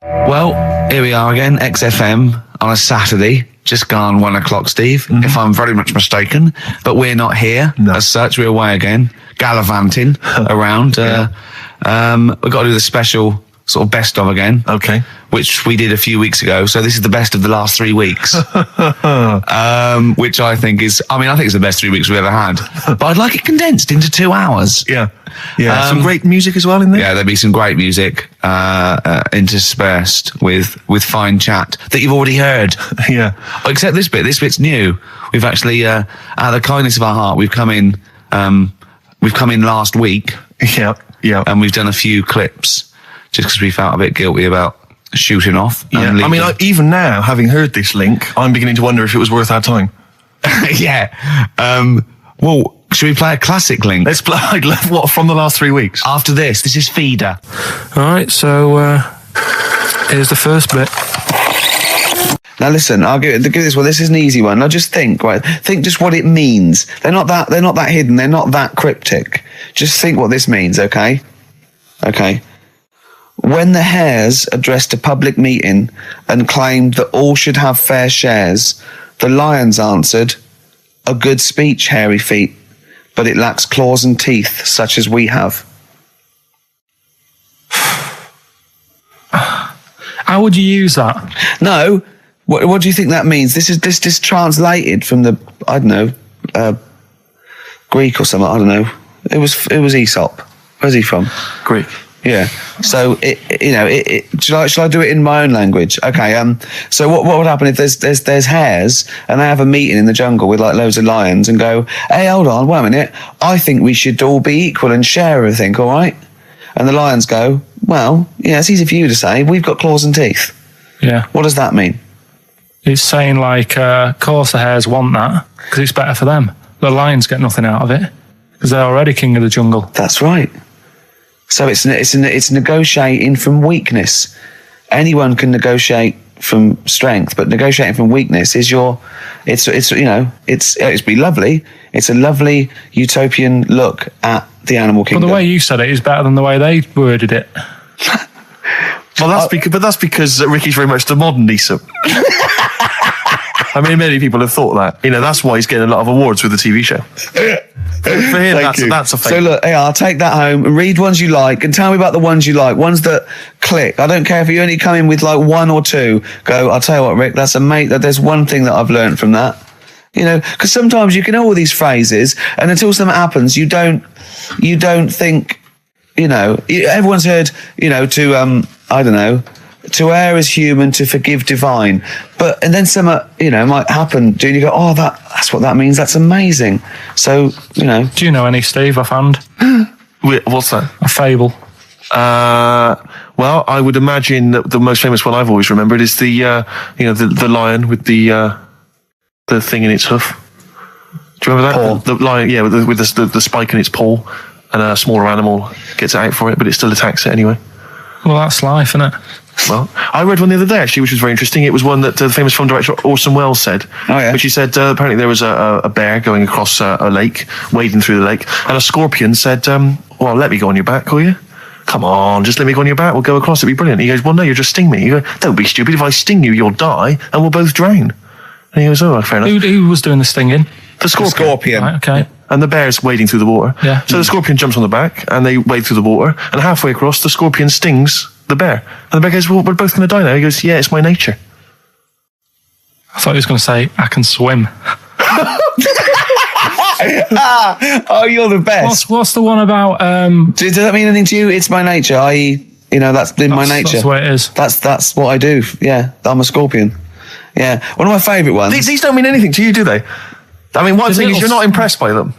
Well, here we are again, XFM on a Saturday, just gone 1 o'clock, Steve, if I'm very much mistaken. But we're not here as such. We're away again, gallivanting around. We've got to do the special sort of best of again. Okay. Which we did a few weeks ago. So this is the best of the last 3 weeks. Which I think is, I think it's the best 3 weeks we've ever had. But I'd like it condensed into 2 hours. Yeah. Yeah. Some great music as well in there. Yeah, there'll be some great music interspersed with fine chat that you've already heard. Yeah. Except this bit. This bit's new. We've actually, out of the kindness of our heart, we've come in last week. Yeah. Yeah. And we've done a few clips just because we felt a bit guilty about shooting off. Yeah. Even now, having heard this link, I'm beginning to wonder if it was worth our time. Yeah. Well, should we play a classic link? Let's play, what, from the last 3 weeks? After this is Feeder. All right, so here's the first bit. Now listen, I'll give this one. This is an easy one. Now just think just what it means. They're not that hidden. They're not that cryptic. Just think what this means, okay? Okay. When the Hares addressed a public meeting and claimed that all should have fair shares, the Lions answered, "A good speech, hairy feet, but it lacks claws and teeth such as we have." How would you use that? No. What do you think that means? This is translated from the, I don't know, Greek or something. I don't know. It was Aesop. Where's he from? Greek. Yeah. So shall I do it in my own language? Okay. So what would happen if there's hares and they have a meeting in the jungle with like loads of lions and go, "Hey, hold on, wait a minute. I think we should all be equal and share everything, all right?" And the lions go, "Well, yeah, it's easy for you to say. We've got claws and teeth." Yeah. What does that mean? It's saying like, of course the hares want that because it's better for them. The lions get nothing out of it because they're already king of the jungle. That's right. So it's negotiating from weakness. Anyone can negotiate from strength, but negotiating from weakness is it's be lovely. It's a lovely utopian look at the animal kingdom. But the way you said it is better than the way they worded it. Well, that's because Ricky's very much the modern Aesop. Many people have thought that. That's why he's getting a lot of awards with the TV show. For him, that's a fake. So look, I'll take that home and read ones you like and tell me about the ones you like, ones that click. I don't care if you only come in with like one or two. Go, I'll tell you what, Rick, that's amazing. There's one thing that I've learned from that. Because sometimes you can know all these phrases and until something happens, you don't think, everyone's heard, I don't know, to err is human, to forgive divine. And then some, might happen. Do you go, oh, that's what that means. That's amazing. So, Do you know any, Steve, offhand? What's that? A fable. Well, I would imagine that the most famous one I've always remembered is the lion with the thing in its hoof. Do you remember that? Paw. The lion, yeah, with the spike in its paw, and a smaller animal gets out for it, but it still attacks it anyway. Well, that's life, isn't it? Well, I read one the other day, actually, which was very interesting. It was one that the famous film director Orson Welles said. Oh, yeah. Which he said, apparently there was a bear going across a lake, wading through the lake, and a scorpion said, well, let me go on your back, will you? Come on, just let me go on your back, we'll go across, it'll be brilliant. He goes, well, no, you'll just sting me. You go, don't be stupid, if I sting you, you'll die, and we'll both drown. And he goes, oh, fair enough. Who was doing the stinging? The scorpion. Right, okay. And the bear's wading through the water. Yeah. So the scorpion jumps on the back, and they wade through the water, and halfway across, the scorpion stings the bear. And the bear goes, well, we're both going to die now. He goes, yeah, it's my nature. I thought he was going to say, I can swim. Oh, you're the best. What's the one about... Does that mean anything to you? It's my nature, i.e., that's in my nature. That's what it is. That's what I do. Yeah, I'm a scorpion. Yeah. One of my favourite ones. These don't mean anything to you, do they? One thing is you're not impressed by them.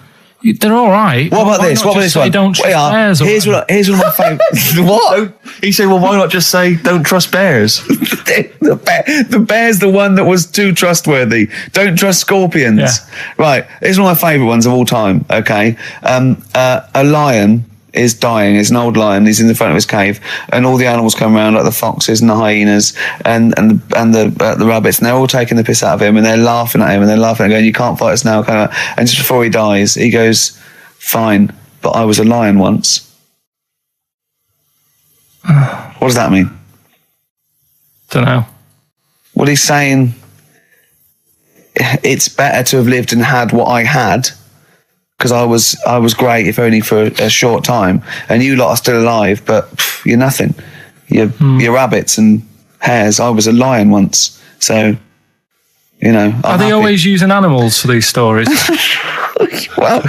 They're all right. What about this? What about this one? Don't trust bears. Here's one of my favourites. What? He said, well, why not just say, don't trust bears? The bear's the one that was too trustworthy. Don't trust scorpions. Yeah. Right. Here's one of my favourite ones of all time. Okay. A lion is dying. It's an old lion. He's in the front of his cave, and all the animals come around, like the foxes and the hyenas and the rabbits, and they're all taking the piss out of him, and they're laughing at him, and they're laughing and going, "You can't fight us now." And just before he dies, he goes, "Fine, but I was a lion once." What does that mean? Don't know. Well, he's saying it's better to have lived and had what I had, because I was great, if only for a short time, and you lot are still alive, but you're nothing. You're rabbits and hares. I was a lion once, so Are they always using animals for these stories? Well,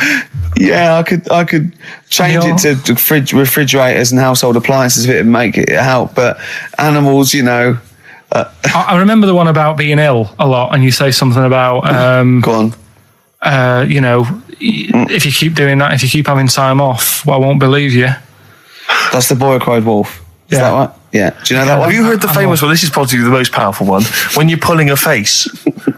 yeah, I could change it to refrigerators and household appliances if it would make it help, but animals, I remember the one about being ill a lot, and you say something about go on. If you keep doing that, if you keep having time off, I won't believe you. That's the boy who cried wolf. Is that right? Yeah. Do you know that one? Have you heard the famous one? This is probably the most powerful one. When you're pulling a face,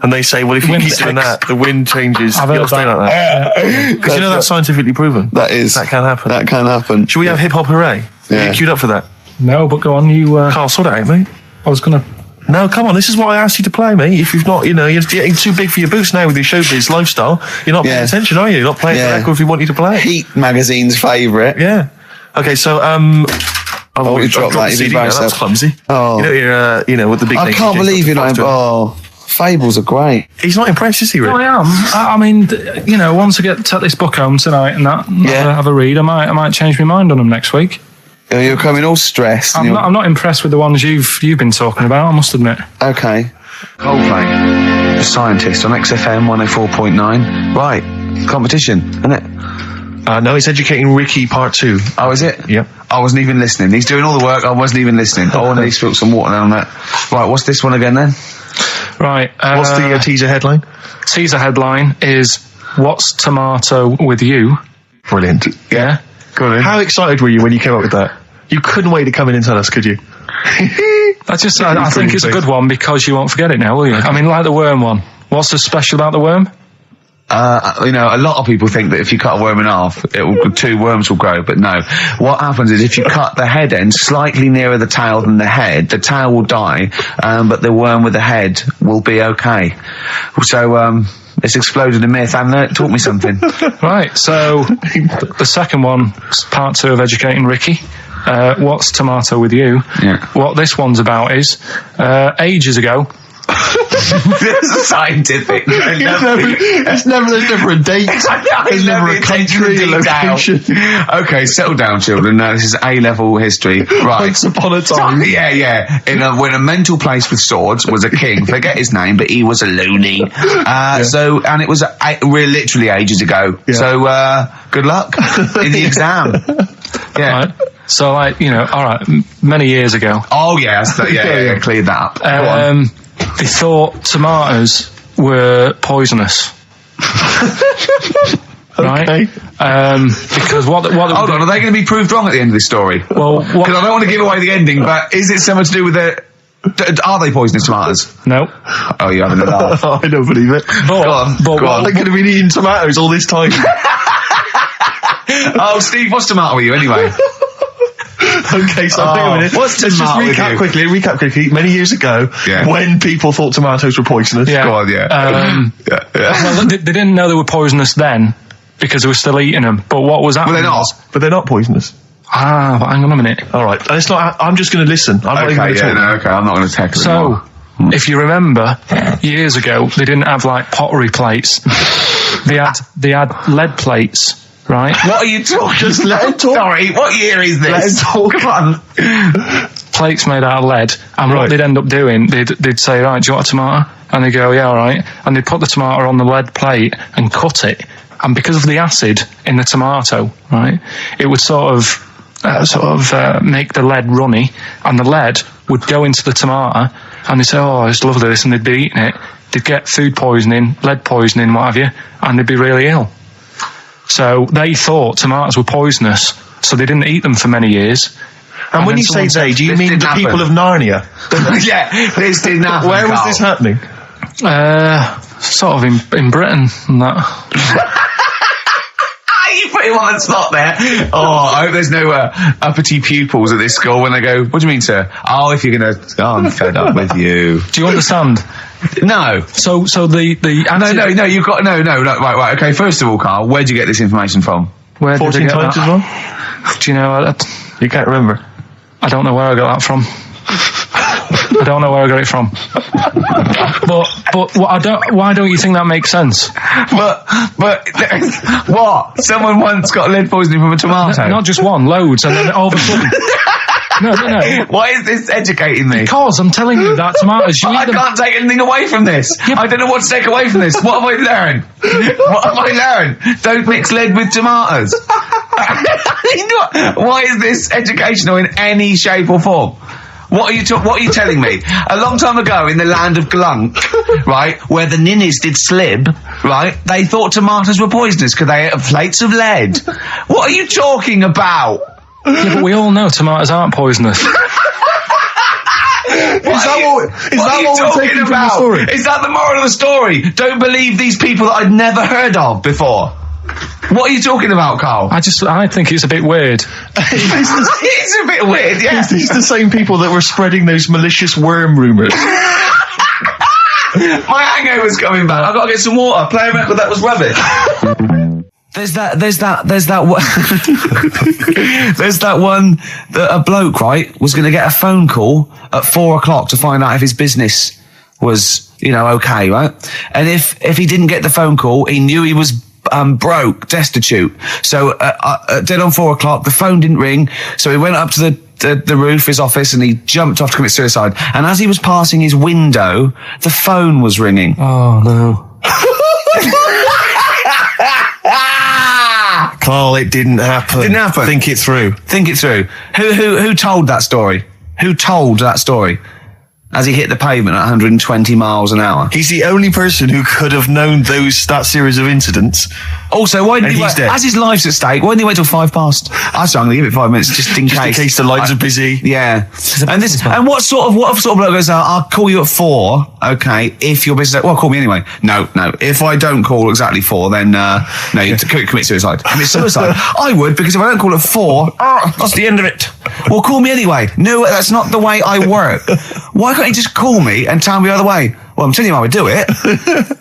and they say, well, if you keep doing that, the wind changes. I've heard that. Like that. Because that's scientifically proven. That can happen. That can happen. Should we have hip hop hooray? Yeah. Are you queued up for that? No, but go on. You Carl, sort it out, mate. I was gonna. No, come on. This is what I asked you to play, mate. If you've not, you're getting too big for your boots now with your showbiz lifestyle. You're not paying attention, are you? You're not playing the record if we want you to play. Heat magazine's favourite. Yeah. Okay, so you dropped that. CD now. That's clumsy. Oh, you're with the big. I can't believe you're not. Oh, fables are great. He's not impressed, is he? Really? No, I am. I mean, once I take this book home tonight and have a read, I might change my mind on them next week. You're coming all stressed. I'm not impressed with the ones you've been talking about, I must admit. Okay. Coldplay, The Scientist on XFM 104.9. Right, competition, isn't it? No, it's Educating Ricky Part 2. Oh, is it? Yep. I wasn't even listening. He's doing all the work, I wasn't even listening. I want to spill some water on that. Right, what's this one again then? Right. What's the teaser headline? Teaser headline is, What's Tomato with You? Brilliant. Yeah. Go on. How excited were you when you came up with that? You couldn't wait to come in and tell us, could you? I think it's a good one because you won't forget it now, will you? I mean, like the worm one. What's so special about the worm? A lot of people think that if you cut a worm in half, 2 worms will grow, but no. What happens is if you cut the head end slightly nearer the tail than the tail will die, but the worm with the head will be okay. So, it's exploded a myth. And taught me something. Right, so the second one, part 2 of Educating Ricky. What's Tomato with You? Yeah. What this one's about is, ages ago. It's scientific. There's never a date. There's never a country, a location. Okay, settle down, children. No, this is A-level history. Right. Once upon a time. Yeah. When a mental place with swords was a king, forget his name, but he was a loony. So, and it was literally ages ago. Yeah. So, good luck in the exam. Yeah. Right. So, all right, many years ago. Oh, yeah, cleared that up. They thought tomatoes were poisonous. Right? Okay. Because what hold on, are they going to be proved wrong at the end of this story? Well, because I don't want to give away the ending, but is it so much to do with are they poisonous tomatoes? No. Oh, you're having a laugh. I don't believe it. Go on. They're going to be eating tomatoes all this time. Oh, Steve, what's tomato with you anyway? Okay, so hang on a minute. Let's just recap quickly. Many years ago, when people thought tomatoes were poisonous. Yeah. Go on, Well, they didn't know they were poisonous then because they were still eating them. But what was happening? But they're not poisonous. But hang on a minute. All right, it's not. I'm just going to listen. I'm not even going to talk. I'm not going to tackle it. So, if you remember, years ago they didn't have like pottery plates. They had lead plates. Right? What are you talking? Just let him talk. Sorry, what year is this? Let him talk. Come on. Plates made out of lead, and what they'd end up doing, they'd say, right, do you want a tomato? And they'd go, yeah, all right. And they'd put the tomato on the lead plate and cut it. And because of the acid in the tomato, right, it would sort of make the lead runny, and the lead would go into the tomato, and they'd say, oh, it's lovely this, and they'd be eating it. They'd get food poisoning, lead poisoning, what have you, and they'd be really ill. So they thought tomatoes were poisonous, so they didn't eat them for many years. And when you say they, do you mean the people of Narnia? Yeah, this didn't happen. Where was this happening? Sort of in Britain and that. You put him on the spot there. Oh, I hope there's no uppity pupils at this school when they go, what do you mean, sir? Oh, if you're going to... Oh, I'm fed up with you. Do you understand? No. So the No, you've got... No, right, okay, first of all, Carl, where'd you get this information from? Where did 14 I get times that? as well? Do you know... You can't remember? I don't know where I got that from. I don't know where I got it from. but why don't you think that makes sense? But what? Someone once got lead poisoning from a tomato? Not just one, loads, and then all of a sudden... No. Why is this educating me? Because I'm telling you that tomatoes... I can't take anything away from this. Yeah. I don't know what to take away from this. What have I learned? Don't mix lead with tomatoes. Why is this educational in any shape or form? What are you telling me? A long time ago in the land of Glunk, right, where the ninnies did slib, right, they thought tomatoes were poisonous because they ate plates of lead. What are you talking about? Yeah, but we all know tomatoes aren't poisonous. Is that what we're taking from the story? Is that the moral of the story? Don't believe these people that I'd never heard of before. What are you talking about, Carl? I think it's a bit weird. It's a bit weird, yeah. It's the same people that were spreading those malicious worm rumours. My hangover's coming back. I've got to get some water. Play a record that was rubbish. There's that one that a bloke, right, was going to get a phone call at 4:00 to find out if his business was, okay, right? And if he didn't get the phone call, he knew he was broke, destitute. So dead on 4:00, the phone didn't ring. So he went up to the roof of his office and he jumped off to commit suicide. And as he was passing his window, the phone was ringing. Oh no. Carl, it didn't happen. Didn't happen. Think it through. Who told that story? Who told that story? As he hit the pavement at 120 miles an hour. He's the only person who could have known that series of incidents. Also, why didn't he wait? As his life's at stake, why didn't he wait till 5:00? I'm going to give it 5 minutes just in case the lines are busy. Yeah. And what sort of bloke goes, I'll call you at 4, okay, if your business... Well, call me anyway. No. If I don't call exactly 4, then, you commit suicide. Commit suicide. I would, because if I don't call at 4, that's the end of it. Well, call me anyway. No, that's not the way I work. Why can't you just call me and tell me the other way? Well, I'm telling you how I would do it.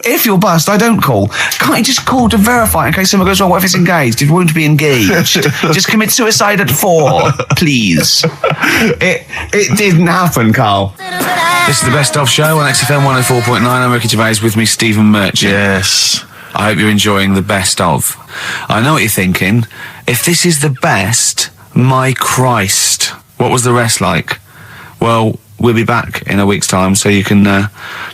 If you're bust, I don't call. Can't you just call to verify in case something goes wrong? What if it's engaged? It won't be engaged. Just commit suicide at 4, please. It didn't happen, Carl. This is the Best Of Show on XFM 104.9. I'm Ricky Gervais, with me, Stephen Merchant. Yes. I hope you're enjoying the Best Of. I know what you're thinking. If this is the best, my Christ, what was the rest like? Well, we'll be back in a week's time, so you can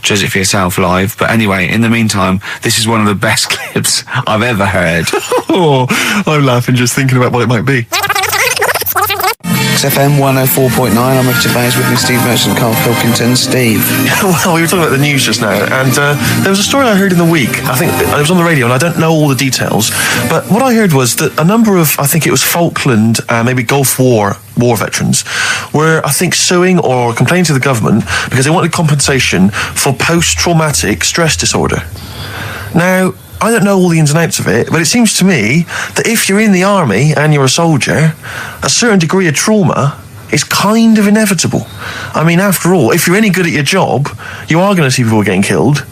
judge it for yourself live. But anyway, in the meantime, this is one of the best clips I've ever heard. I'm laughing just thinking about what it might be. XFM 104.9, I'm Ricky Gervais, with me, Steve Merchant, Karl Pilkington. Steve. Well, we were talking about the news just now, and there was a story I heard in the week. I think it was on the radio, and I don't know all the details, but what I heard was that a number of, I think it was Falkland, maybe Gulf War veterans were, I think, suing or complaining to the government because they wanted compensation for post-traumatic stress disorder. Now, I don't know all the ins and outs of it, but it seems to me that if you're in the army and you're a soldier, a certain degree of trauma is kind of inevitable. I mean, after all, if you're any good at your job, you are going to see people getting killed.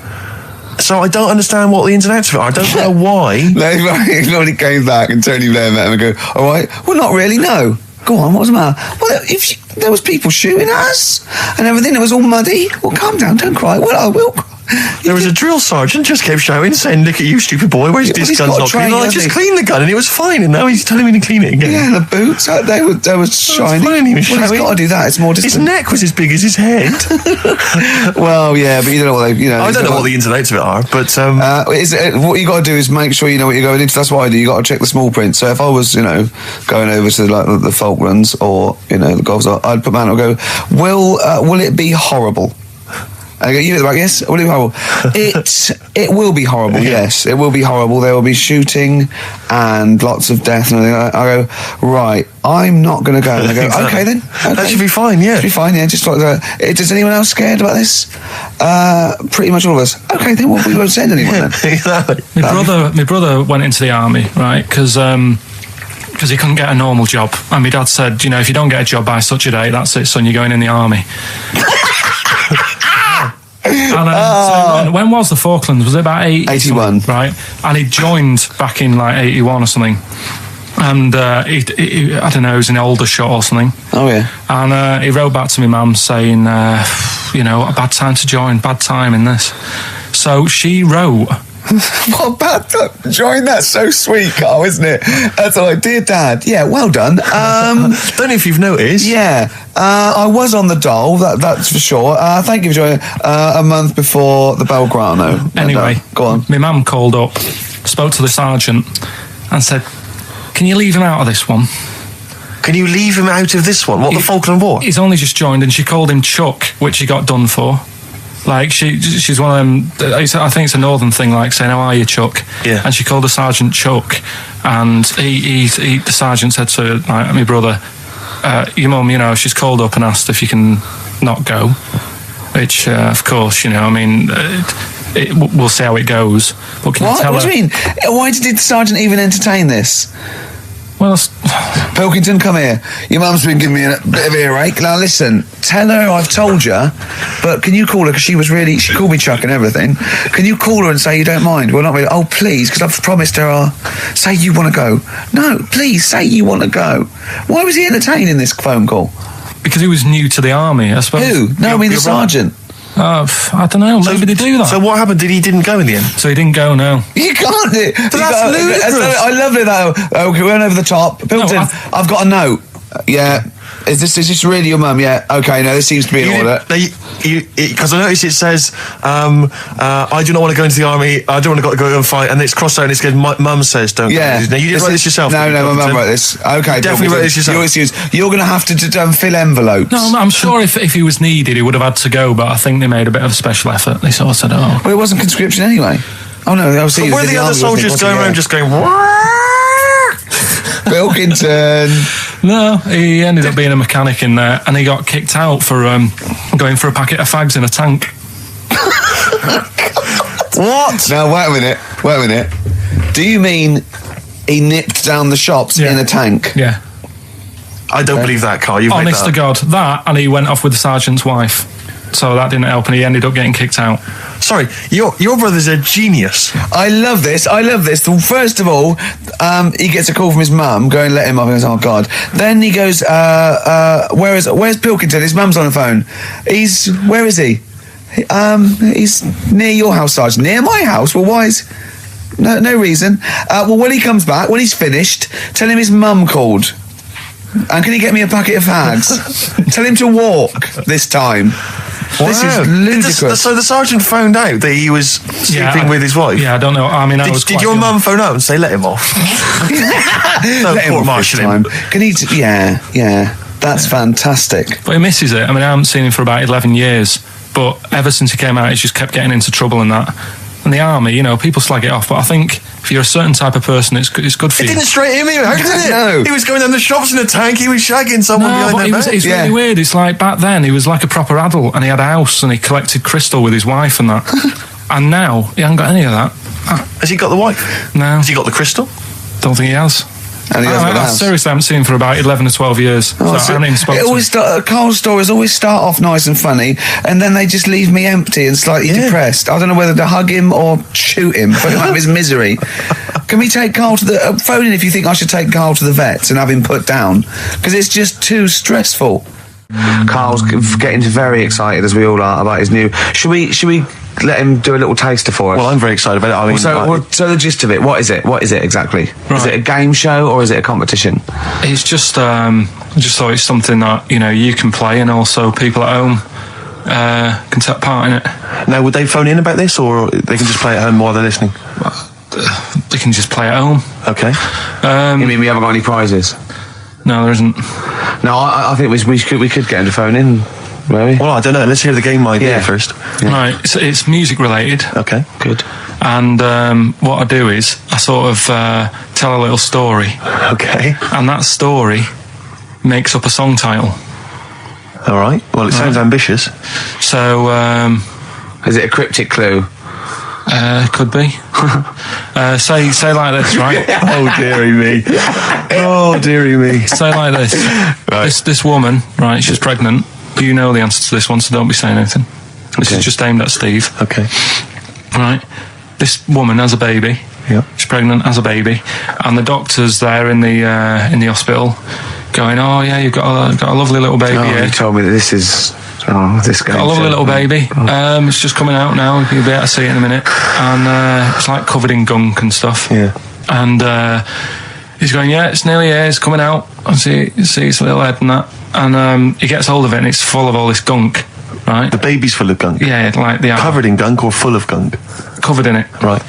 So I don't understand what the ins and outs of it are. I don't know why. Nobody came back and Tony Blair met him and go, all right, well, not really, no. Go on, what's the matter? Well, there was people shooting at us and everything. It was all muddy. Well, calm down, don't cry. Well, I will cry. There was a drill sergeant just kept shouting, saying, "Look at you, stupid boy, where's this gun's not clean?" I just cleaned the gun and it was fine, and now he's telling me to clean it again. Yeah, the boots, they were shiny. He's got to do that, it's more distant. His neck was as big as his head. Well, yeah, but you don't know what I don't know what the ins and outs of it are, but... what you got to do is make sure you know what you're going into. That's what I do. You got to check the small print. So if I was, going over to the Falklands or, the Gulf, I'd put my hand up and go, will it be horrible? I go, you know the back, yes? Will it be horrible? It will be horrible, yes. It will be horrible. There will be shooting and lots of death and everything. I go, right, I'm not going to go. And I go, okay then. Okay. That should be fine, yeah. Should be fine, yeah. Just like that. Is anyone else scared about this? Pretty much all of us. Okay, then we won't send anyone then. Exactly. My brother went into the army, right? Because he couldn't get a normal job. And my dad said, if you don't get a job by such a day, that's it, son, you're going in the army. And so when was the Falklands? Was it about 81? Right. And he joined back in 81 or something. And he I don't know, he was in Aldershot or something. Oh yeah. And he wrote back to my mum saying, a bad time to join, bad time in this. So she wrote... What bad time to join? That's so sweet, Carl, isn't it? That's like, dear Dad. Yeah, well done. Don't know if you've noticed. Yeah, I was on the dole, that's for sure. Thank you for joining a month before the Belgrano. Anyway, go on. My mum called up, spoke to the sergeant and said, can you leave him out of this one? Can you leave him out of this one? What, the Falkland War? He's only just joined, and she called him Chuck, which he got done for. Like, she's one of them, I think it's a northern thing, like saying, how are you, Chuck? Yeah. And she called the sergeant Chuck, and the sergeant said to my brother, your mum, she's called up and asked if you can not go, which, of course, we'll see how it goes. But can you tell What do you mean? Why did the sergeant even entertain this? Well, Pilkington, come here. Your mum's been giving me a bit of earache. Now listen, tell her I've told you, but can you call her, because she called me Chuck and everything. Can you call her and say you don't mind? Well, not really. Oh, please, because I've promised her say you want to go. No, please, say you want to go. Why was he entertaining this phone call? Because he was new to the army, I suppose. Who? No, I mean the sergeant. I don't know. Maybe they do that. So what happened? He didn't go in the end? So he didn't go, no. You can't. That's ludicrous. I love it, though. Okay, we went over the top. Pilkington, I've got a note. Yeah. Is this really your mum? Yeah. Okay, no, this seems to be in order. Because I noticed it says, I do not want to go into the army, I don't want to go and fight, and it's crossed out and it's good, mum says don't go. Now, you didn't write this yourself? No, my mum wrote this. Okay, definitely wrote this yourself. You're going to have to fill envelopes. No, I'm sure if he was needed, he would have had to go, but I think they made a bit of a special effort. They sort of said, Well, it wasn't conscription anyway. Oh, no, I was saying... Were the other soldiers going around just going... Pilkington. No, he ended up being a mechanic in there, and he got kicked out for going for a packet of fags in a tank. What? Now, wait a minute. Do you mean he nipped down the shops in a tank? Yeah. I don't believe that, Carl. Honest to God, that, and he went off with the sergeant's wife. So that didn't help, and he ended up getting kicked out. Sorry, your brother's a genius. I love this. First of all, he gets a call from his mum, go and let him off. He goes, oh, God. Then he goes, where's Pilkington? His mum's on the phone. Where is he? He's near your house, Sergeant. Near my house? Well, why is... No reason. Well, when he comes back, when he's finished, tell him his mum called. And can he get me a packet of fags? Tell him to walk this time. Wow. This is ludicrous. So the sergeant found out that he was sleeping with his wife? Yeah, I don't know. I mean, did your mum phone out and say, let him off? No, let him off this time. Can he... Yeah. That's fantastic. But he misses it. I mean, I haven't seen him for about 11 years. But ever since he came out, he's just kept getting into trouble and that. And the army, people slag it off, but I think if you're a certain type of person, it's good for you. It didn't straight him out, did it? No. He was going down the shops in a tank, he was shagging someone behind their back. It's really weird. It's like back then, he was like a proper adult, and he had a house, and he collected crystal with his wife and that. And now, he hasn't got any of that. Has he got the wife? No. Has he got the crystal? Don't think he has. And he I seriously haven't seen him for about 11 or 12 years. I haven't even spoken to him. Carl's stories always start off nice and funny, and then they just leave me empty and slightly depressed. I don't know whether to hug him or shoot him, put him out of his misery. Can we take Carl to the... phone in if you think I should take Carl to the vets and have him put down, because it's just too stressful. Carl's getting very excited, as we all are, about his new... Should we let him do a little taster for us? Well, I'm very excited about it. I mean, so the gist of it, what is it exactly? Right. Is it a game show or is it a competition? It's just I just thought it's something that you can play, and also people at home can take part in it. Now, would they phone in about this, or they can just play at home while they're listening? They can just play at home. Okay. You mean we haven't got any prizes? No, there isn't. No, I think we could get him to phone in. Maybe. Well, I don't know. Let's hear the game idea first. Yeah. Right, it's music related. Okay, good. And what I do is I sort of tell a little story. Okay. And that story makes up a song title. All right. Well, it sounds ambitious. So, is it a cryptic clue? Could be. Say like this, right? Oh, dearie me. Oh, dearie me. Say like this. Right. This woman, right, she's pregnant. You know the answer to this one, so don't be saying anything. This is just aimed at Steve. Okay. Right. This woman has a baby. Yeah. She's pregnant, has a baby, and the doctor's there in the hospital, going, "Oh yeah, you've got a lovely little baby." You told me that this is Oh, this game. Got a lovely little baby. It's just coming out now. You'll be able to see it in a minute. And it's like covered in gunk and stuff. Yeah. And he's going, yeah, it's nearly here. It's coming out. I see his little head and that. And he gets hold of it, and it's full of all this gunk. Right. The baby's full of gunk. Yeah, like the covered in gunk or full of gunk. Covered in it. Right.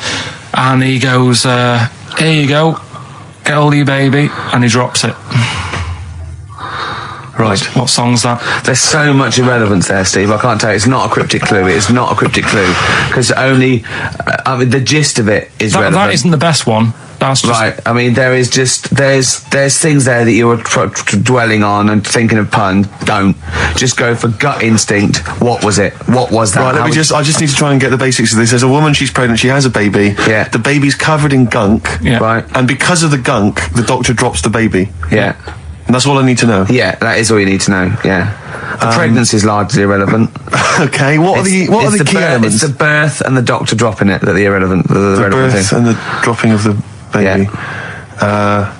And he goes, here you go. Get hold of your baby, and he drops it. Right. What song's that? There's so much irrelevance there, Steve. I can't tell you. It's not a cryptic clue. It's not a cryptic clue. Because only, the gist of it is relevant. That isn't the best one. That's just... Right. I mean, there's things there that you were dwelling on and thinking of pun. Don't. Just go for gut instinct. What was it? What was that? Right, I just need to try and get the basics of this. There's a woman, she's pregnant, she has a baby. Yeah. The baby's covered in gunk. Yeah. Right. And because of the gunk, the doctor drops the baby. Yeah. And that's all I need to know. Yeah, that is all you need to know. Yeah. The pregnancy is largely irrelevant. Okay, what are the key elements? It's the birth and the doctor dropping it that are the irrelevant. The birth thing. and the dropping of the baby. Yeah.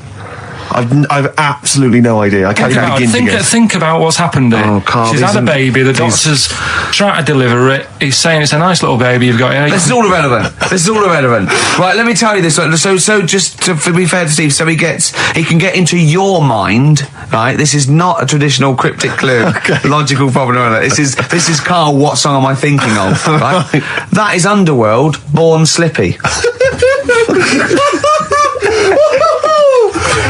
I've absolutely no idea. I can't even begin to guess. Think about what's happened here. Oh, Carl, she's had a baby. The doctor's trying to deliver it. He's saying it's a nice little baby you've got here. This is all irrelevant. Right, let me tell you this. So just to be fair to Steve, so he can get into your mind. Right, this is not a traditional cryptic clue. Okay. Logical problem. This is Carl. What song am I thinking of? Right, that is Underworld. Born Slippy.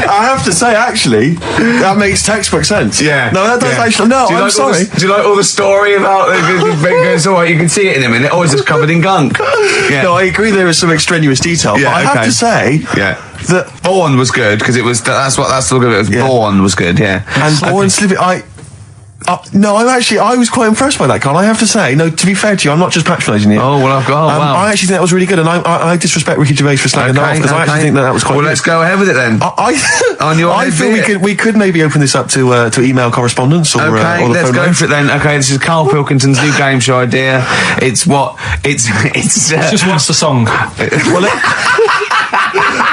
I have to say, actually, that makes textbook sense. Yeah. No, that does actually. No, I'm sorry. Do you like all the story about it's all right, you can see it in a minute. Oh, it's just covered in gunk. Yeah. No, I agree there is some extraneous detail. Yeah, but I have to say that Born was good because it was that's the look of it was. Yeah. Born was good, yeah. And Born Slippy, no, I was quite impressed by that, Carl. I have to say, no, to be fair to you, I'm not just patronising you. Oh, well, wow. I actually think that was really good, and I disrespect Ricky Gervais for slagging that off, because I actually think that was quite good. Well, let's go ahead with it then. I feel we could maybe open this up to email correspondence or okay, or the let's phone go line. for it then. Okay, this is Karl Pilkington's new game show idea. It's just what's the song?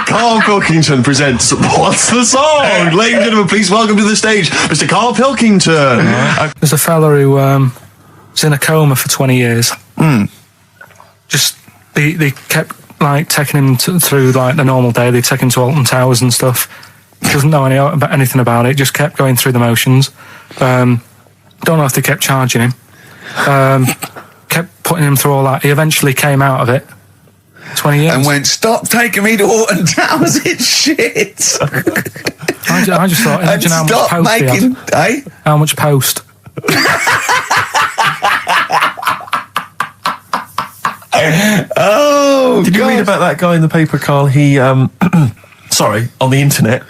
Karl Pilkington presents What's the Song? Ladies and gentlemen, please welcome to the stage Mr. Karl Pilkington. There's a fella who was in a coma for 20 years. Just they kept like taking him through like the normal day. They take him to Alton Towers and stuff. Doesn't know anything about it. Just kept going through the motions. Don't know if they kept charging him. Kept putting him through all that. He eventually came out of it. 20 years. And went, stop taking me to Alton Towers, it's shit. I just thought, imagine how much post he had. Eh? How much post? Oh, Did you read about that guy in the paper, Carl? He, sorry, on the internet.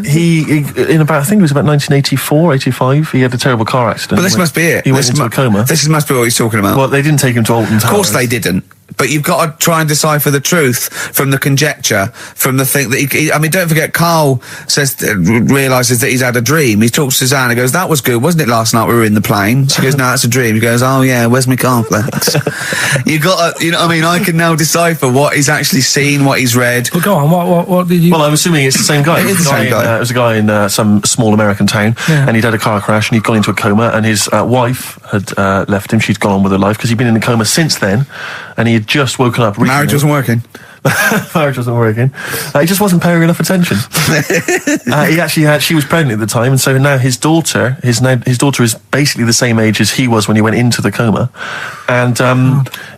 He in about, I think it was about 1984, 85, he had a terrible car accident. But this must be it. He went into a coma. This must be what he's talking about. Well, they didn't take him to Alton Towers. Of course they didn't. But you've got to try and decipher the truth from the conjecture, from the thing that I mean, don't forget, Carl realises that he's had a dream. He talks to Susanna, goes, that was good, wasn't it, last night we were in the plane? She goes, no, it's a dream. He goes, oh yeah, where's my cornflakes? You got to, you know what I mean? I can now decipher what he's actually seen, what he's read. Well, go on, what did you... Well, I'm assuming it's the same guy. It is the same guy. It was a guy in some small American town, and he'd had a car crash, and he'd gone into a coma, and his wife had left him. She'd gone on with her life, because he'd been in a coma since then, and he had just woken up recently. Marriage wasn't working. Marriage wasn't working. He just wasn't paying enough attention. She was pregnant at the time, and so now his daughter is basically the same age as he was when he went into the coma, and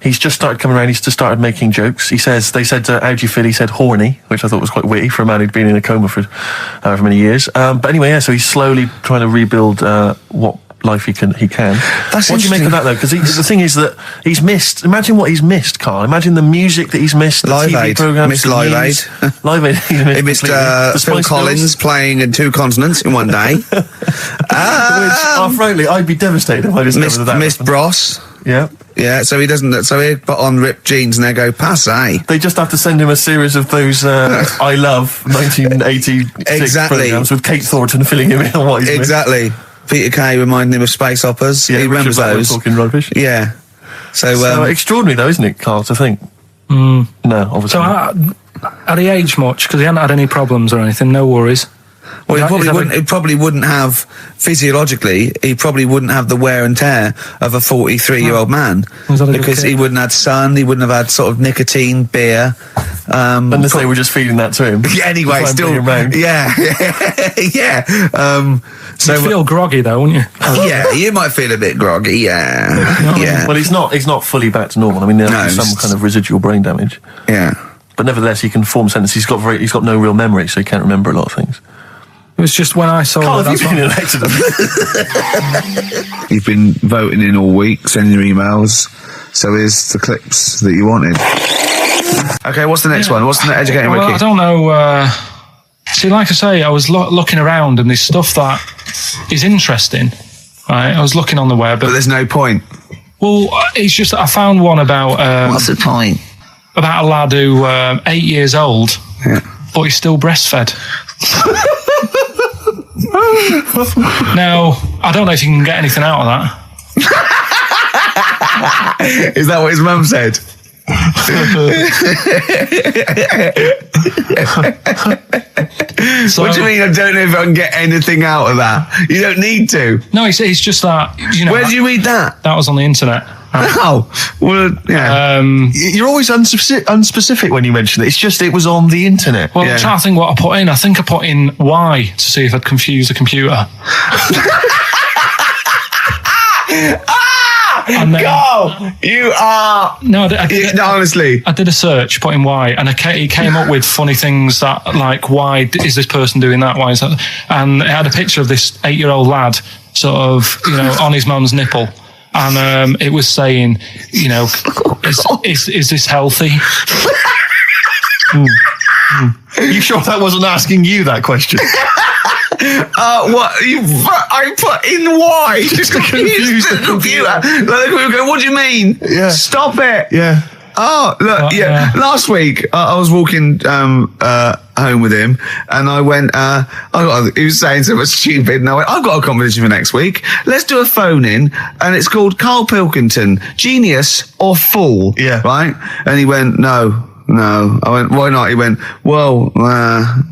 he's just started coming around. He's just started making jokes. They said, how do you feel? He said horny, which I thought was quite witty for a man who'd been in a coma for however many years. But anyway, so he's slowly trying to rebuild what life he can. What do you make of that, though? Because the thing is that he's missed. Imagine what he's missed, Carl. Imagine the music that he's missed. The Live TV Aid. programs, Missed Live Aid. Live Aid. He missed Phil Collins playing in 2 continents in one day. Frankly, I'd be devastated if I discovered that. Missed Bros. Yeah. Yeah, so he doesn't. So he put on ripped jeans and they go passe. They just have to send him a series of those I Love 1986 programs with Kate Thornton filling him in on what he's missed. Exactly. Peter Kay reminding him of space operas. Yeah, he remembers those. Talking rubbish. Yeah. So extraordinary, though, isn't it, Carl, to think? No, obviously. So had he aged much? Because he hadn't had any problems or anything, no worries. Well, he probably wouldn't have, physiologically, he probably wouldn't have the wear and tear of a 43-year-old man. Because he wouldn't have had sun, he wouldn't have had sort of nicotine, beer. Unless they were just feeding that to him. Yeah, anyway, still. Yeah. So you feel groggy though, wouldn't you? Yeah, you might feel a bit groggy, yeah. Well, he's not fully back to normal. I mean, there's some kind of residual brain damage. Yeah. But nevertheless, he can form sentences. He's got no real memory, so he can't remember a lot of things. It was just when I saw Karl, have you been in an accident? You've been voting in all week, sending your emails. So here's the clips that you wanted. Okay, what's the next one? What's the educating wiki? I don't know. See, like I say, I was looking around and there's stuff that is interesting. Right, I was looking on the web. But there's no point. Well, it's just I found one about... what's the point? About a lad who 8 years old, but he's still breastfed. Now, I don't know if you can get anything out of that. Is that what his mum said? So, what do you mean I don't know if I can get anything out of that? You don't need to. No, it's just that... Where did you read that? That was on the internet. Oh, well, yeah. You're always unspecific when you mention it. It's just it was on the internet. Well, I'm trying to think what I put in. I think I put in Y to see if I'd confuse the computer. Then, go! You are... No, honestly. I did a search, put in Y, and he came up with funny things that, like, why is this person doing that? Why is that? And it had a picture of this 8-year-old lad, sort of, on his mum's nipple. And it was saying, is this healthy? You sure that wasn't asking you that question? What? I put in Y just to confuse the computer. What do you mean? Yeah. Stop it. Yeah. Oh, look, Last week, I was walking home with him, and I went, he was saying something stupid, and I went, I've got a competition for next week. Let's do a phone-in, and it's called Karl Pilkington, Genius or Fool. Yeah. Right? And he went, No. I went, why not? He went, well,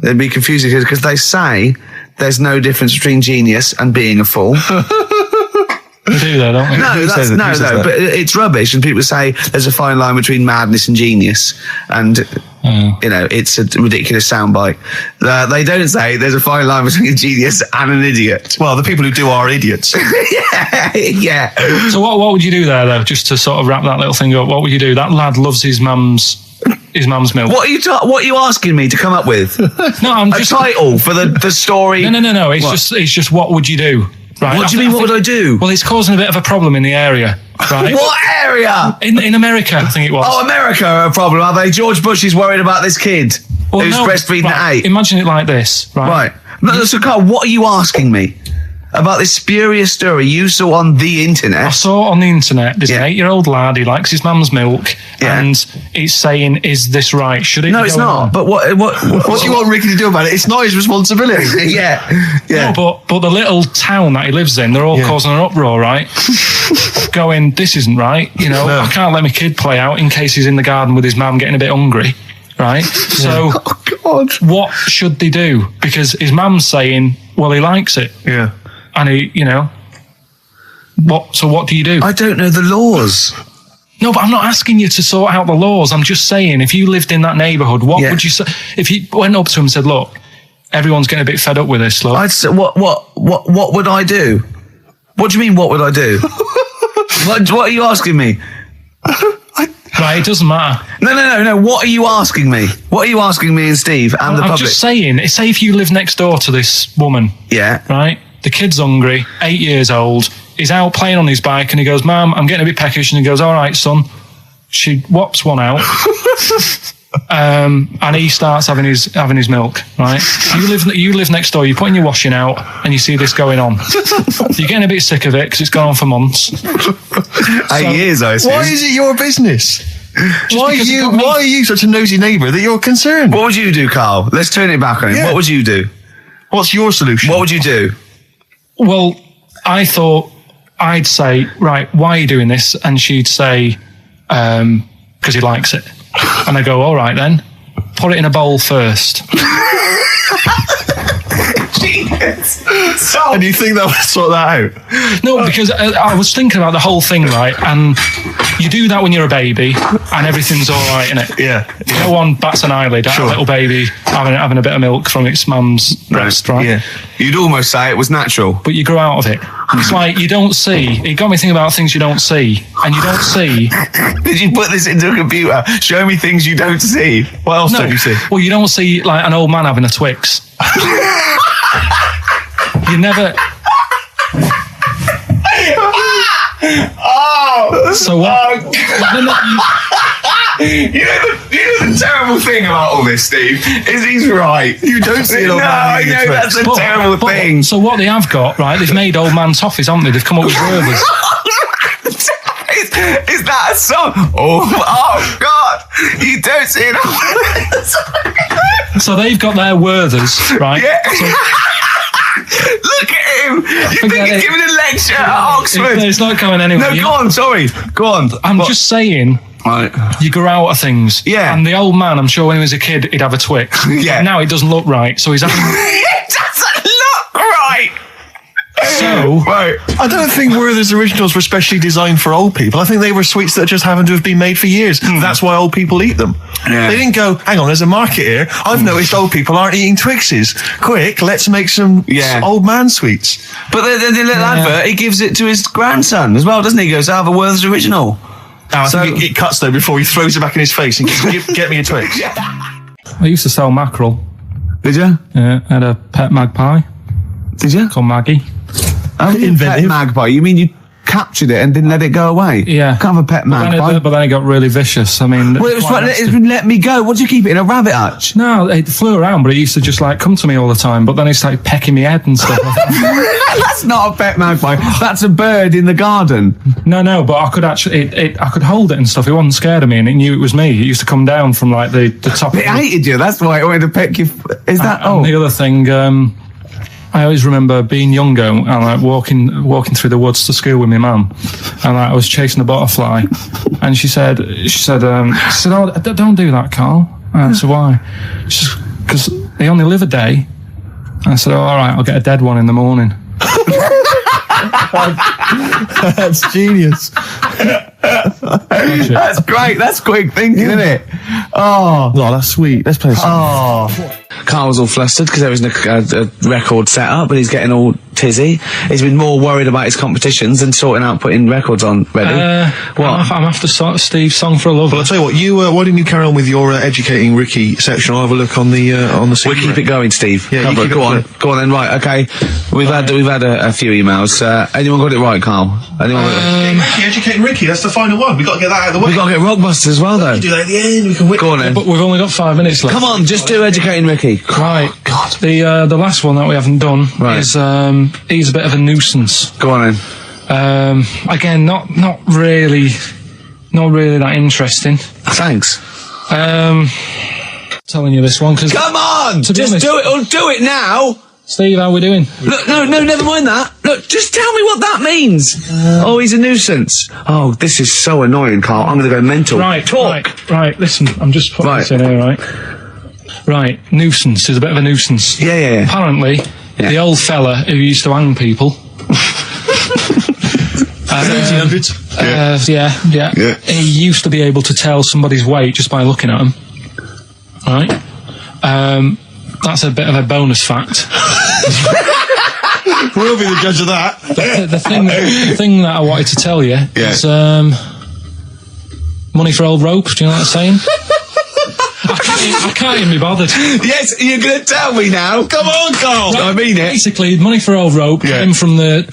it'd be confusing, because they say there's no difference between genius and being a fool. We do that, don't we? No, but it's rubbish, and people say there's a fine line between madness and genius, and it's a ridiculous soundbite. They don't say there's a fine line between a genius and an idiot. Well, the people who do are idiots. Yeah. So what would you do there, though, just to sort of wrap that little thing up? What would you do? That lad loves his mum's milk. What are you asking me to come up with? No, I'm just... A title for the story? No. It's just what would you do? Right. What do you mean, what would I do? Well, it's causing a bit of a problem in the area, right? What area? In America, I think it was. Oh, America are a problem, are they? George Bush is worried about this kid who's breastfeeding at 8. Imagine it like this, right? No, so, Karl, what are you asking me? About this spurious story you saw on the internet? I saw it on the internet. There's an 8-year-old lad, he likes his mum's milk, and it's saying, is this right? Should it? No, it's not. On? But what do you want Ricky to do about it? It's not his responsibility. Yeah. No, but the little town that he lives in, they're all causing an uproar, right? Going, this isn't right. I can't let my kid play out in case he's in the garden with his mum getting a bit hungry, right? So, what should they do? Because his mum's saying, well, he likes it. Yeah. And he, what do you do? I don't know the laws. No, but I'm not asking you to sort out the laws. I'm just saying, if you lived in that neighbourhood, what would you say? If you went up to him and said, look, everyone's getting a bit fed up with this, look. I'd say, what would I do? What do you mean, what would I do? What are you asking me? Right, it doesn't matter. No. What are you asking me? What are you asking me and Steve and the public? I'm just saying, say if you live next door to this woman. Yeah. Right? The kid's hungry, 8 years old. He's out playing on his bike and he goes, Mum, I'm getting a bit peckish. And he goes, all right, son. She whops one out. And he starts having his milk, right? You live next door, you're putting your washing out and you see this going on. You're getting a bit sick of it because it's gone on for months. 8 years, I see. Why is it your business? Why are you such a nosy neighbour that you're concerned? What would you do, Karl? Let's turn it back on him. Yeah. What would you do? What's your solution? What would you do? Well, I thought I'd say, right, why are you doing this? And she'd say, because he likes it. And I go, all right then, put it in a bowl first. Genius. And you think that would sort that out? No, because I was thinking about the whole thing, right? And you do that when you're a baby, and everything's all right, innit? Yeah. No one bats an eyelid at a little baby having a bit of milk from its mum's breast, right? Yeah. You'd almost say it was natural. But you grow out of it. It's like you don't see. It got me thinking about things you don't see, and you don't see. Did you put this into a computer? Show me things you don't see. What else don't you see? Well, you don't see like an old man having a Twix. You never. So what? You know the terrible thing about all this, Steve, is he's right. You don't see an old man. I know that's a terrible thing. So what they have got, right? They've made old man toffees, haven't they? They've come up with Werther's. Is that a song? Oh God! You don't see it. So they've got their Werther's, right? Yeah. So, look at him. You think he's giving a lecture at Oxford? It's not going anywhere. No, go on. Sorry. Go on. I'm just saying. Right. You grow out of things. Yeah. And the old man, I'm sure when he was a kid, he'd have a Twix. Yeah. Now it doesn't look right, so he's having. It doesn't look right. So, right. I don't think Werther's originals were specially designed for old people. I think they were sweets that just happened to have been made for years. That's why old people eat them. Yeah. They didn't go, hang on, there's a market here. I've noticed old people aren't eating Twixes. Quick, let's make some old man sweets. But the little advert, he gives it to his grandson as well, doesn't he? He goes, I have a Werther's original. I think it cuts though before he throws it back in his face and goes, get me a Twix. I used to sell mackerel. Did you? Yeah, I had a pet magpie. Did you? Called Maggie. Oh, pet magpie. You mean you captured it and didn't let it go away? Yeah. Can't have a pet magpie. But then it got really vicious. I mean... Well, it was like, let me go. What do you keep it in, a rabbit hutch? No, it flew around, but it used to just like come to me all the time, but then it started pecking me head and stuff. That's not a pet magpie. That's a bird in the garden. No, but I could actually... I could hold it and stuff. It wasn't scared of me and it knew it was me. It used to come down from like the top... It hated you. That's why it wanted to peck you. Is that... And the other thing... I always remember being younger and like walking through the woods to school with my mum, and like, I was chasing a butterfly, and she said, "Oh, don't do that, Carl." And I said, "Why?" She said, "Because they only live a day." And I said, "Oh, all right, I'll get a dead one in the morning." That's genius. That's great. That's quick thinking, isn't it? Oh, that's sweet. Let's play some. Oh. Carl was all flustered because there wasn't a record set up, but he's getting all tizzy. He's been more worried about his competitions than sorting out putting records on ready. What? I'm after Steve's Song for a Lover. Well, I'll tell you what. Why didn't you carry on with your educating Ricky section? I'll have a look on the CD. We'll keep it going, Steve. Yeah, go on then. Right, okay. We've had a few emails. Anyone got it right, Carl? Anyone got it? Educating Ricky. That's the final one. We got to get that out of the way. We got to get Rockbusters as well, though. We can do that at the end. We can win. Go on then. But we've only got 5 minutes left. Come on, just do Educating Ricky. Right. God. The last one that we haven't done is he's a bit of a nuisance. Go on then. Again, not really that interesting. Thanks. Telling you this one because come on, just do it. Or do it now. Steve, how are we doing? Look, no, never mind that. Look, just tell me what that means. Oh, he's a nuisance. Oh, this is so annoying, Carl. I'm going to go mental. Right, talk. Right, listen, I'm just putting this in here, right? Right, nuisance is a bit of a nuisance. Yeah. Apparently, the old fella who used to hang people. 1800s. Yeah. He used to be able to tell somebody's weight just by looking at them. Right? That's a bit of a bonus fact. We'll be the judge of that. The thing that I wanted to tell you is money for old rope. Do you know what I'm saying? I can't even be bothered. Yes, you're going to tell me now. Come on, Carl. Right, I mean it. Basically, money for old rope came from the...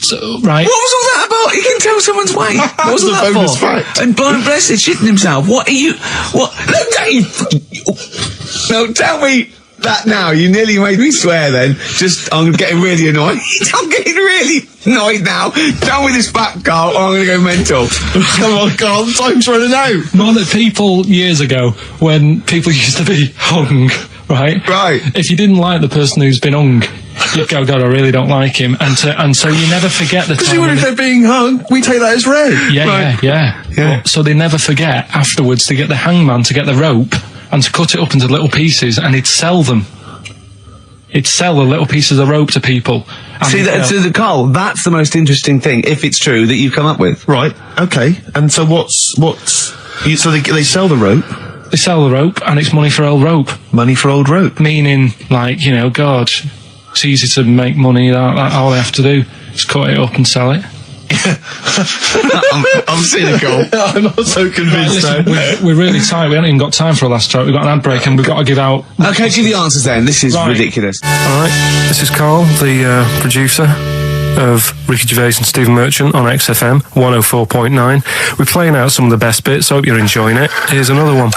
Right. What was all that about? You can tell someone's weight. What was all that for? Fact. And blind blessed shitting himself. What are you... What? Look at you... No, tell me... that now. You nearly made me swear then. I'm getting really annoyed. I'm getting really annoyed now. Tell me this back, Carl, or I'm going to go mental. Come on, Carl, time's running out. More that people years ago, when people used to be hung, right? Right. If you didn't like the person who's been hung, you'd go, God, I really don't like him. And so you never forget the time. Because when they're being hung, we take that as read. Yeah. So they never forget afterwards to get the hangman to get the rope and to cut it up into little pieces, and he'd sell them. He'd sell the little pieces of rope to people. See, Carl, that's the most interesting thing, if it's true, that you've come up with. Right, okay. And so so they sell the rope? They sell the rope, and it's money for old rope. Money for old rope? Meaning, like, you know, God, it's easy to make money, all they have to do is cut it up and sell it. I'm cynical. I'm not so convinced. Right, listen, we're really tight. We haven't even got time for a last track. We've got an ad break and we've got to give out. Okay, do the answers then. This is ridiculous. All right, this is Karl, the producer of Ricky Gervais and Stephen Merchant on XFM 104.9. We're playing out some of the best bits. Hope you're enjoying it. Here's another one.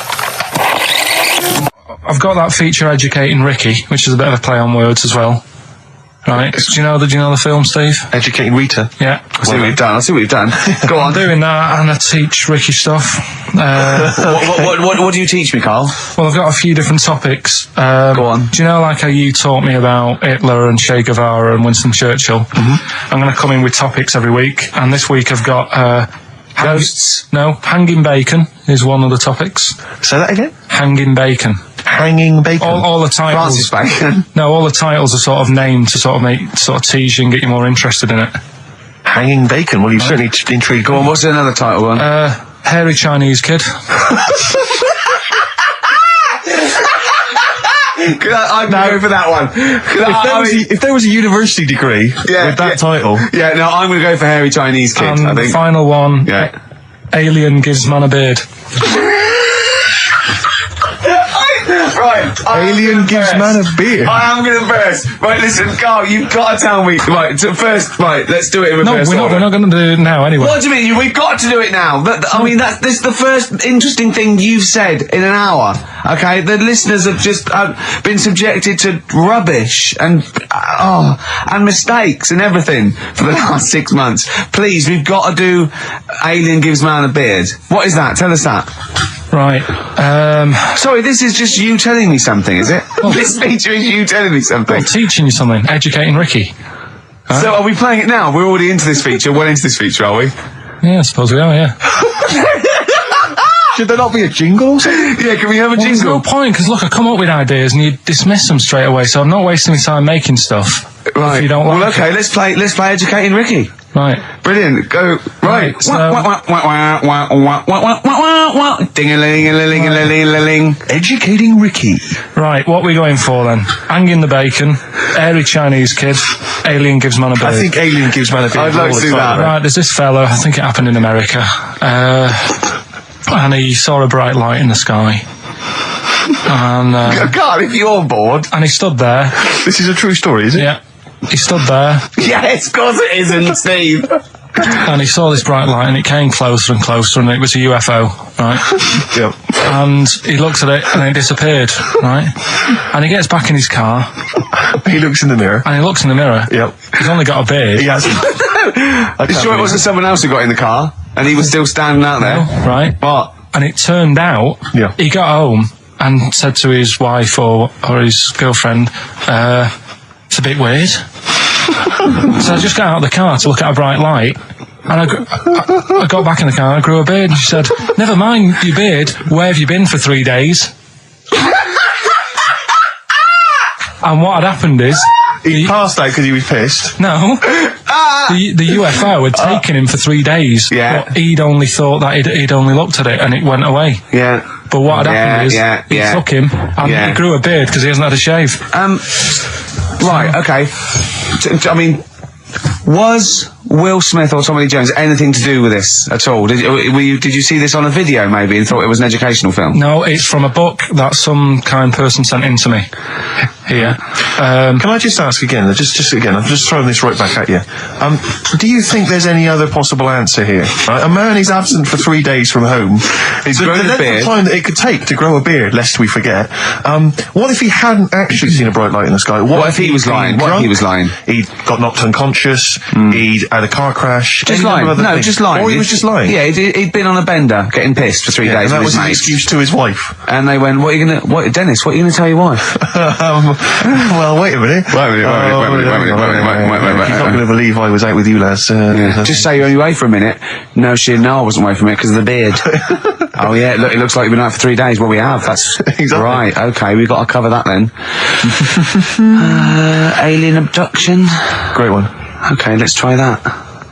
I've got that feature Educating Ricky, which is a bit of a play on words as well. Right. Do you know the film, Steve? Educating Rita. Yeah. I see what you've done. Go on. I'm doing that, and I teach Ricky stuff. What do you teach me, Karl? Well, I've got a few different topics. Go on. Do you know, like, how you taught me about Hitler and Che Guevara and Winston Churchill? Mm-hmm. I'm going to come in with topics every week, and this week I've got ghosts. Hanging bacon is one of the topics. Say that again. Hanging bacon. Hanging bacon. All the titles. Francis Bacon. No, all the titles are sort of named to sort of tease you and get you more interested in it. Hanging bacon. Well, you've certainly intrigued. Go on. What's another title one? Hairy Chinese Kid. I'd go for that one. If there was a university degree with that title. Yeah, no, I'm going to go for Hairy Chinese Kid. And I think. The final one. Yeah. Alien gives man a beard. Right. Alien gives man a beard. I am going to burst. Right, listen, Karl, you've got to tell me. Right, first, let's do it in reverse. No, we're not going to do it now anyway. What do you mean? We've got to do it now. This is the first interesting thing you've said in an hour. Okay, the listeners have just been subjected to rubbish and mistakes and everything for the last 6 months. Please, we've got to do Alien gives man a beard. What is that? Tell us that. Right. Sorry, this is just you telling me something, is it? This feature is you telling me something. I'm teaching you something. Educating Ricky. Huh? So are we playing it now? We're already into this feature. Well into this feature, are we? Yeah, I suppose we are, yeah. Should there not be a jingle or something? Yeah, can we have a jingle? There's no point, because look, I come up with ideas and you dismiss them straight away, so I'm not wasting my time making stuff. Right. If you don't like okay, let's play Educating Ricky. Right. Brilliant. Go. Right. So, ding-a-ling-a-ling-a-ling. Educating Ricky. Right, what are we going for then? Hanging the bacon, Hairy Chinese Kid, Alien gives man a beard. I think Alien gives man a beard. I'd like to do that. Right, there's this fella, I think it happened in America, and he saw a bright light in the sky. And God, if you're bored. And he stood there. This is a true story, is it? Yeah. He stood there. Yes, of course it isn't, Steve. And he saw this bright light and it came closer and closer and it was a UFO, right? Yep. And he looked at it and it disappeared, right? And he gets back in his car. He looks in the mirror. And he looks in the mirror. Yep. He's only got a beard. He hasn't. Are you sure it wasn't someone else who got in the car and he was still standing out there? No, right. What? And it turned out he got home and said to his wife or his girlfriend, it's a bit weird. So I just got out of the car to look at a bright light, and I got back in the car and I grew a beard. And she said, never mind your beard, where have you been for 3 days? And what had happened is... He passed out because he was pissed. No. The UFO had taken him for 3 days. Yeah. But he'd only thought that he'd only looked at it and it went away. Yeah. But what had happened is he took him and he grew a beard because he hasn't had a shave. Right, okay. I mean, was Will Smith or Tommy Lee Jones anything to do with this at all? Did you see this on a video maybe and thought it was an educational film? No, it's from a book that some kind person sent in to me. Here. Can I just ask again, just again, I'm just throwing this right back at you. Do you think there's any other possible answer here? Right? A man is absent for 3 days from home. He's grown a beard. The time that it could take to grow a beard, lest we forget. What if he hadn't actually seen a bright light in the sky? What if he was lying? What if he was lying? He got knocked unconscious. He'd had a car crash. Just lying. No, just lying. Or he was just lying. Yeah, he'd been on a bender, getting pissed for 3 days. And that with was his an mates. excuse to his wife. And they went, Dennis, what are you going to tell your wife? Well, wait a minute. Wait a minute. You're not going to believe I was out with you, lads. Just say you're only away for a minute. No, I wasn't away from it because of the beard. Oh, yeah, look, it looks like you've been out for 3 days. Well, we have. That's exactly. Right, okay, we've got to cover that then. Alien abduction. Great one. Okay, let's try that.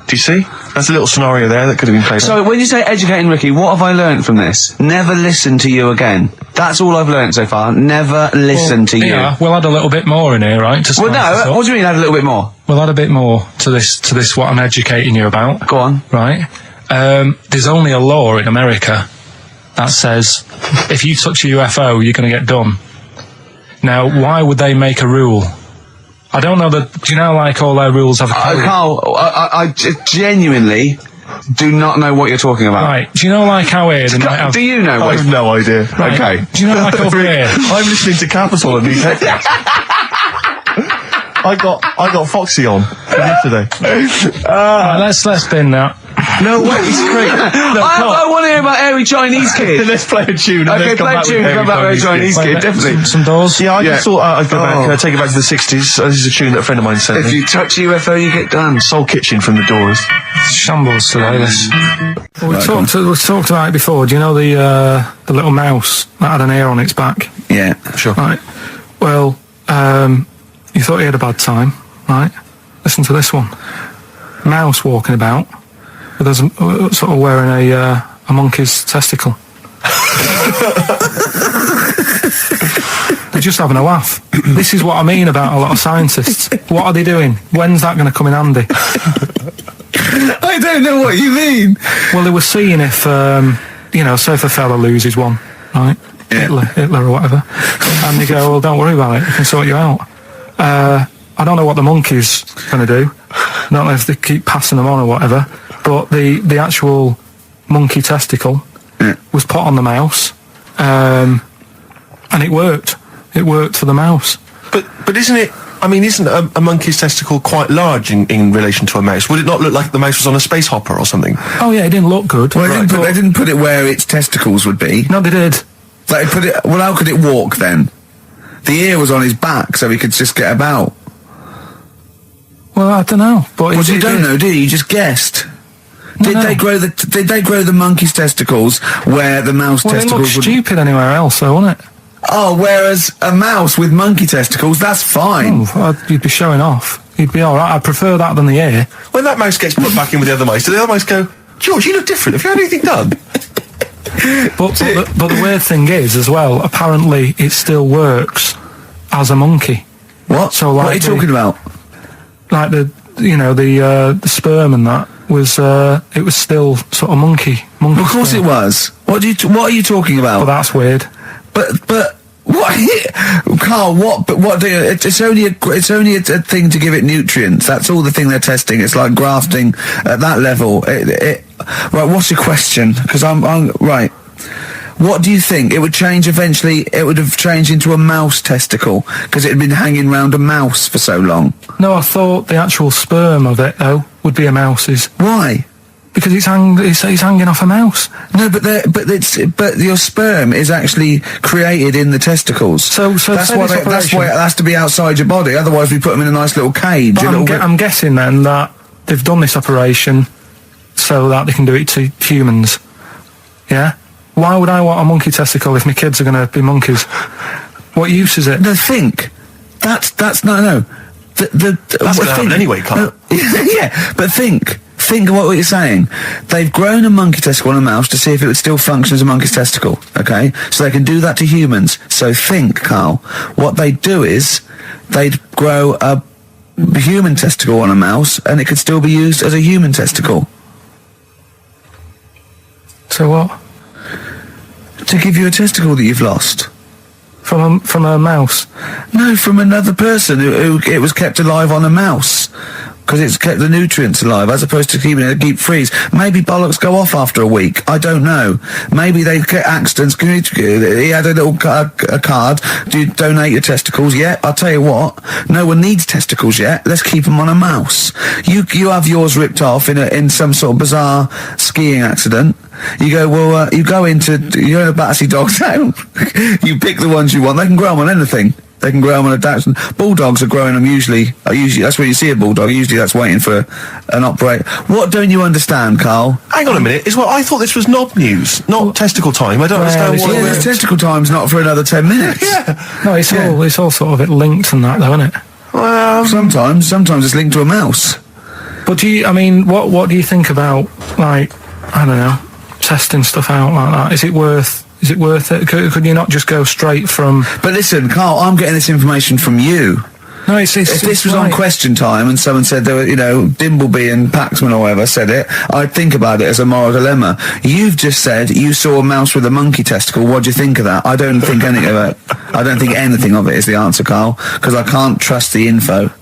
Do you see? That's a little scenario there that could have been played. So, when you say educating Ricky, what have I learned from this? Never listen to you again. That's all I've learned so far. Never listen to you. Yeah, we'll add a little bit more in here, right? Well, no, what do you mean add a little bit more? We'll add a bit more to this what I'm educating you about. Go on. Right? There's only a law in America that says if you touch a UFO, you're going to get done. Now, why would they make a rule? I don't know that. Do you know, like, all their rules have a code? Carl, I genuinely do not know what you're talking about. Right. Do you know, like, how here they might have... Do you know? I have no idea. Right. Okay. Do you know, like, over here? I'm listening to Capital and I got Foxy on yesterday. Right, let's bin that. No way, it's great. No, I want to hear about Airy Chinese Kid. Let's play a tune. Okay, play a tune. Come back with Airy Chinese Kid, definitely. Some doors. Yeah, I just thought I'd go back, take it back to the 60s. This is a tune that a friend of mine sent me. If you touch a UFO, you get done. Soul Kitchen from the Doors. Shambles today, this. Well, we talked about it before. Do you know the little mouse that had an ear on its back? Yeah, sure. Right. Well, you thought he had a bad time, right? Listen to this one. Mouse walking about with us sort of wearing a monkey's testicle. They're just having a laugh. This is what I mean about a lot of scientists. What are they doing? When's that going to come in handy? I don't know what you mean. Well, they were seeing if, say if a fella loses one, right? Yeah. Hitler or whatever. And they go, well, don't worry about it. We can sort you out. I don't know what the monkey's going to do. I don't know if they keep passing them on or whatever. But the actual monkey testicle was put on the mouse, and it worked. It worked for the mouse. But isn't it? I mean, isn't a monkey's testicle quite large in relation to a mouse? Would it not look like the mouse was on a space hopper or something? Oh yeah, it didn't look good. Well, they didn't put it where its testicles would be. No, they did. Like, well, how could it walk then? The ear was on his back, so he could just get about. Well, I don't know. But you don't know, do you? You just guessed. Did they grow the monkey's testicles where the mouse testicles would... Well, it looked stupid anywhere else, though, wouldn't it? Oh, whereas a mouse with monkey testicles, that's fine. Oh, you'd be showing off. You'd be all right. I'd prefer that than the ear. When that mouse gets put back in with the other mice, do the other mice go, George, you look different. Have you had anything done? But the weird thing is, as well, apparently it still works as a monkey. What? So, like, what are you talking about? Like the sperm and that was it was still sort of monkey. Of course sperm. it was. What are you talking about? Well, that's weird. But what, Carl? What? But what? It's only a thing to give it nutrients. That's all the thing they're testing. It's like grafting at that level. Right. What's your question? Because I'm right. What do you think? It would change eventually. It would have changed into a mouse testicle because it had been hanging round a mouse for so long. No, I thought the actual sperm of it though would be a mouse's. Why? Because it's hanging off a mouse. No, but your sperm is actually created in the testicles. So that's why it has to be outside your body. Otherwise, we put them in a nice little cage. I'm guessing then that they've done this operation so that they can do it to humans. Yeah. Why would I want a monkey testicle if my kids are going to be monkeys? What use is it? No, think. That's no. That's going to happen anyway, Carl. Yeah, but think. Think of what you're saying. They've grown a monkey testicle on a mouse to see if it would still function as a monkey's testicle, okay? So they can do that to humans. So think, Carl. What they'd do is they'd grow a human testicle on a mouse and it could still be used as a human testicle. So what? To give you a testicle that you've lost. From a mouse? No, from another person who it was kept alive on a mouse. Because it's kept the nutrients alive, as opposed to keeping it in a deep freeze. Maybe bollocks go off after a week. I don't know. Maybe they get accidents. He had a little a card. Do you donate your testicles? Yeah, I'll tell you what. No one needs testicles yet. Let's keep them on a mouse. You have yours ripped off in some sort of bizarre skiing accident. You go, well, you're in a Battersea Dog Town. You pick the ones you want. They can grow them on anything. They can grow them on a Dachshund. Bulldogs are growing them usually that's where you see a bulldog. Usually that's waiting for an operate. What don't you understand, Carl? Hang on a minute. I thought this was knob news, not testicle time. I don't understand what. Yeah, testicle time's not for another 10 minutes. Yeah. No, it's all sort of linked and that, though, isn't it? Well, sometimes it's linked to a mouse. But what do you think about, like, I don't know, testing stuff out like that? Is it worth it? Could you not just go straight from... But listen, Carl, I'm getting this information from you. No, if this was on Question Time and someone said there were, Dimbleby and Paxman or whoever said it, I'd think about it as a moral dilemma. You've just said you saw a mouse with a monkey testicle. What do you think of that? I don't think anything of it. I don't think anything of it is the answer, Carl, because I can't trust the info.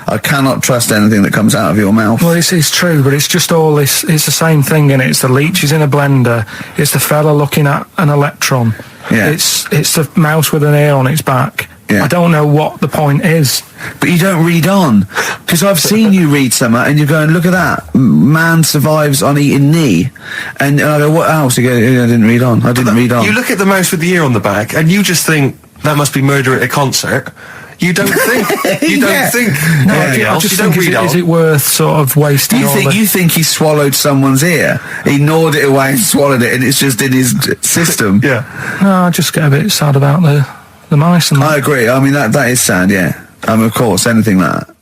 I cannot trust anything that comes out of your mouth. Well, it's true, but it's just all this. It's the same thing, innit? It's the leeches in a blender. It's the fella looking at an electron. Yeah. It's the mouse with an ear on its back. Yeah. I don't know what the point is. But you don't read on. Because I've seen you read something and you're going, look at that. Man survives on eating knee. And I go, what else? You go, I didn't read on. You look at the mouse with the ear on the back and you just think, that must be murder at a concert. You don't think. You don't think. No, I just think, is it worth sort of wasting You think he swallowed someone's ear? He gnawed it away and swallowed it and it's just in his system? Yeah. No, I just get a bit sad about the mice and that. I agree. I mean, that is sad, yeah. Of course, anything like that.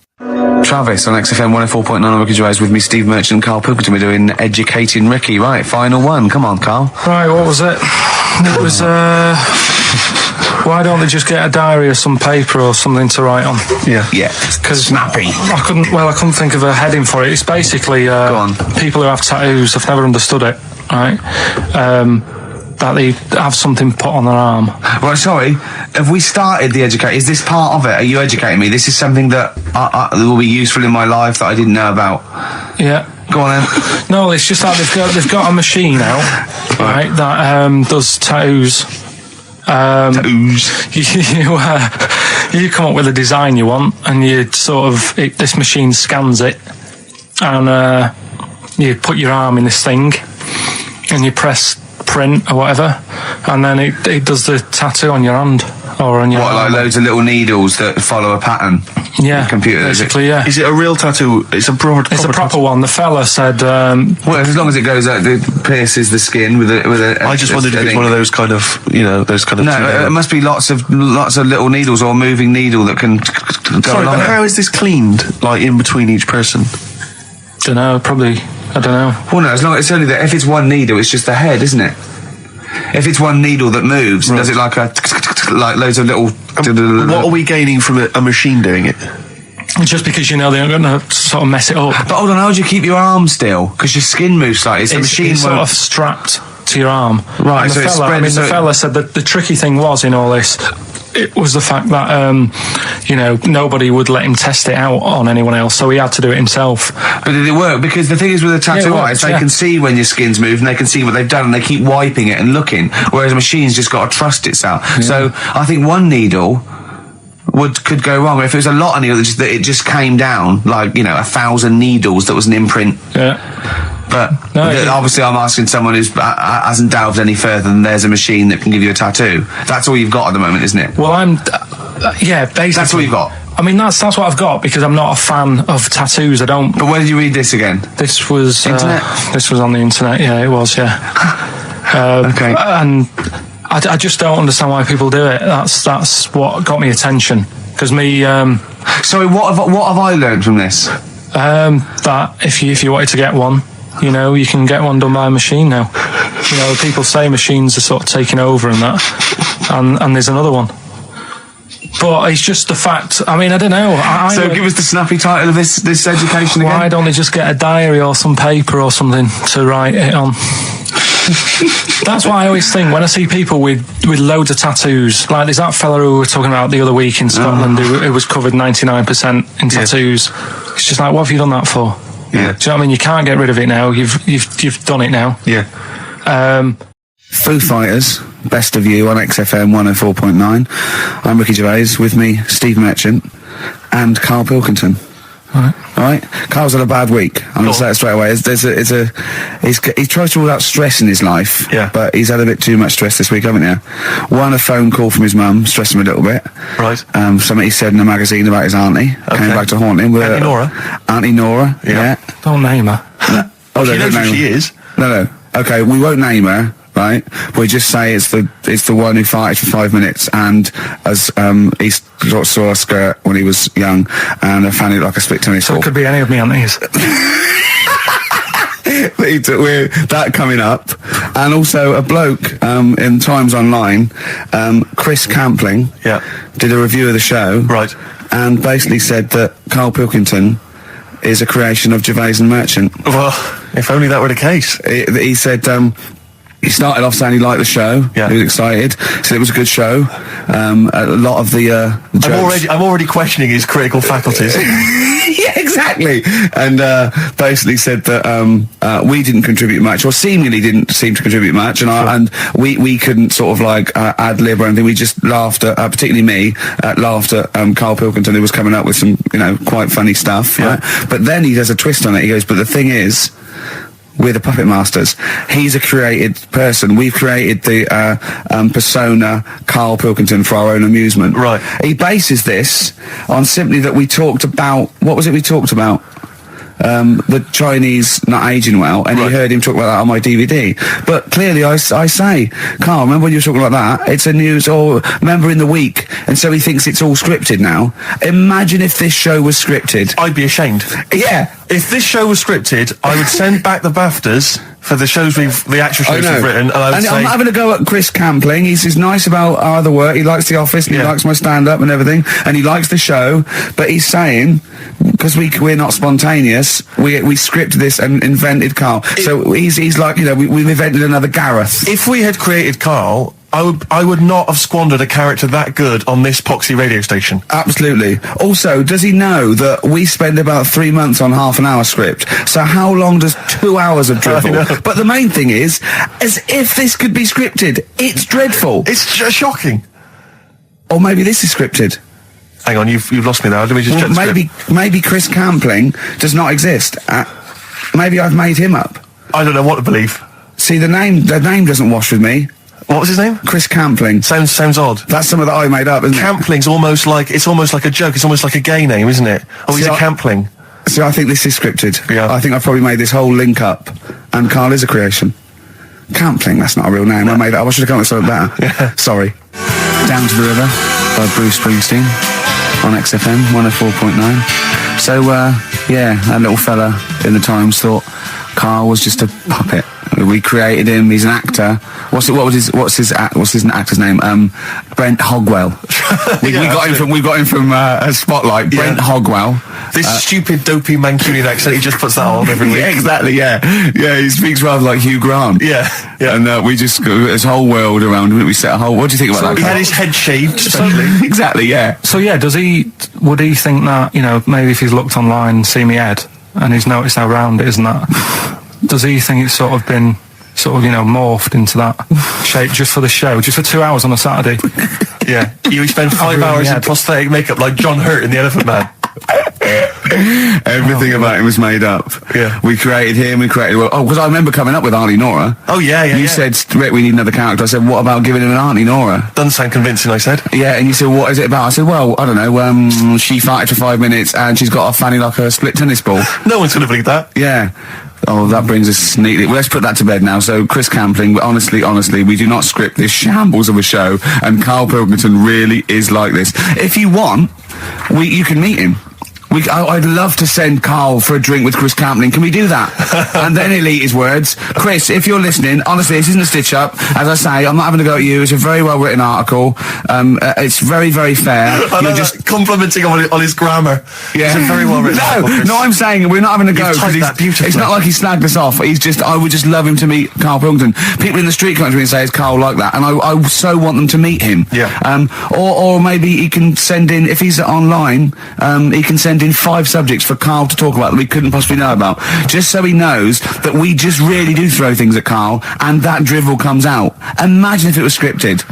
Travis on XFM 104.9 on Ricky Gervais with me, Steve Merchant and Karl Pilkington. We're doing Educating Ricky. Right, final one. Come on, Karl. Right, what was it? It was, why don't they just get a diary or some paper or something to write on? Yeah. Because snappy. I couldn't think of a heading for it. It's basically people who have tattoos. I've never understood it. Right. That they have something put on their arm. Right, sorry. Have we started the educate? Is this part of it? Are you educating me? This is something that will be useful in my life that I didn't know about. Yeah. Go on then. No, it's just that they've got a machine out, right, that does tattoos. You come up with a design you want, and you this machine scans it, and you put your arm in this thing, and you press print or whatever, and then it does the tattoo on your hand or on your arm. Like loads of little needles that follow a pattern? Yeah, the computer, basically. Yeah. Is it a real tattoo? It's a proper. It's a proper one. The fella said. Well, as long as it goes out, it pierces the skin with a. I just wondered if it's one of those kind of, those kind of. No, it must be lots of little needles or a moving needle that can go along. But how is this cleaned? Like in between each person? Don't know. Probably. I don't know. Well, no. As long it's only that if it's one needle, it's just the head, isn't it? If it's one needle that moves, does it like loads of little... What are we gaining from a machine doing it? Just because they're going to sort of mess it up. But hold on, how do you keep your arm still? Because your skin moves slightly. It's sort of strapped to your arm. Right, and the fella said that the tricky thing was in all this, it was the fact that, nobody would let him test it out on anyone else, so he had to do it himself. But did it work? Because the thing is with a tattoo artist, they can see when your skin's moved and they can see what they've done and they keep wiping it and looking, whereas a machine's just got to trust itself. Yeah. So I think one needle could go wrong. If it was a lot of needles, that it just came down, 1,000 needles that was an imprint. Yeah. But obviously I'm asking someone who hasn't delved any further than there's a machine that can give you a tattoo. That's all you've got at the moment, isn't it? Well, basically. That's all you've got? I mean, that's what I've got because I'm not a fan of tattoos. I don't... But where did you read this again? This was... Internet? This was on the internet, yeah, it was, yeah. Okay. And I just don't understand why people do it. That's what got me attention. Because me... Sorry, what have I learned from this? That if you wanted to get one, you can get one done by a machine now. People say machines are sort of taking over and that, and there's another one. But it's just the fact. I mean, I don't know. So give us the snappy title of this education again. Why don't they just get a diary or some paper or something to write it on? That's what I always think when I see people with loads of tattoos. Like there's that fella who we were talking about the other week in Scotland who was covered 99% in tattoos. Yeah. It's just like, what have you done that for? Yeah. Do you know what I mean? You can't get rid of it now. You've done it now. Yeah. Foo Fighters, Best of You on XFM 104.9. I'm Ricky Gervais, with me, Steve Merchant and Karl Pilkington. All right. Carl's had a bad week. I'm going to say it straight away. He tries to rule out stress in his life. Yeah. But he's had a bit too much stress this week, haven't you? One, a phone call from his mum, stressed him a little bit. Right. Something he said in a magazine about his auntie. Okay. Came back to haunt him. Auntie Nora? Auntie Nora, yeah. Don't name her. No. She knows who she is. No. Okay, we won't name her. Right, we just say it's the one who farted for 5 minutes, and as he saw a skirt when he was young, and I found it like a split tennis ball. So it could be any of me aunties. We're that coming up, and also a bloke in Times Online, Chris Campling, did a review of the show, right, and basically said that Karl Pilkington is a creation of Gervais and Merchant. Well, if only that were the case. He said. He started off saying he liked the show. Yeah. He was excited. Said it was a good show. A lot of the jokes. I'm already questioning his critical faculties. Yeah, exactly. And basically said that we didn't contribute much, or seemingly didn't seem to contribute much, and we couldn't sort of like ad lib or anything. We just laughed at, particularly me, laughed at Karl Pilkington, who was coming up with some, quite funny stuff. Yeah. Right? But then he does a twist on it. He goes, but the thing is, we're the puppet masters. He's a created person. We've created the persona Karl Pilkington for our own amusement. Right. He bases this on simply that we talked about... What was it we talked about? The Chinese not aging well, and you heard him talk about that on my DVD. But clearly I say, Karl, remember when you were talking about that? It's a news, or remember in the week, and so he thinks it's all scripted now. Imagine if this show was scripted. I'd be ashamed. Yeah. If this show was scripted, I would send back the BAFTAs for the actual shows we've written, and I would say... I'm not having a go at Chris Campling. He's nice about our other work. He likes The Office, and he likes my stand-up and everything, and he likes the show, but he's saying, because we're not spontaneous, we scripted this and invented Karl. So he's like, we've invented another Gareth. If we had created Karl, I would not have squandered a character that good on this poxy radio station. Absolutely. Also, does he know that we spend about 3 months on half an hour script? So how long does 2 hours of drivel? But the main thing is, as if this could be scripted, it's dreadful. It's shocking. Or maybe this is scripted. Hang on, you've lost me now. Let me just check the script. Maybe Chris Campling does not exist. Maybe I've made him up. I don't know what to believe. See, the name doesn't wash with me. What was his name? Chris Campling. Sounds odd. That's something that I made up, isn't it? Campling's almost like a joke. It's almost like a gay name, isn't it? Oh, he's a Campling. So I think this is scripted. Yeah. I think I've probably made this whole link up, and Karl is a creation. Campling, that's not a real name. No. I made it up. I should have come up with something better. Yeah. Sorry. Down to the River by Bruce Springsteen on XFM 104.9. So, that little fella in the Times thought Karl was just a puppet. We created him. He's an actor. What's his actor's name? Brent Hogwell. we got him from Spotlight. Brent Hogwell. This stupid dopey Mancunian accent. He just puts that on every week. Yeah, exactly. Yeah. He speaks rather like Hugh Grant. Yeah. And we just this whole world around him. We set a whole. What do you think about that? He had his head shaved, especially. Exactly. Yeah. So would he think that maybe if he's looked online, see me head, and he's noticed how round it is and that? Does he think it's sort of been morphed into that shape just for the show, just for 2 hours on a Saturday? Yeah. You spend 5 hours in prosthetic makeup like John Hurt in The Elephant Man. Everything about him was made up. Yeah. We created him, because I remember coming up with Auntie Nora. Oh, yeah. You said, Rick, we need another character. I said, what about giving him an Auntie Nora? Doesn't sound convincing, I said. Yeah, and you said, what is it about? I said, well, I don't know, she farted for 5 minutes and she's got a fanny like a split tennis ball. No one's going to believe that. Yeah. Oh, that brings us neatly. Well, let's put that to bed now. So, Chris Campling, honestly, we do not script this shambles of a show, and Karl Pilkington really is like this. If you want, you can meet him. I'd love to send Karl for a drink with Chris Campling. Can we do that? And then he'll eat his words. Chris, if you're listening, honestly, this isn't a stitch-up. As I say, I'm not having a go at you. It's a very well-written article. It's very, very fair. You're just complimenting on his grammar. Yeah. It's a very well-written article. No, I'm saying we're not having a go. It's not like he snagged us off. I would just love him to meet Karl Pilkington. People in the street come up to me and say, is Karl like that? And I so want them to meet him. Yeah. Or maybe he can send in, if he's online, he can send in 5 subjects for Karl to talk about that we couldn't possibly know about, just so he knows that we just really do throw things at Karl and that drivel comes out. Imagine if it was scripted.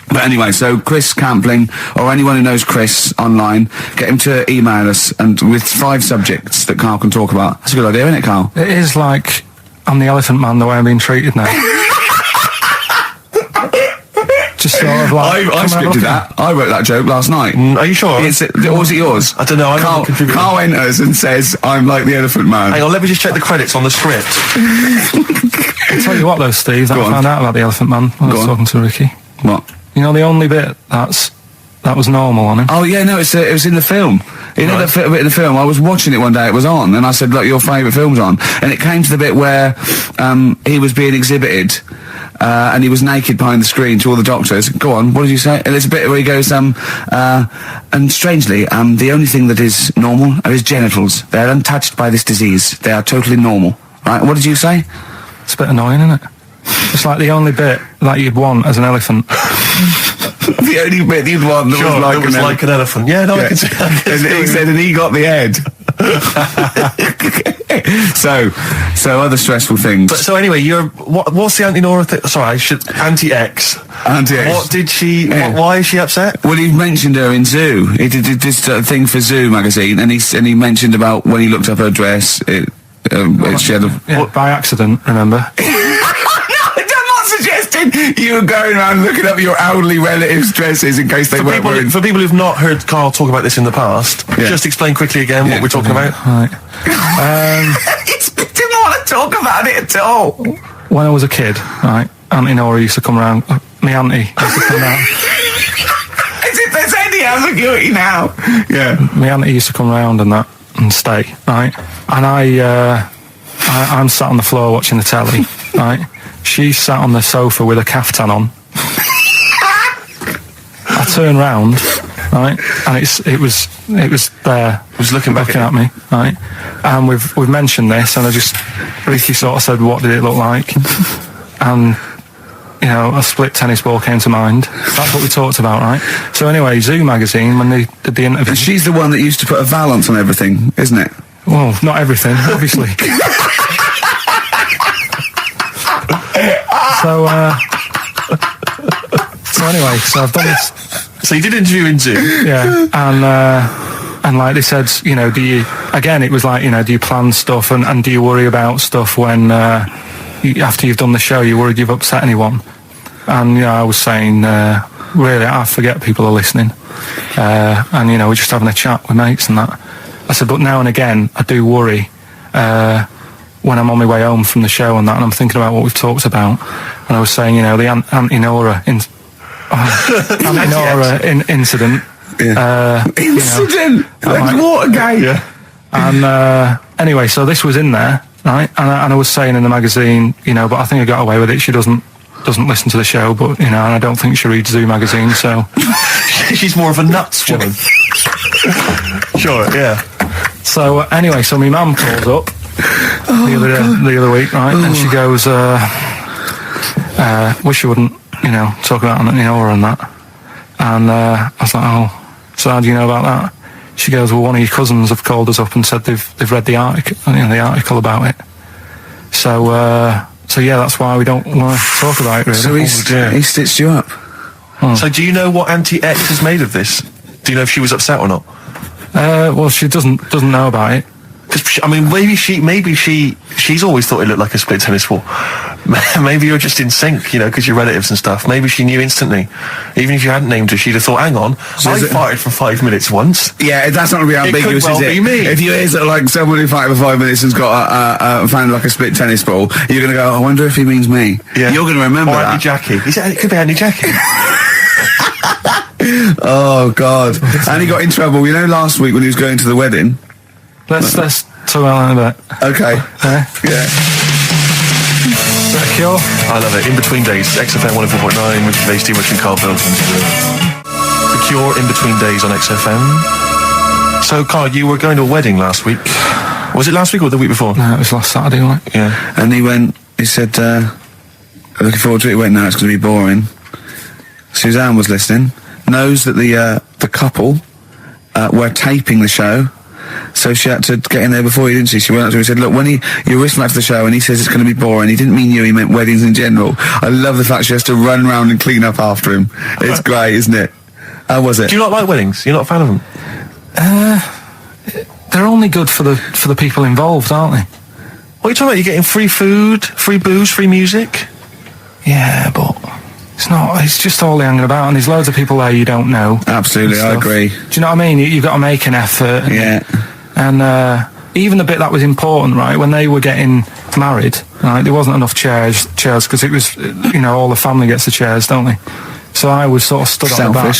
But anyway, so Chris Campling, or anyone who knows Chris online, get him to email us and with 5 subjects that Carl can talk about. That's a good idea, isn't it, Carl? It is like I'm the Elephant Man the way I'm being treated now. Just sort of like... I scripted that. I wrote that joke last night. Are you sure? Or was it yours? I don't know. Carl enters and says, I'm like the Elephant Man. Hang on, let me just check the credits on the script. I'll tell you what though, Steve, that I found out about the Elephant Man when I was talking to Ricky. What? You know, the only bit that was normal on him. Oh yeah, no, it was in the film. You know that bit in the film? I was watching it one day, it was on, and I said, look, your favourite film's on. And it came to the bit where he was being exhibited, and he was naked behind the screen to all the doctors. Go on, what did you say? And there's a bit where he goes, and strangely, the only thing that is normal are his genitals. They're untouched by this disease. They are totally normal. Right, what did you say? It's a bit annoying, isn't it? It's like the only bit that you'd want as an elephant. The only bit you'd want that was like an elephant. Yeah, no, I can see that. And he said, and he got the head. so other stressful things. But so anyway, what's the anti-Nora thing? Sorry, anti-X. Anti-X. What did she? Yeah. Why is she upset? Well, he mentioned her in Zoo. He did this thing for Zoo magazine, and he mentioned about when he looked up her dress. She had by accident. Remember? You were going around looking up your elderly relatives' dresses in case they weren't wearing... For people who've not heard Carl talk about this in the past, just explain quickly again what we're talking about. Right. He didn't want to talk about it at all. When I was a kid, right, Auntie Nora used to come around. My auntie used to come around. As if there's any ambiguity now. Yeah. My auntie used to come around and stay, right? And I'm sat on the floor watching the telly, right? She sat on the sofa with a caftan on. I turn round, right, and it was there. It was looking at me, right. And we've mentioned this, and Ricky sort of said, "What did it look like?" And you know, a split tennis ball came to mind. That's what we talked about, right? So anyway, Zoo magazine, when they did the interview, she's the one that used to put a valance on everything, isn't it? Well, not everything, obviously. So anyway, so I've done this. So you did an interview in Zoo? Yeah, and like they said, you know, it was like, you know, do you plan stuff and do you worry about stuff when, after you've done the show, you worried you've upset anyone? And, you know, I was saying, really, I forget people are listening. And, you know, we're just having a chat with mates and that. I said, but now and again, I do worry, when I'm on my way home from the show and that, and I'm thinking about what we've talked about, and I was saying, you know, the Auntie-Nora incident. Yeah. Incident? You know, like Watergate? Yeah. And anyway, so this was in there, right? And I was saying in the magazine, you know, but I think I got away with it. She doesn't listen to the show, but, you know, and I don't think she reads Zoo magazine, so... She's more of a nuts woman. Sure, yeah. So, anyway, so my mum calls up the other week, right, and she goes, wish you wouldn't, you know, talk about Auntie Nora and that. And I was like, oh, so how do you know about that? She goes, well, one of your cousins have called us up and said they've read the article about it. So yeah, that's why we don't want to talk about it, really. So he stitched you up. So do you know what Auntie X is made of this? Do you know if she was upset or not? Well, she doesn't know about it. Because, I mean, maybe she's always thought it looked like a split tennis ball. Maybe you're just in sync, you know, because you're relatives and stuff. Maybe she knew instantly. Even if you hadn't named her, she'd have thought, hang on, I farted for 5 minutes once. Yeah, that's not going to be ambiguous, is it? Me. If you hear like someone who farted for 5 minutes and's got found like a split tennis ball, you're going to go, I wonder if he means me. Yeah. You're going to remember that. Auntie Jackie. It could be Auntie Jackie. Oh, God. And he got in trouble, you know, last week when he was going to the wedding. Let's talk about that in a bit. Okay. Yeah. Is that a Cure? I love it. In Between Days, XFM 104.9 with Gervais, Steve and Karl Pilkington. The Cure, In Between Days on XFM. So, Karl, you were going to a wedding last week. Was it last week or the week before? No, it was last Saturday, right? Yeah. And he said, looking forward to it. He went, no, it's going to be boring. Suzanne was listening, knows that the couple were taping the show So she had to get in there before he, didn't she? She went up to him and said, look, when you're listening back to the show and he says it's going to be boring, he didn't mean you, he meant weddings in general. I love the fact she has to run around and clean up after him. It's great, isn't it? How was it? Do you not like weddings? You're not a fan of them? They're only good for the people involved, aren't they? What are you talking about? You're getting free food, free booze, free music? Yeah, but it's not. It's just all hanging about, and there's loads of people there you don't know. Absolutely, I agree. Do you know what I mean? You've got to make an effort. And even the bit that was important, right, when they were getting married, right, there wasn't enough chairs, because it was, all the family gets the chairs, don't they? So I was sort of stood at the back.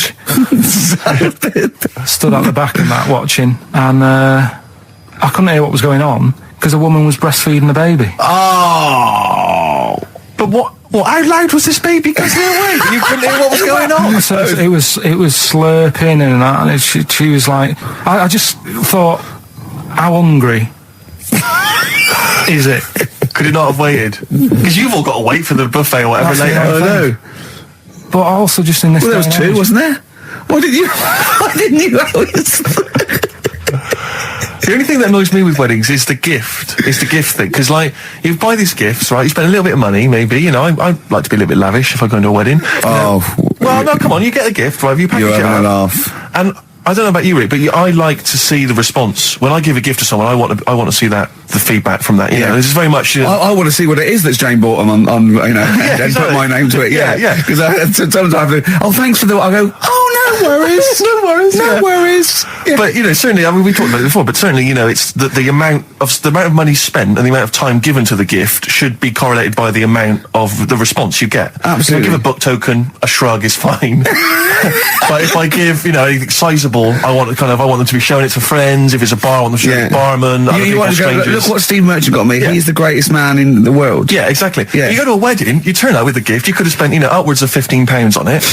Stood at the back and that, watching, and I couldn't hear what was going on, because a woman was breastfeeding the baby. Oh! But what, how loud was this baby going away? You couldn't hear what was going on? So it was slurping and that, and she was like, I just thought, how hungry is it? Could you not have waited? Because you've all got to wait for the buffet or whatever later. I know. But also just in this. Well, there was two, wasn't there? Why didn't you always? The only thing that annoys me with weddings is the gift. It's the gift thing. Because, like, you buy these gifts, right? You spend a little bit of money, maybe. I like to be a little bit lavish if I go into a wedding. Oh. Well, no, come on. You get a gift, right? You package it up. You're having a laugh. And I don't know about you, Rick, but I like to see the response. When I give a gift to someone, I want to see the feedback from that. You know, this is very much. I want to see what it is that's Jane bought on and put my name to it. Yeah. Because sometimes I have to. Oh, thanks for the. I go. Oh, no worries. No worries. Yeah. But certainly, I mean, we talked about it before. But certainly, it's the amount of money spent and the amount of time given to the gift should be correlated by the amount of the response you get. Absolutely. Give a book token, a shrug is fine. But if I give anything sizable, I want them to be showing it to friends. If it's a bar, I want them to show it to the barman. You want to go, look what Steve Merchant got me. Yeah. He's the greatest man in the world. Yeah, exactly. Yeah. You go to a wedding, you turn up with a gift. You could have spent upwards of £15 on it.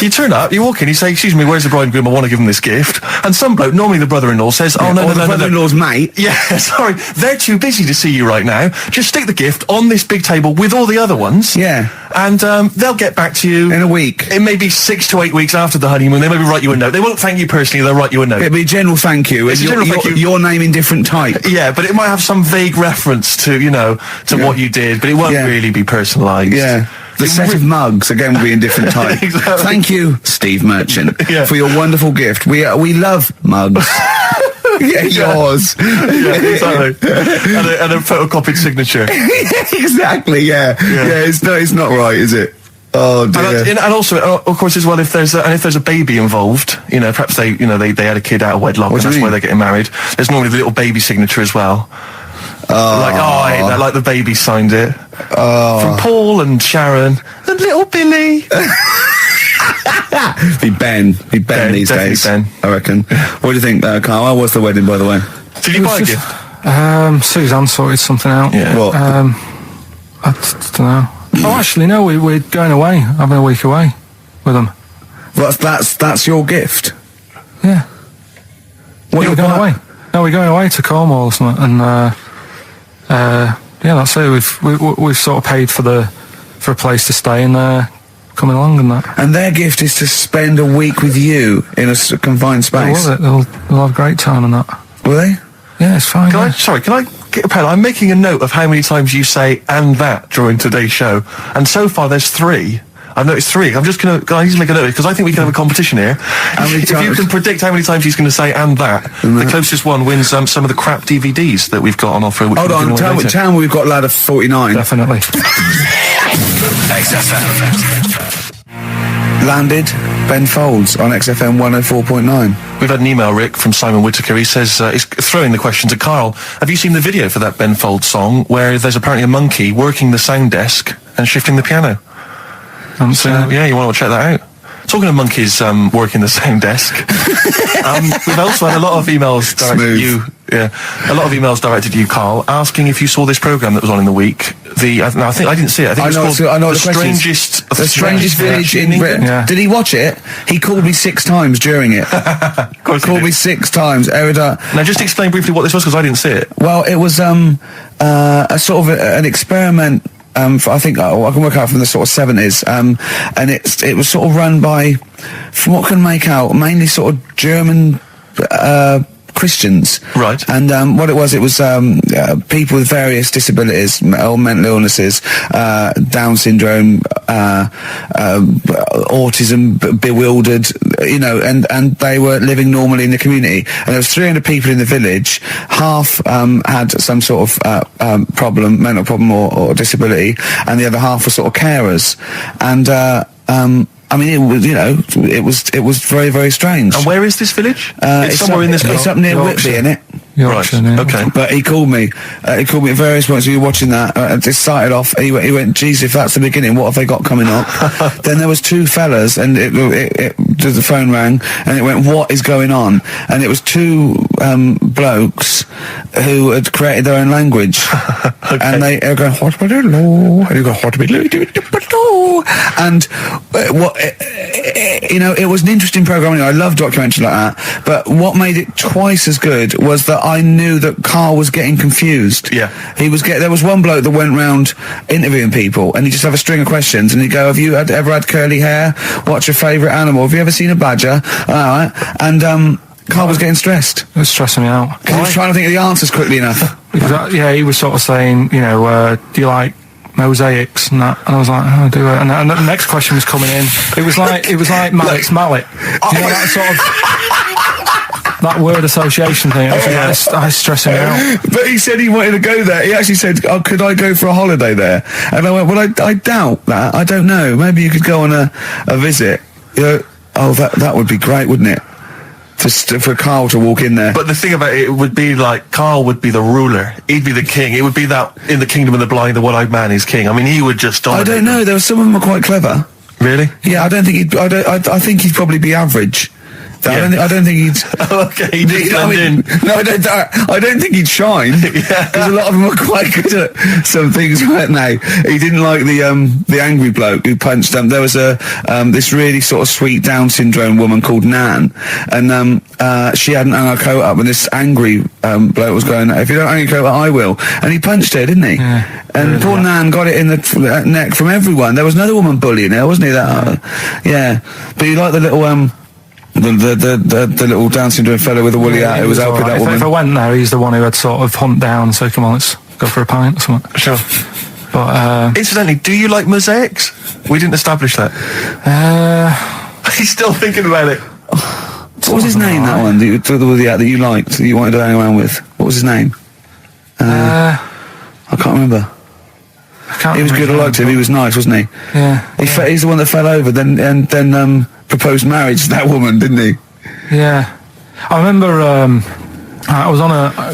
You turn up, you walk in, you say, "Excuse me, where's the bride and groom? I want to give them this gift." And some bloke, normally the brother-in-law, says, "Oh no, the brother-in-law's mate." Yeah, sorry, they're too busy to see you right now. Just stick the gift on this big table with all the other ones. Yeah. And they'll get back to you in a week. It may be 6 to 8 weeks after the honeymoon. They maybe write you a note. They won't thank you personally. They'll write you a note. It'll be a general thank you. It's your name in different type. Yeah, but it might have some vague reference to what you did, but it won't really be personalised. Yeah. The set of mugs, again, will be in different type. Exactly. Thank you, Steve Merchant, for your wonderful gift. We love mugs. Yours. Yeah, exactly. and a photocopied signature. Exactly, yeah. It's not right, is it? Oh dear. And also, of course, as well, if there's a baby involved, perhaps they had a kid out of wedlock, and that's why they're getting married. There's normally the little baby signature as well. I hate that. Like the baby signed it. From Paul and Sharon and little Billy. Be Ben these days. Ben. I reckon. What do you think, Carl? How was the wedding, by the way? Did you buy a gift? Suzanne sorted something out. Yeah. What? I don't know. Oh, actually, no. We're going away, having a week away with them. That's your gift. Yeah. What we're going away? No, we're going away to Cornwall or something, and that's it. We've sort of paid for a place to stay, and coming along and that. And their gift is to spend a week with you in a confined space. They'll have a great time and that. Will they? Yeah, it's fine. Can I get a pen? I'm making a note of how many times you say "and that" during today's show, and so far there's 3. I've noticed 3. I'm just going to make a note because I think we can have a competition here. If you can predict how many times he's going to say "and that," the closest one wins some of the crap DVDs that we've got on offer. Hold on, tell me we've got a lad of 49. Definitely. XFM. Landed Ben Folds on XFM 104.9. We've had an email, Rick, from Simon Whittaker. He says, he's throwing the question to Karl. Have you seen the video for that Ben Folds song where there's apparently a monkey working the sound desk and shifting the piano? You want to check that out? Talking of monkeys working the same desk, we've also had a lot of emails directed at you. Yeah, a lot of emails directed to you, Karl, asking if you saw this program that was on in the week. I think I didn't see it. I think it was called The Strangest Village in Britain. Yeah. Did he watch it? He called me 6 times during it. Of course, called me 6 times. Now, just explain briefly what this was because I didn't see it. Well, it was a sort of an experiment. I think I can work out from the sort of 70s, and it was sort of run by, from what I can make out, mainly sort of German Christians. Right. And what it was people with various disabilities or mental illnesses, Down syndrome, autism, bewildered, and they were living normally in the community. And there was 300 people in the village. Half had some sort of problem, mental problem or disability, and the other half were sort of carers. And I mean, it was very, very strange. And where is this village? It's somewhere in this. It's up near Whitby, isn't it? Right. Okay. But he called me. At various points. We were watching that. It started off. He went, "Geez, if that's the beginning, what have they got coming up?" Then there was two fellas, and the phone rang, and it went, "What is going on?" And it was two blokes who had created their own language, Okay. and they were going, "What would it and you go, "What would it and it was an interesting program. I love documentaries like that. But what made it twice as good was that I knew that Karl was getting confused. Yeah. There was one bloke that went round interviewing people, and he'd just have a string of questions, and he'd go, "Have you ever had curly hair? What's your favourite animal? Have you ever seen a badger?" All right. And Karl was getting stressed. It was stressing me out. Because he was trying to think of the answers quickly enough. He was sort of saying, do you like mosaics and that? And I was like, "Oh, do it." And the next question was coming in. It was like Mallet's mallet. Do you know that sort of that word association thing? I was stressing me out. But he said he wanted to go there. He actually said, "Oh, could I go for a holiday there?" And I went, "Well, I doubt that. I don't know. Maybe you could go on a visit." That would be great, wouldn't it? For Karl to walk in there. But the thing about it would be like Karl would be the ruler. He'd be the king. It would be that in the kingdom of the blind, the one-eyed man is king. I mean, he would just dominate. I don't know. There were some of them were quite clever. Really? Yeah, I don't think I think he'd probably be average. I don't think he'd. Okay, he'd just blend in. No, I don't think he'd shine. Because a lot of them were quite good at some things, weren't they? He didn't like the angry bloke who punched them. There was this really sort of sweet Down syndrome woman called Nan, and she hadn't hung her coat up, and this angry bloke was going, "If you don't hang your coat up, I will." And he punched her, didn't he? Yeah. And poor Nan got it in the neck from everyone. There was another woman bullying her, wasn't he? Yeah. But you like the little the little Down syndrome fellow with the woolly hat who was helping that woman. If I went there, he's the one who had sort of hunt down and said, "Come on, let's go for a pint or something." Sure. But incidentally, do you like mosaics? We didn't establish that. He's still thinking about it. What was his name? That one, the woolly hat that you liked, that you wanted to hang around with. What was his name? I can't remember. He was good. I liked him. He was nice, wasn't he? Yeah. He's the one that fell over, then proposed marriage to that woman, didn't he? Yeah. I remember. I was on I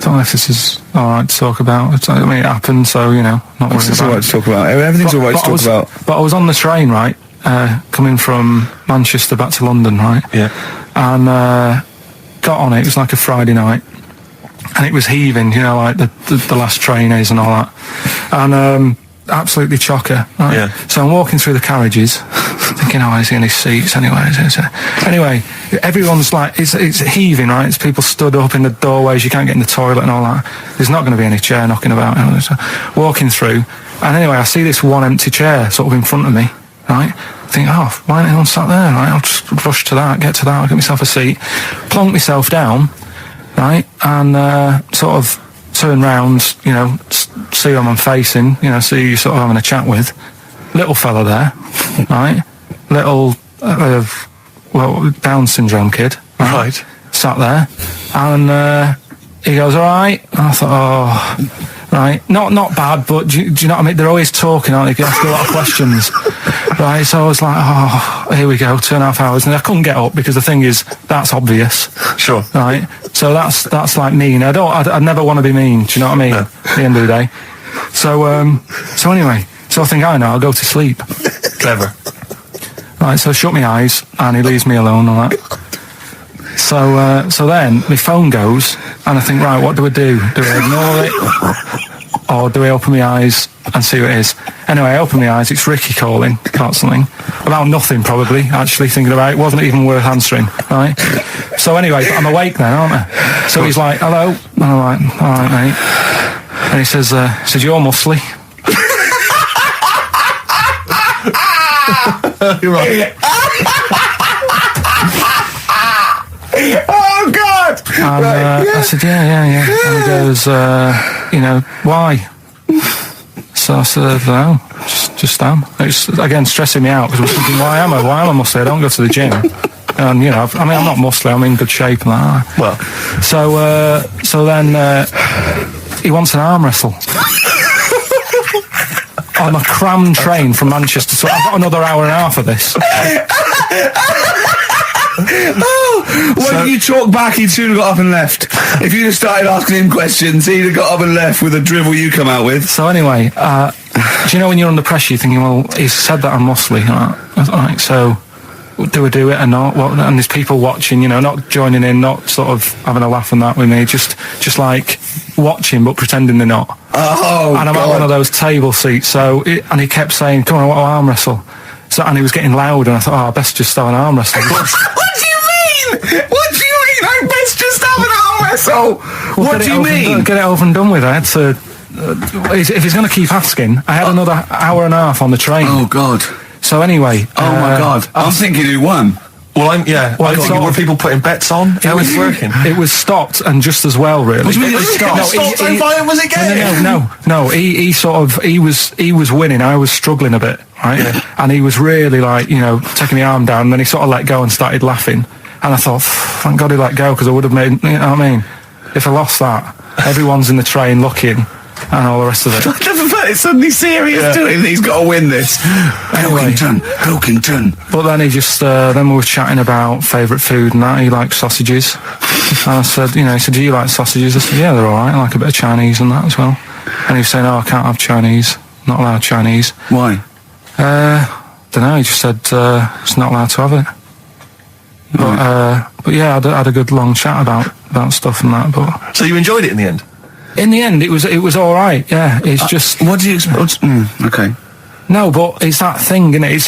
don't know if this is all right to talk about. I mean, it happened, so not worried about it. All right to talk about. Everything's all right to talk about. But I was on the train, right, coming from Manchester back to London, right? Yeah. And got on it. It was like a Friday night. And it was heaving, like the last train is and all that. And absolutely chocker. Right? Yeah. So I'm walking through the carriages, thinking, is there any seats anyway? Anyway, everyone's like, it's heaving, right? It's people stood up in the doorways, you can't get in the toilet and all that. There's not going to be any chair knocking about. So walking through, and anyway, I see this one empty chair sort of in front of me, right? I think, why ain't anyone sat there, right? I'll just rush to that, get I'll get myself a seat, plonk myself down, right, and sort of turn round, see who I'm facing, see who you're sort of having a chat with. Little fella there, right? Little, Down syndrome kid, Right. Sat there, and he goes, "All right." And I thought, right, not bad, but do you know what I mean? They're always talking, aren't they? You ask a lot of questions, right? So I was like, here we go, 2.5 hours, and I couldn't get up because the thing is, that's obvious. Sure. Right. So that's like mean. I never want to be mean. Do you know what I mean? No. At the end of the day. So anyway, I think I'll go to sleep. Clever. Right. So I shut my eyes, and he leaves me alone and that. So then my phone goes, and I think, right, what do I do? Do I ignore it, or do I open my eyes and see what it is? Anyway, I open my eyes. It's Ricky calling about something, about nothing probably. Actually thinking about it, wasn't even worth answering. Right. So anyway, I'm awake then, aren't I? So he's like, "Hello," and I'm like, "All right, mate." And he says, "You're muscly." You're right. Oh God! And I said, yeah. And he goes, why? So I said, no, just am. It's, again, stressing me out, because I was thinking, why am I muscly? I don't go to the gym. And, I'm not muscly, I'm in good shape and that. Well. So then he wants an arm wrestle. On a crammed train from Manchester, so I've got another hour and a half of this. When you talk back, he'd soon have got up and left. If you'd have started asking him questions, he'd have got up and left with the drivel you come out with. So anyway, do you know when you're under pressure, you're thinking, well, he's said that I'm muscly. Right, so do I do it or not? And there's people watching, not joining in, not sort of having a laugh and that with me, just like watching but pretending they're not. Oh, and I'm God. at one of those table seats, and he kept saying, come on, I want to arm wrestle. So, and he was getting loud, and I thought, I best just have an arm wrestle. What do you mean? I best just have an arm wrestle? What do you mean? Get it over and done with. I had to, if he's going to keep asking, I had another hour and a half on the train. Oh, God. So anyway. Oh, my God. I'm thinking who won. Well, I'm thinking, were people putting bets on? How was it working? It was stopped, and just as well, really. What do you mean it was stopped? Was it game? No. He was winning. I was struggling a bit, right? Yeah. And he was really taking the arm down, and then he sort of let go and started laughing. And I thought, thank God he let go, because I would have made, you know what I mean? If I lost that, everyone's in the train looking, and all the rest of it. I never felt it suddenly serious to him that he's got to win this. Pilkington. But then he just, then we were chatting about favourite food and that. He liked sausages. And I said, he said, do you like sausages? I said, yeah, they're alright. I like a bit of Chinese and that as well. And he was saying, I can't have Chinese. Not allowed Chinese. Why? Don't know, he just said, it's not allowed to have it. But yeah, I had a good long chat about stuff and that. But so you enjoyed it in the end? In the end, it was all right. Yeah, it's just. What do you expect? Okay. No, but it's that thing, isn't it?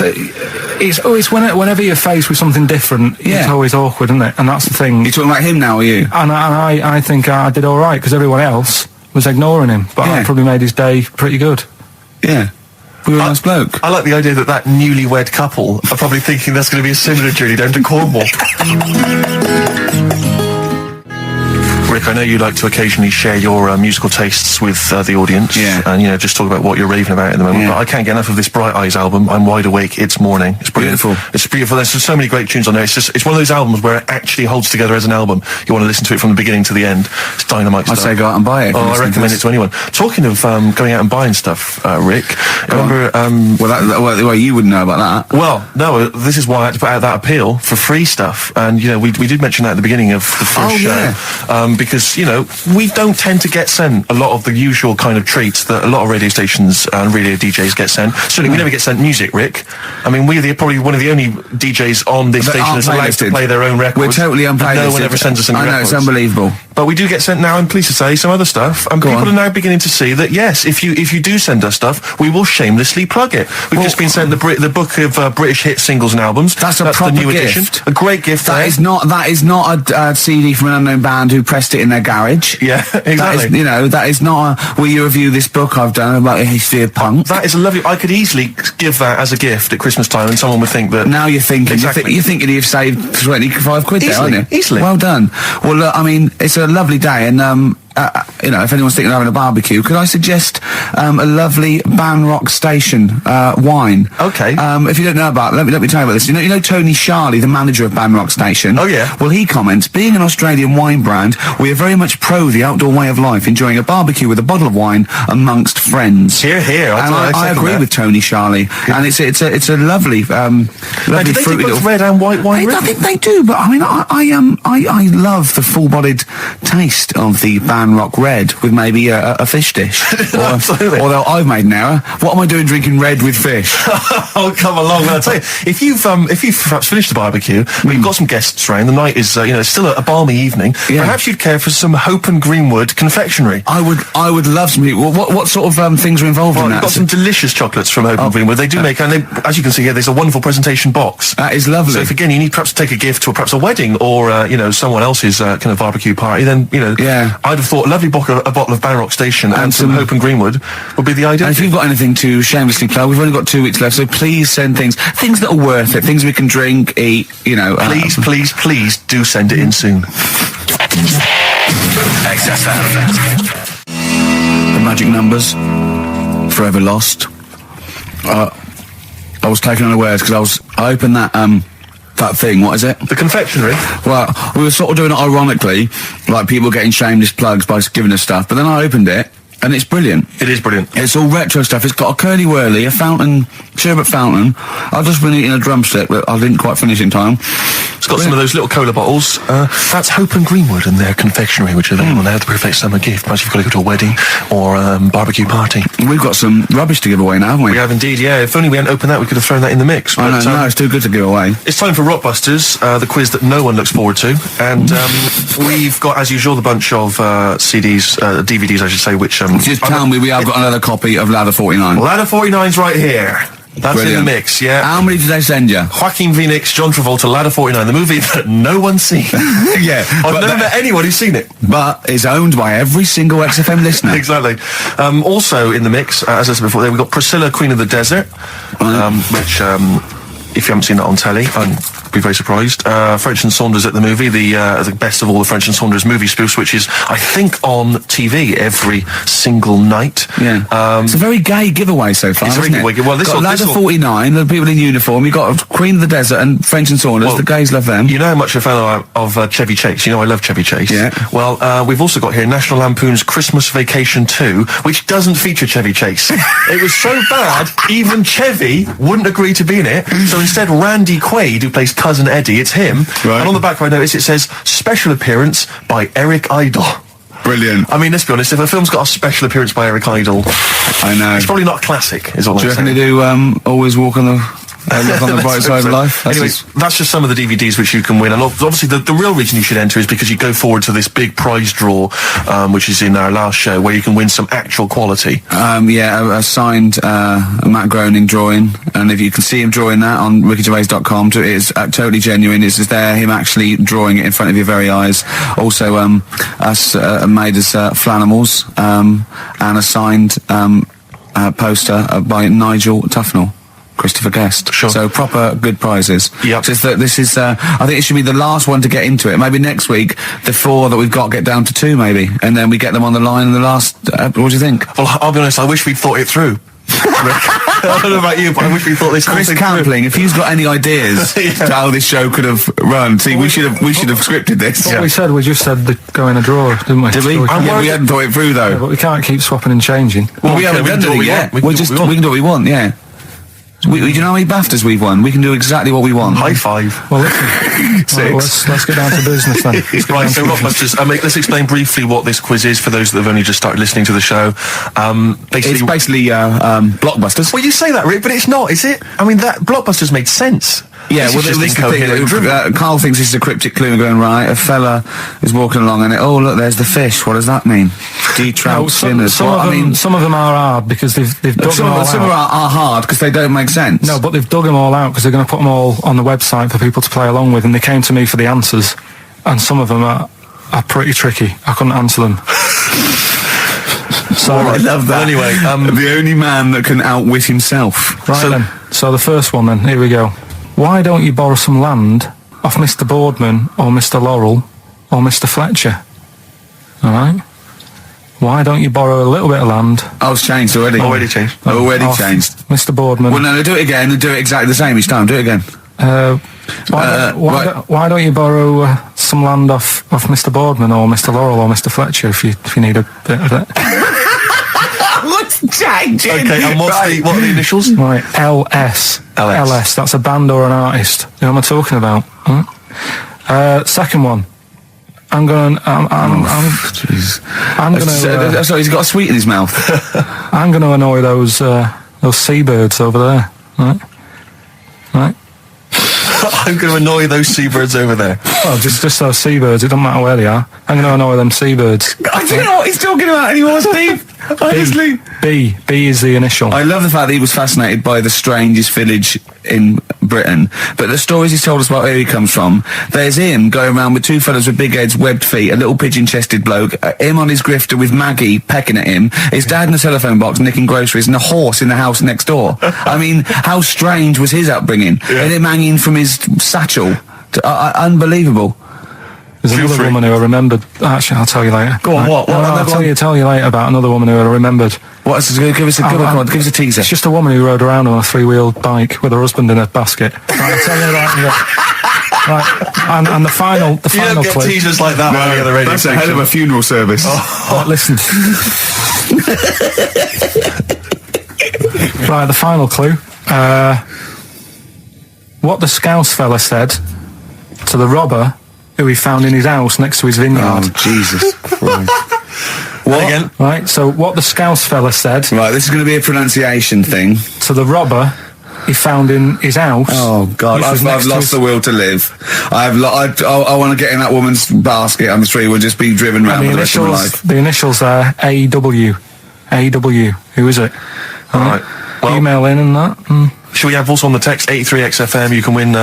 It's always whenever you're faced with something different, it's always awkward, isn't it? And that's the thing. You're talking about him now, are you? And I think I did all right, because everyone else was ignoring him, but I probably made his day pretty good. Yeah. We were a nice bloke. I like the idea that newlywed couple are probably thinking that's going to be a similar journey down to Cornwall. Rick, I know you like to occasionally share your musical tastes with the audience, and just talk about what you're raving about at the moment. But I can't get enough of this Bright Eyes album. I'm wide awake. It's morning. It's brilliant. Beautiful. It's beautiful. There's so many great tunes on there. It's one of those albums where it actually holds together as an album. You want to listen to it from the beginning to the end. It's dynamite stuff. I'd say go out and buy it. I recommend it to anyone. Talking of going out and buying stuff, Rick, remember? Well, you wouldn't know about that. Well, no. This is why I had to put out that appeal for free stuff, and we did mention that at the beginning of the first show, because we don't tend to get sent a lot of the usual kind of treats that a lot of radio stations and radio DJs get sent. Certainly, we never get sent music, Rick. I mean, we're probably one of the only DJs on this station that's allowed to play their own records. We're totally unplaylisted. No one ever sends us any records. I know, it's unbelievable. But we do get sent now, I'm pleased to say, some other stuff. And people are now beginning to see that, yes, if you do send us stuff, we will shamelessly plug it. We've just been sent the book of British hit singles and albums. That's proper the new gift. edition. A great gift. That is not a CD from an unknown band who pressed it in their garage. Yeah, exactly. That is not a, will you review this book I've done about the history of punk? That is a lovely. I could easily give that as a gift at Christmas time, and someone would think that. Now you're thinking. Exactly. You're thinking you've saved 25 quid there, aren't you? Easily. Well done. Well, look, I mean, it's a lovely day, and if anyone's thinking of having a barbecue, could I suggest a lovely Banrock Station wine? Okay. If you don't know about it, let me tell you about this. You know Tony Charlie, the manager of Banrock Station? Oh, yeah. Well, he comments, being an Australian wine brand, we are very much pro the outdoor way of life, enjoying a barbecue with a bottle of wine amongst friends. Here. I agree with Tony Charlie. Good. And it's a lovely, lovely do they fruity do both little... red and white wine? I think they do, but I mean, I love the full-bodied taste of the Banrock Red with maybe a fish dish. Absolutely. Although I've made an error. What am I doing drinking red with fish? Oh, come along. Well, I'll tell you, if you've perhaps finished the barbecue, we've got some guests around, the night is, it's still a balmy evening, perhaps you'd care for some Hope and Greenwood confectionery. I would love some. What sort of things are involved in that? We've got some delicious chocolates from Hope and Greenwood. They do make, and as you can see here, there's a wonderful presentation box. That is lovely. So if, again, you need perhaps to take a gift to perhaps a wedding or, someone else's kind of barbecue party, then, I'd have thought a lovely bottle of Banrock Station and some Hope and Greenwood would be the ideal. And if you've got anything to shamelessly plug, we've only got 2 weeks left, so please send things that are worth it, things we can drink, eat, Please do send it in soon. XFM. The magic numbers, forever lost. I was taken unawares because I opened that thing, what is it? The confectionery? Well, we were sort of doing it ironically, like people getting shameless plugs by giving us stuff, but then I opened it, and it's brilliant. It is brilliant. It's all retro stuff. It's got a curly whirly, a fountain, sherbet fountain. I've just been eating a drumstick, but I didn't quite finish in time. It's got some of those little cola bottles. That's Hope and Greenwood and their confectionery, which are available now, the perfect summer gift. Perhaps you've got to go to a wedding or barbecue party. We've got some rubbish to give away now, haven't we? We have indeed, yeah. If only we hadn't opened that, we could have thrown that in the mix. I know, no, it's too good to give away. It's time for Rockbusters, the quiz that no one looks forward to. And we've got, as usual, the bunch of CDs, DVDs, I should say, which... Just tell me we have got another copy of Ladder 49. Ladder 49's right here. That's brilliant. In the mix, yeah. How many did they send you? Joaquin Phoenix, John Travolta, Ladder 49, the movie that no one's seen. Yeah. I've never met anyone who's seen it. But it's owned by every single XFM listener. Exactly. Also in the mix, as I said before, we've got Priscilla, Queen of the Desert, which, if you haven't seen that on telly, I'd be very surprised. French and Saunders at the movie, the best of all the French and Saunders movie spoofs, which is, I think, on TV every single night. Yeah. It's a very gay giveaway so far, isn't it? Well, this Ladder 49, the people in uniform, you've got Queen of the Desert and French and Saunders, well, the gays love them. You know how much a fan of Chevy Chase. You know I love Chevy Chase. Yeah. Well, we've also got here National Lampoon's Christmas Vacation 2, which doesn't feature Chevy Chase. It was so bad, even Chevy wouldn't agree to be in it, so instead Randy Quaid, who plays Cousin Eddie, it's him. Right. And on the back I notice it says, special appearance by Eric Idle. Brilliant. I mean, let's be honest, if a film's got a special appearance by Eric Idle, I know. It's probably not a classic, is all I'm saying. Do you reckon they do Always Walk on the... look on the bright side of life. That's just some of the DVDs which you can win. And obviously the real reason you should enter is because you go forward to this big prize draw, which is in our last show, where you can win some actual quality. Yeah, a signed Matt Groening drawing, and if you can see him drawing that on rickygervais.com, it is totally genuine. It's just there, him actually drawing it in front of your very eyes. Also, us made as Flanimals, and a signed poster by Nigel Tufnell. Christopher Guest. Sure. So proper good prizes. Yep. Just that this is, I think it should be the last one to get into it. Maybe next week, the 4 that we've got get down to 2 maybe. And then we get them on the line in the last, what do you think? Well, I'll be honest, I wish we'd thought it through. I don't know about you, but I wish we thought this. Chris Campling, if he's got any ideas to how this show could have run, see, we should have scripted this. What we said, we just said go in a drawer, didn't we? Did we? We hadn't thought it through though. Yeah, but we can't keep swapping and changing. Well, we haven't done it yet. We can do what we want, yeah. Do you know how many BAFTAs we've won? We can do exactly what we want. High five. Well, let's get down to business then. Right, so Rockbusters, let's explain briefly what this quiz is for those that have only just started listening to the show. It's basically Blockbusters. Well, you say that, Rick, but it's not, is it? I mean, that Blockbusters made sense. Yeah, well, this is the thing. Carl thinks this is a cryptic clue, and going, right, a fella is walking along and oh, look, there's the fish. What does that mean? Trout spinners. Some of them are hard because they've dug them all out. Some are hard because they don't make sense. No, but they've dug them all out because they're going to put them all on the website for people to play along with, and they came to me for the answers, and some of them are pretty tricky. I couldn't answer them. So I love that. Well, anyway, the only man that can outwit himself. Right then. So the first one then, here we go. Why don't you borrow some land off Mr. Boardman or Mr. Laurel or Mr. Fletcher? All right? Why don't you borrow a little bit of land? Oh, it's changed already. Already changed. Already changed. Mr. Boardman. Well, no, do it again and do it exactly the same each time. Do it again. Why don't you borrow some land off Mr. Boardman or Mr. Laurel or Mr. Fletcher if you need a bit of it? What's changing? Okay, and what are the initials? Right, LS. LS. That's a band or an artist. You know what I'm talking about? Huh? Second one. I'm gonna. Sorry, he's got a sweet in his mouth. I'm gonna annoy those seabirds over there. Right. I'm going to annoy those seabirds over there. Well, just those seabirds. It doesn't matter where they are. I'm going to annoy them seabirds. I don't know what he's talking about anymore, Steve. Honestly. B is the initial. I love the fact that he was fascinated by the strangest village in Britain, but the stories he's told us about where he comes from, there's him going around with 2 fellas with big heads, webbed feet, a little pigeon-chested bloke, him on his grifter with Maggie pecking at him, his dad in a telephone box nicking groceries, and a horse in the house next door. I mean, how strange was his upbringing? Yeah. And him hanging from his satchel. Unbelievable. There's another woman who I remembered. Actually, I'll tell you later. Go on, what? I'll tell you later about another woman who I remembered. Give us a teaser. It's just a woman who rode around on a 3-wheeled bike with her husband in a basket. Right, I'll tell you that. Right, and the final you don't get clip. Teasers like that on the radio That's station. a hell of a funeral service. Right, listen. Right, the final clue. What the Scouse fella said to the robber who he found in his house next to his vineyard. Oh, Jesus Christ. What? Again? Right, so what the Scouse fella said... Right, this is going to be a pronunciation thing. ...to the robber he found in his house... Oh, God, I've lost the will to live. I want to get in that woman's basket. I'm sure we'll just be driven round for the rest of my life. The initials are A.W. A.W. Who is it? All right. Well, email in and that. Should we have also on the text 83XFM? You can win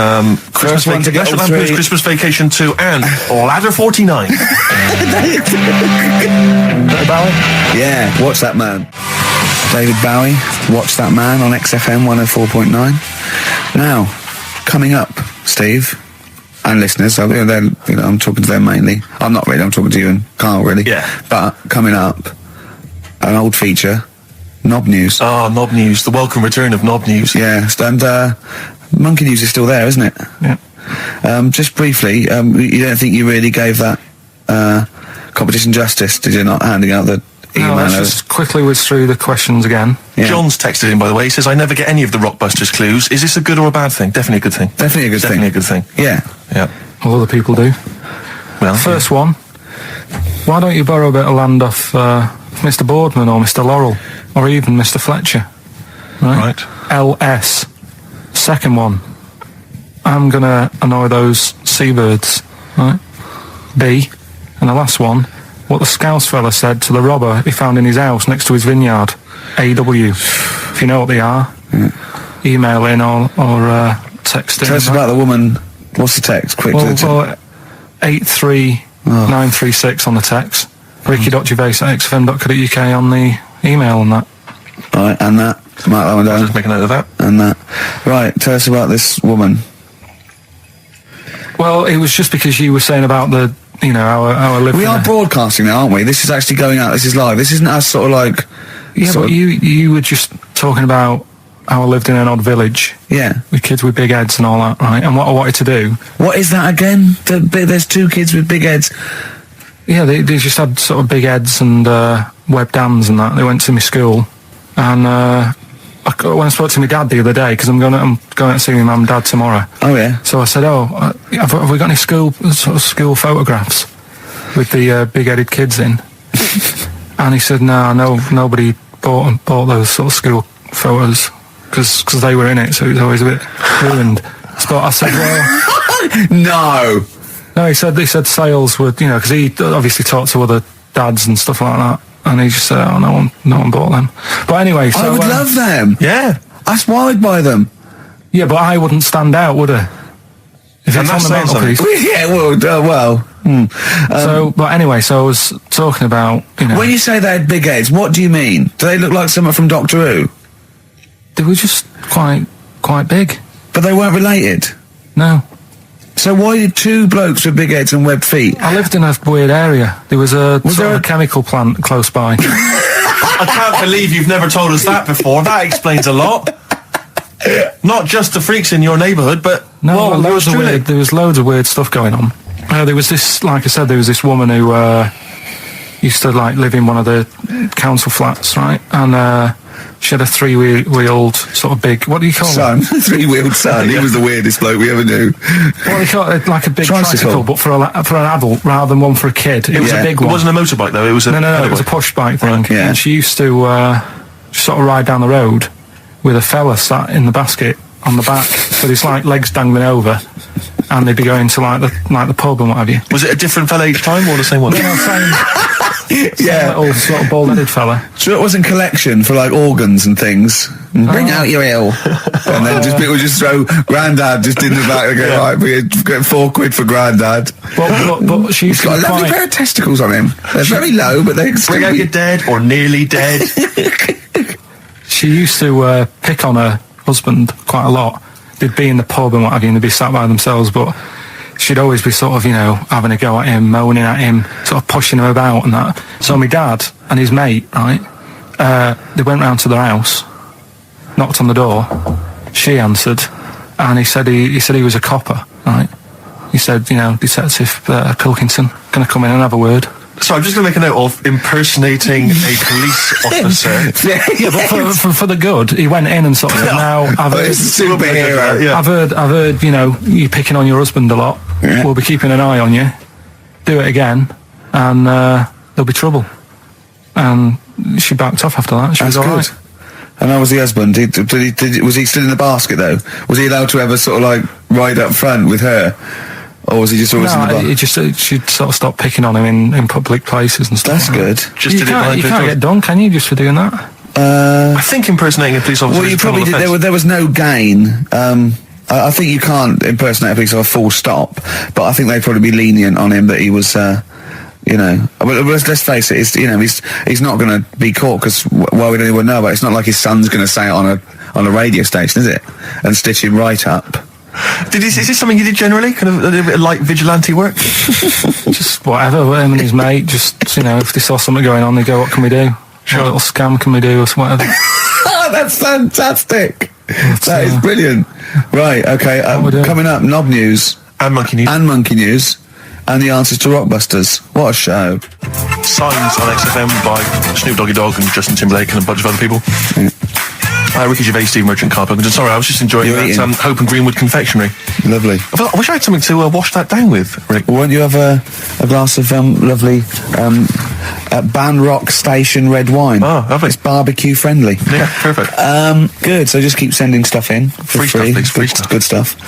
Christmas Vacation 2 and Ladder 49. David Bowie? Yeah, watch that man. David Bowie, Watch That Man on XFM 104.9. Now, coming up, Steve, and listeners, I'm talking to them mainly. I'm not really, I'm talking to you and Carl, really. Yeah. But coming up, an old feature, Knob News. Oh, Knob News, the welcome return of Knob News. Yeah, and Monkey News is still there, isn't it? Yeah. Just briefly, you don't think you really gave that competition justice, did you not, handing out the email? Let's just quickly whiz through the questions again. Yeah. John's texted in, by the way. He says, I never get any of the Rockbusters clues. Is this a good or a bad thing? Definitely a good thing. Definitely a good thing. Yeah. Yeah. Well, other people do. Well, First one. Why don't you borrow a bit of land off Mr. Boardman or Mr. Laurel or even Mr. Fletcher? Right. LS. Second one. I'm going to annoy those seabirds. Right. B. And the last one. What the Scouse fella said to the robber he found in his house next to his vineyard. AW. If you know what they are, email in or text in. Tell us about the woman. What's the text? Quickly. Well, 83936 on the text. Ricky.gervais@xfm.co.uk on the email and that. Right, and that. Mark that one down. just make a note of that. And that. Right, tell us about this woman. Well, it was just because you were saying about the, our living. We are broadcasting now, aren't we? This is actually going out. This is live. This isn't us sort of like... Yeah, but you were just talking about how I lived in an odd village. Yeah. With kids with big heads and all that, right? And what I wanted to do... What is that again? There's 2 kids with big heads. Yeah, they just had sort of big heads and webbed hands and that. They went to my school. And when I spoke to my dad the other day, because I'm going to see my mum and dad tomorrow. Oh, yeah. So I said, have we got any school photographs with the big-headed kids in? And he said, no, nobody bought those sort of school photos because they were in it, so it was always a bit ruined. So I said, well... No, he said sales would, because he obviously talked to other dads and stuff like that, and he just said, no one bought them. But anyway, so... I would love them. Yeah. That's why I'd buy them. Yeah, but I wouldn't stand out, would I? If it's on the mantelpiece. Yeah, well. But anyway, so I was talking about, When you say they had big heads, what do you mean? Do they look like someone from Doctor Who? They were just quite big. But they weren't related? No. So why did 2 blokes with big heads and webbed feet? I lived in a weird area. There was a chemical plant close by. I can't believe you've never told us that before. That explains a lot. Not just the freaks in your neighbourhood, but... No, there was loads of weird stuff going on. There was this, like I said, there was this woman who used to live in one of the council flats, right? And she had a 3-wheeled sort of big, what do you call it? 3-wheeled son. He was the weirdest bloke we ever knew. Well, they call it like a big tricycle, but for an adult rather than one for a kid. It was a big one. It wasn't a motorbike though. It was a no. It was a push bike thing. Yeah. And she used to sort of ride down the road with a fella sat in the basket on the back with his legs dangling over, and they'd be going to the pub and what have you. Was it a different fella each time or the same one? Yeah, same little sort of bald-headed fella. Sure, it wasn't collection for organs and things. Bring out your ill. And then people just throw Grandad just in the back and go, right, we get £4 for Grandad. But she's got a lovely pair of testicles on him. They're very low, but they bring out your dead or nearly dead. She used to pick on her husband quite a lot. They'd be in the pub and what have you, and they'd be sat by themselves, but she'd always be sort of, having a go at him, moaning at him, sort of pushing him about and that. So my dad and his mate, right, they went round to their house, knocked on the door, she answered, and he said he was a copper, right? He said, Detective Pilkington, can I come in and have a word? So I'm just going to make a note of impersonating a police officer. Yeah, but for the good, he went in and sort of said, now, I've heard, superhero. Yeah. I've heard, you picking on your husband a lot. Yeah. We'll be keeping an eye on you. Do it again, and there'll be trouble. And she backed off after that. She was all right. And how was the husband? Was he still in the basket though? Was he allowed to ever sort of like ride up front with her? Or was he just always in the bar? She'd sort of stopped picking on him in public places and stuff. That's good. You can't get done, can you, just for doing that? I think impersonating a police officer. Well, you probably did. There was no gain. I think you can't impersonate a police officer full stop, but I think they'd probably be lenient on him that he was. Let's face it. He's not going to be caught because why would anyone know about it? It's not like his son's going to say it on a radio station, is it? And stitch him right up. Is this something you did generally? Kind of a little bit of light vigilante work? Just whatever, him and his mate, just, if they saw something going on, they go, what can we do? Sure. What little scam can we do, or whatever? That's fantastic. That is brilliant. Right, okay, coming up, Knob News. And Monkey News. And the answers to Rockbusters. What a show. Signs on XFM by Snoop Doggy Dogg and Justin Timberlake and a bunch of other people. Yeah. Ricky Gervais, Steve Merchant, Karl Pilkington. Sorry, I was just enjoying that Hope and Greenwood confectionery. Lovely. I wish I had something to wash that down with, Rick. Well, won't you have a glass of lovely Ban Rock Station red wine? Oh, lovely. It's barbecue friendly. Yeah, perfect. Good. So just keep sending stuff in for free. Free stuff. Good stuff.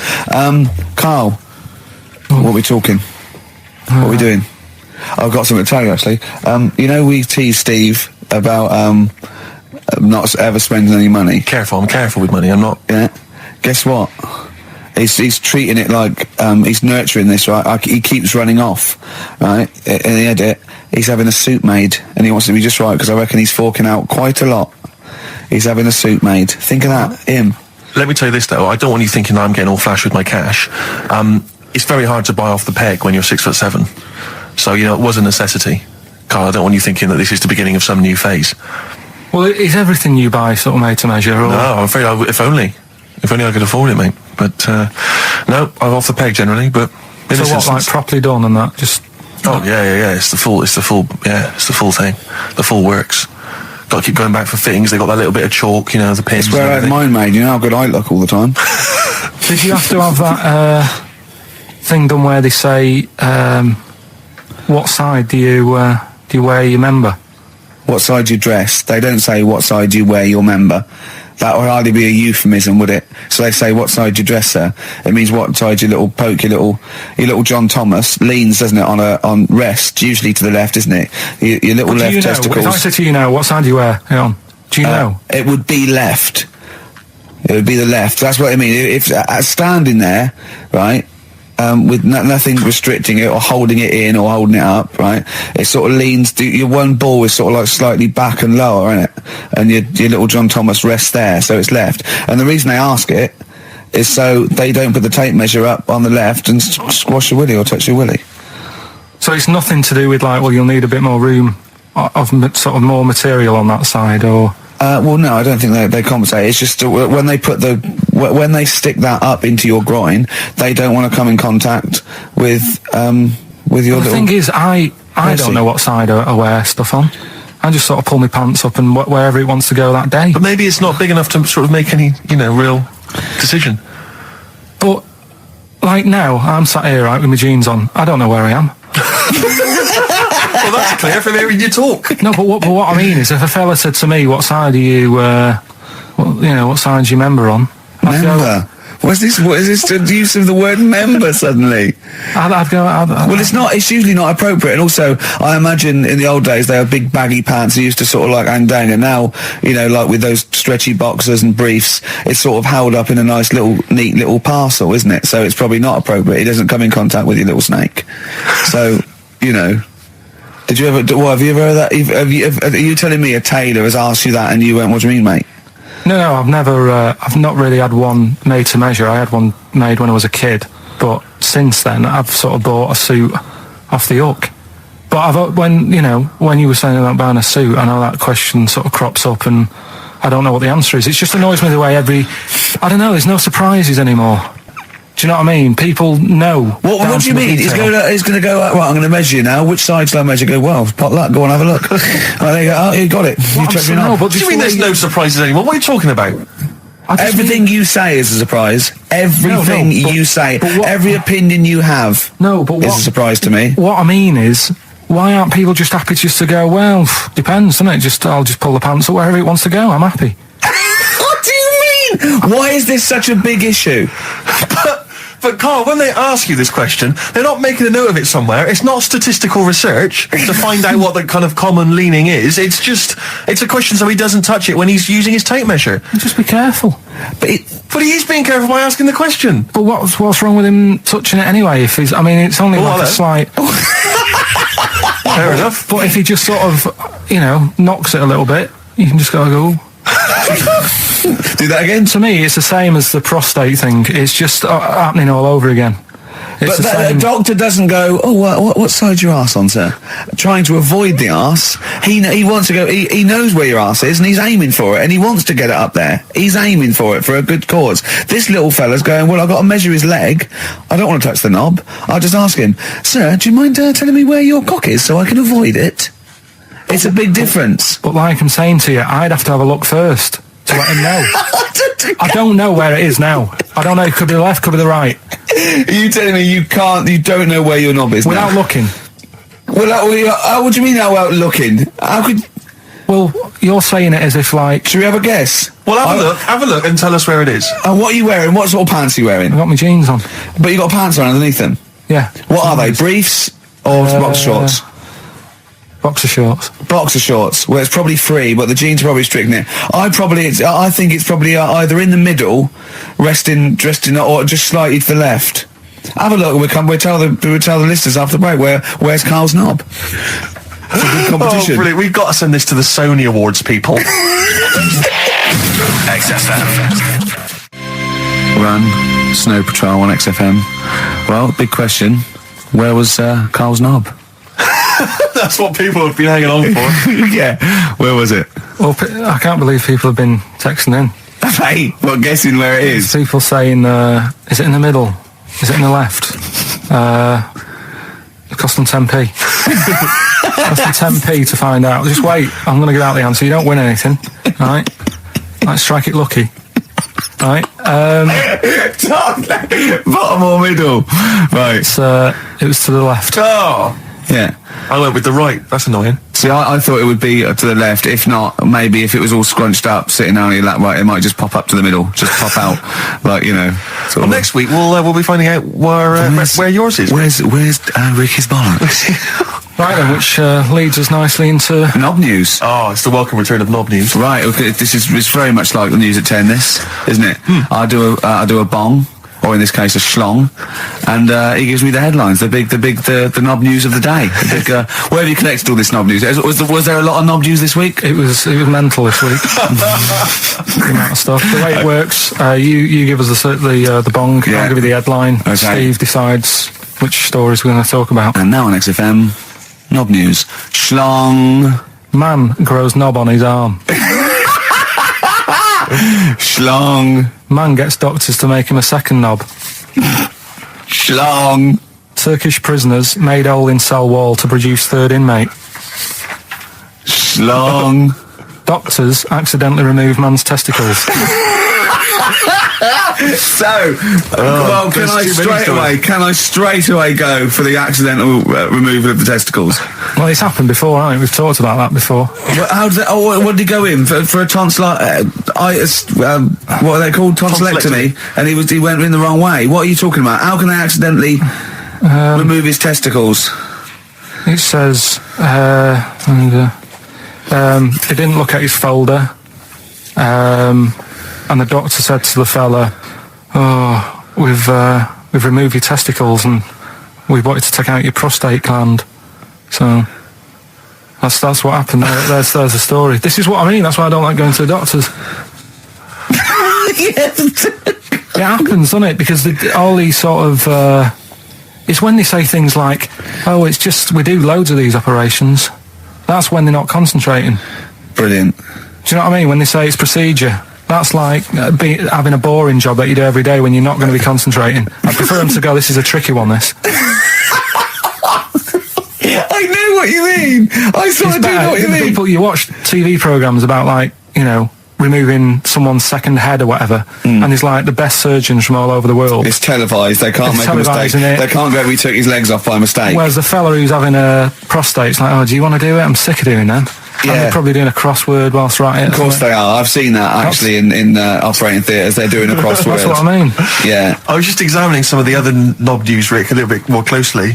Carl, what are we talking? What are we doing? I've got something to tell you, actually. We teased Steve about not ever spending any money. I'm careful with money, I'm not. Yeah. Guess what? He's treating it like, he's nurturing this, right? He keeps running off, right? In the edit, he's having a suit made, and he wants to be just right, because I reckon he's forking out quite a lot. He's having a suit made. Think of that, him. Let me tell you this, though. I don't want you thinking I'm getting all flash with my cash. It's very hard to buy off the peg when you're 6'7". So, it was a necessity. Carl, I don't want you thinking that this is the beginning of some new phase. Well, is everything you buy sort of made to measure? Or? No, I'm afraid if only I could afford it, mate. But, no, I'm off the peg generally, but... So what, like properly done and that? Just... Oh, yeah. It's the full thing. The full works. Got to keep going back for fittings. They got that little bit of chalk, the pins. It's where I had mine made, how good I look all the time. Did you have to have that, thing done where they say, what side do you wear your member? What side you dress? They don't say what side you wear your member. That would hardly be a euphemism, would it? So they say what side you dress, sir. It means what side your little John Thomas leans, doesn't it, on rest, usually to the left, isn't it? Your little left testicles. If I said to you now, what side do you wear? Hang on. Do you know? It would be left. It would be the left. That's what I mean. If standing there, right, with nothing restricting it or holding it in or holding it up, right? It sort of leans, your one ball is sort of like slightly back and lower, isn't it? And your little John Thomas rests there, so it's left. And the reason they ask it is so they don't put the tape measure up on the left and squash your willy or touch your willy. So it's nothing to do with like, well, you'll need a bit more room of sort of more material on that side, or... Well, no, I don't think they compensate. It's just when they stick that up into your groin, they don't want to come in contact with your. The thing is, I don't know what side I wear stuff on. I just sort of pull my pants up and wherever it wants to go that day. But maybe it's not big enough to sort of make any, real decision. But like now, I'm sat here right with my jeans on. I don't know where I am. Well, that's clear from hearing you talk. No, but what I mean is, if a fella said to me, "What side are you? What side's your member on?" Member. What is this the use of the word member suddenly? I'd go. Well, it's not. It's usually not appropriate. And also, I imagine in the old days they had big baggy pants. They used to sort of like hang down. And now, like with those stretchy boxers and briefs, it's sort of held up in a nice neat little parcel, isn't it? So it's probably not appropriate. It doesn't come in contact with your little snake. So, Did you ever? What, have you ever heard that? Are you telling me a tailor has asked you that and you went, "What do you mean, mate?" No, I've never. I've not really had one made to measure. I had one made when I was a kid. But since then, I've sort of bought a suit off the hook. But when you were saying about buying a suit, I know that question sort of crops up, and I don't know what the answer is. It just annoys me the way I don't know, there's no surprises anymore. Do you know what I mean? People know. What do you mean? He's going to go, right, I'm going to measure you now. Which side shall I measure? Go, well, potluck, go on, have a look. Right, there you go. Oh, you got it. You checked me out. What do you mean there's no surprises anymore? What are you talking about? Everything you say is a surprise. Everything you say, every opinion you have is a surprise to me. What I mean is, why aren't people just happy just to go, well, depends, doesn't it? I'll just pull the pants up wherever it wants to go. I'm happy. What do you mean? Why is this such a big issue? But Carl, when they ask you this question, they're not making a note of it somewhere. It's not statistical research to find out what the kind of common leaning is. It's a question so he doesn't touch it when he's using his tape measure. Just be careful. But he is being careful by asking the question. But what's wrong with him touching it anyway? If he's, I mean, it's only like a slight. Fair enough. But if he just sort of, knocks it a little bit, you can just go. Do that again? To me, it's the same as the prostate thing. It's just happening all over again. But the doctor doesn't go, what side's your arse on, sir? Trying to avoid the arse. He wants to go, he knows where your arse is, and he's aiming for it, and he wants to get it up there. He's aiming for it for a good cause. This little fella's going, well, I've got to measure his leg. I don't want to touch the knob. I'll just ask him, sir, do you mind telling me where your cock is so I can avoid it? It's a big difference. But like I'm saying to you, I'd have to have a look first to let him know. I don't know where it is now. I don't know. It could be the left, could be the right. Are you telling me you don't know where your knob is without looking? Well, what do you mean without looking? How could... Well, you're saying it as if like... Should we have a guess? Well, have a look and tell us where it is. And what are you wearing? What sort of pants are you wearing? I've got my jeans on. But you got pants on underneath them? Yeah. What are they? Briefs or boxer shorts? Boxer shorts. Boxer shorts. Well, it's probably free, but the jeans are probably stricken it. I think it's probably either in the middle, dressed in, or just slightly to the left. Have a look. We'll tell the listeners after the break where's Carl's knob. It's a good competition. Oh, brilliant! We've got to send this to the Sony Awards people. XFM. Run Snow Patrol on XFM. Well, big question. Where was Carl's knob? That's what people have been hanging on for. Yeah. Where was it? Well, I can't believe people have been texting in. Hey, well, guessing where it is. People saying, is it in the middle? Is it in the left? It cost them 10p. It cost them 10p to find out. Just wait, I'm going to get out the answer. You don't win anything, right? Let's strike it lucky. Right. Bottom or middle? Right. It was to the left. Oh. Yeah. I went with the right. That's annoying. See, I thought it would be to the left. If not, maybe if it was all scrunched up, sitting on your lap right, it might just pop up to the middle. Just pop out, like, Well, next week we'll be finding out where yours is. Where's Ricky's bollocks? Right then, which leads us nicely into knob news. Oh, it's the welcome return of knob news. Right. Okay. It's very much like the news at 10. This, isn't it? I do a bong. Or in this case, a schlong, and he gives me the headlines, the knob news of the day. Where have you collected all this knob news? Was there a lot of knob news this week? It was mental this week. The amount of stuff. The way it works, you give us the bong. Yeah. I'll give you the headline. Okay. Steve decides which stories we're going to talk about. And now on XFM, knob news. Schlong. Man grows knob on his arm. Schlong. Man gets doctors to make him a second knob. Schlong. Turkish prisoners made hole in cell wall to produce third inmate. Schlong. Doctors accidentally remove man's testicles. So, well, can I straight away go for the accidental removal of the testicles? Well, it's happened before, hasn't it? We've talked about that before. How did what did he go in for a tonsillitis? What are they called? Tonsillectomy. And he went in the wrong way. What are you talking about? How can they accidentally remove his testicles? It says he didn't look at his folder, and the doctor said to the fella, we've removed your testicles and we wanted to take out your prostate gland. So that's what happened. There's the story. This is what I mean. That's why I don't like going to the doctors. Yeah, happens, doesn't it? Because all these sort of... it's when they say things like, oh, it's just, we do loads of these operations. That's when they're not concentrating. Brilliant. Do you know what I mean? When they say it's procedure, that's like having a boring job that you do every day when you're not going to be concentrating. I prefer them to go, this is a tricky one, this. I know what you mean. I sort of do know what you mean. People, you watch TV programmes about, like, you know, removing someone's second head or whatever, and it's like the best surgeons from all over the world. It's televised. They can't make a mistake. They can't go, we took his legs off by mistake. Whereas the fella who's having a prostate's like, oh, do you want to do it? I'm sick of doing that. Yeah. And they're probably doing a crossword whilst they're at it. Of course they are. I've seen that actually in operating theatres. They're doing a crossword. That's what I mean. Yeah. I was just examining some of the other knob news, Rick, a little bit more closely.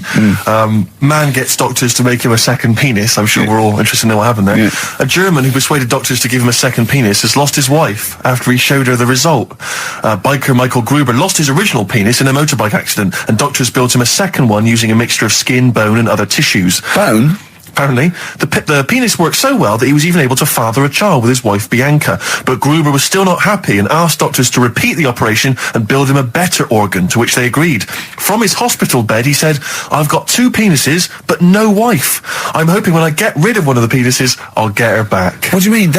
Man gets doctors to make him a second penis. I'm sure we're all interested in what happened there. Yeah. A German who persuaded doctors to give him a second penis has lost his wife after he showed her the result. Biker Michael Gruber lost his original penis in a motorbike accident, and doctors built him a second one using a mixture of skin, bone and other tissues. Bone? Apparently, the penis worked so well that he was even able to father a child with his wife Bianca. But Gruber was still not happy and asked doctors to repeat the operation and build him a better organ, to which they agreed. From his hospital bed, he said, I've got 2 penises, but no wife. I'm hoping when I get rid of one of the penises, I'll get her back. What do you mean?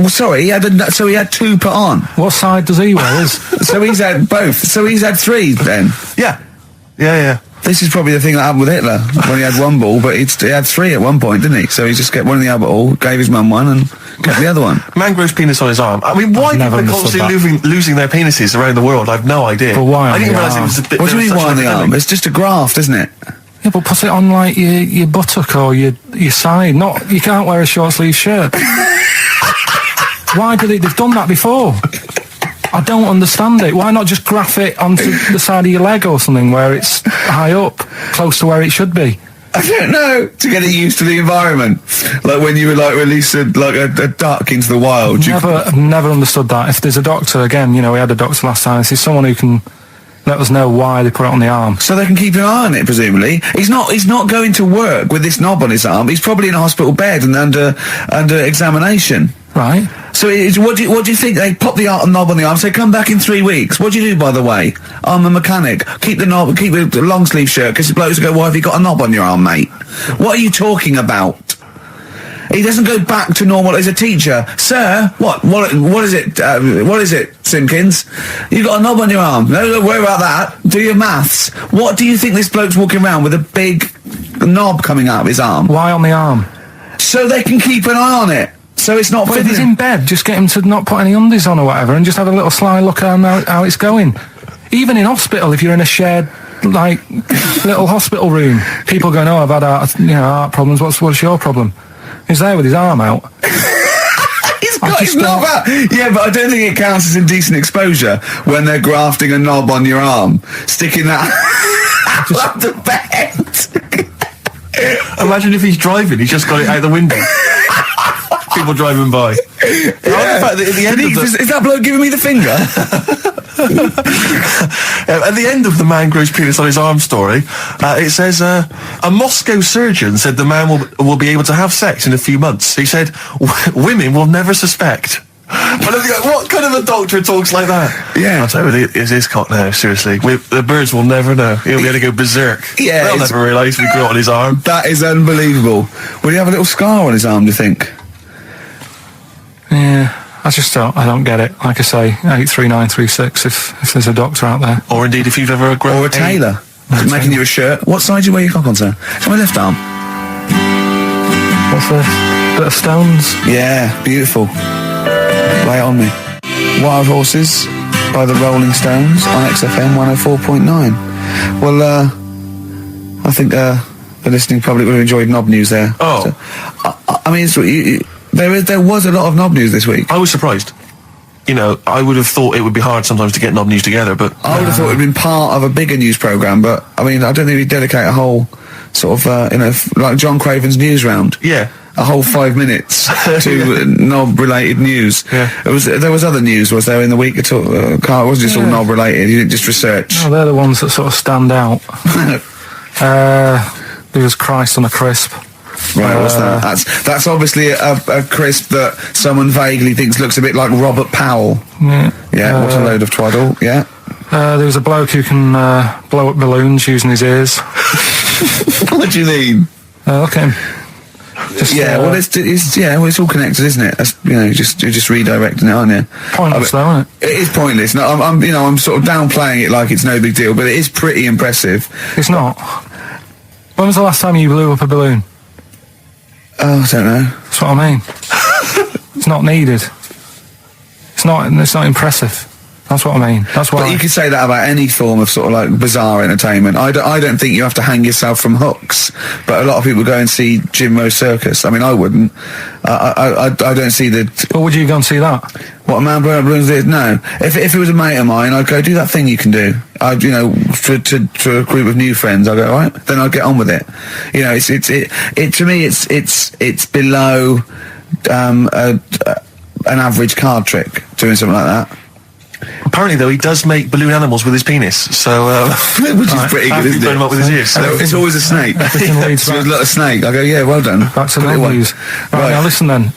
Sorry, he had 2 put on. What side does he wear? So he's had both. So he's had 3 then? Yeah. This is probably the thing that happened with Hitler, when he had 1 ball, but he had 3 at one point, didn't he? So he just kept one in the other ball, gave his mum one, and kept the other one. Man grows penis on his arm. I mean, why people are constantly losing their penises around the world? I've no idea. But why? I didn't realise it was a bit... What do you mean, why on the arm? It's just a graft, isn't it? Yeah, but put it on, like, your buttock or your side. You can't wear a short-sleeve shirt. Why do they've done that before? I don't understand it. Why not just graph it onto the side of your leg or something where it's high up, close to where it should be? I don't know. To get it used to the environment. Like when you would release a duck into the wild. I've never understood that. If there's a doctor, again, you know, we had a doctor last time, if there's someone who can let us know why they put it on the arm. So they can keep an eye on it, presumably. He's not going to work with this knob on his arm. He's probably in a hospital bed and under examination. Right. So what do you think? They pop the knob on the arm, say, come back in 3 weeks. What do you do, by the way? I'm a mechanic. Keep the knob, keep the long sleeve shirt, because the blokes will go, why have you got a knob on your arm, mate? What are you talking about? He doesn't go back to normal as a teacher. Sir, what is it, Simpkins? You got a knob on your arm. No, don't worry about that. Do your maths. What do you think this bloke's walking around with a big knob coming out of his arm? Why on the arm? So they can keep an eye on it. So it's not... Well, if he's in bed, just get him to not put any undies on or whatever and just have a little sly look at how it's going. Even in hospital, if you're in a shared, like, little hospital room, people going, oh, I've had heart problems, what's your problem? He's there with his arm out. He's got his knob out. Yeah, but I don't think it counts as indecent exposure when they're grafting a knob on your arm, sticking that out the bed. Imagine if he's driving, he's just got it out the window. People driving by. Yeah. Is that bloke giving me the finger? At the end of the man grows penis on his arm story, it says, a Moscow surgeon said the man will be able to have sex in a few months. He said, women will never suspect. What kind of a doctor talks like that? Yeah. I'll tell you, it's his cock now, seriously. The birds will never know. He'll be able to go berserk. Yeah. They'll never realise we grew it on his arm. That is unbelievable. Will he have a little scar on his arm, do you think? Yeah, I don't get it. Like I say, 83936 if there's a doctor out there. Or indeed if you've ever... Or a tailor. Making you a shirt. What side do you wear your cock on, sir? It's my left arm. What's this? Bit of Stones? Yeah, beautiful. Lay it on me. Wild Horses by the Rolling Stones on XFM 104.9. Well, I think the listening public would have enjoyed knob news there. Oh. So, I mean, there was a lot of knob news this week. I was surprised. You know, I would have thought it would be hard sometimes to get knob news together, but... I would have thought it would have been part of a bigger news programme, but, I mean, I don't think we'd dedicate a whole sort of, like John Craven's news round. Yeah. A whole 5 minutes to knob-related news. Yeah. There was other news, was there, in the week at all? Carl, it wasn't just all knob-related, you didn't just research. Oh, they're the ones that sort of stand out. There was Christ on a crisp. Right, what's that? That's obviously a crisp that someone vaguely thinks looks a bit like Robert Powell. Yeah. Yeah, what a load of twaddle, yeah. There was a bloke who can blow up balloons using his ears. What do you mean? Look at him. Just, well, it's all connected, isn't it? That's, you're just redirecting it, aren't you? Pointless, though, isn't it? It is pointless. No, I'm sort of downplaying it like it's no big deal, but it is pretty impressive. It's not. When was the last time you blew up a balloon? Oh, I don't know. That's what I mean. It's not needed. It's not impressive. That's what I mean. That's why. But you could say that about any form of sort of like bizarre entertainment. I don't think you have to hang yourself from hooks. But a lot of people go and see Jim Rowe Circus. I mean, I wouldn't. I don't see the. But would you go and see that? What a man blowing up balloons did? No. If it was a mate of mine, I'd go do that thing you can do. To a group of new friends, I'd go, all right, then I'd get on with it. To me, it's below an average card trick doing something like that. Apparently, though, he does make balloon animals with his penis, so which is pretty good, isn't it? Him up with his ears. So. It's always a snake. It's a little snake. I go, yeah, well done. Back to the news. Right, now listen then.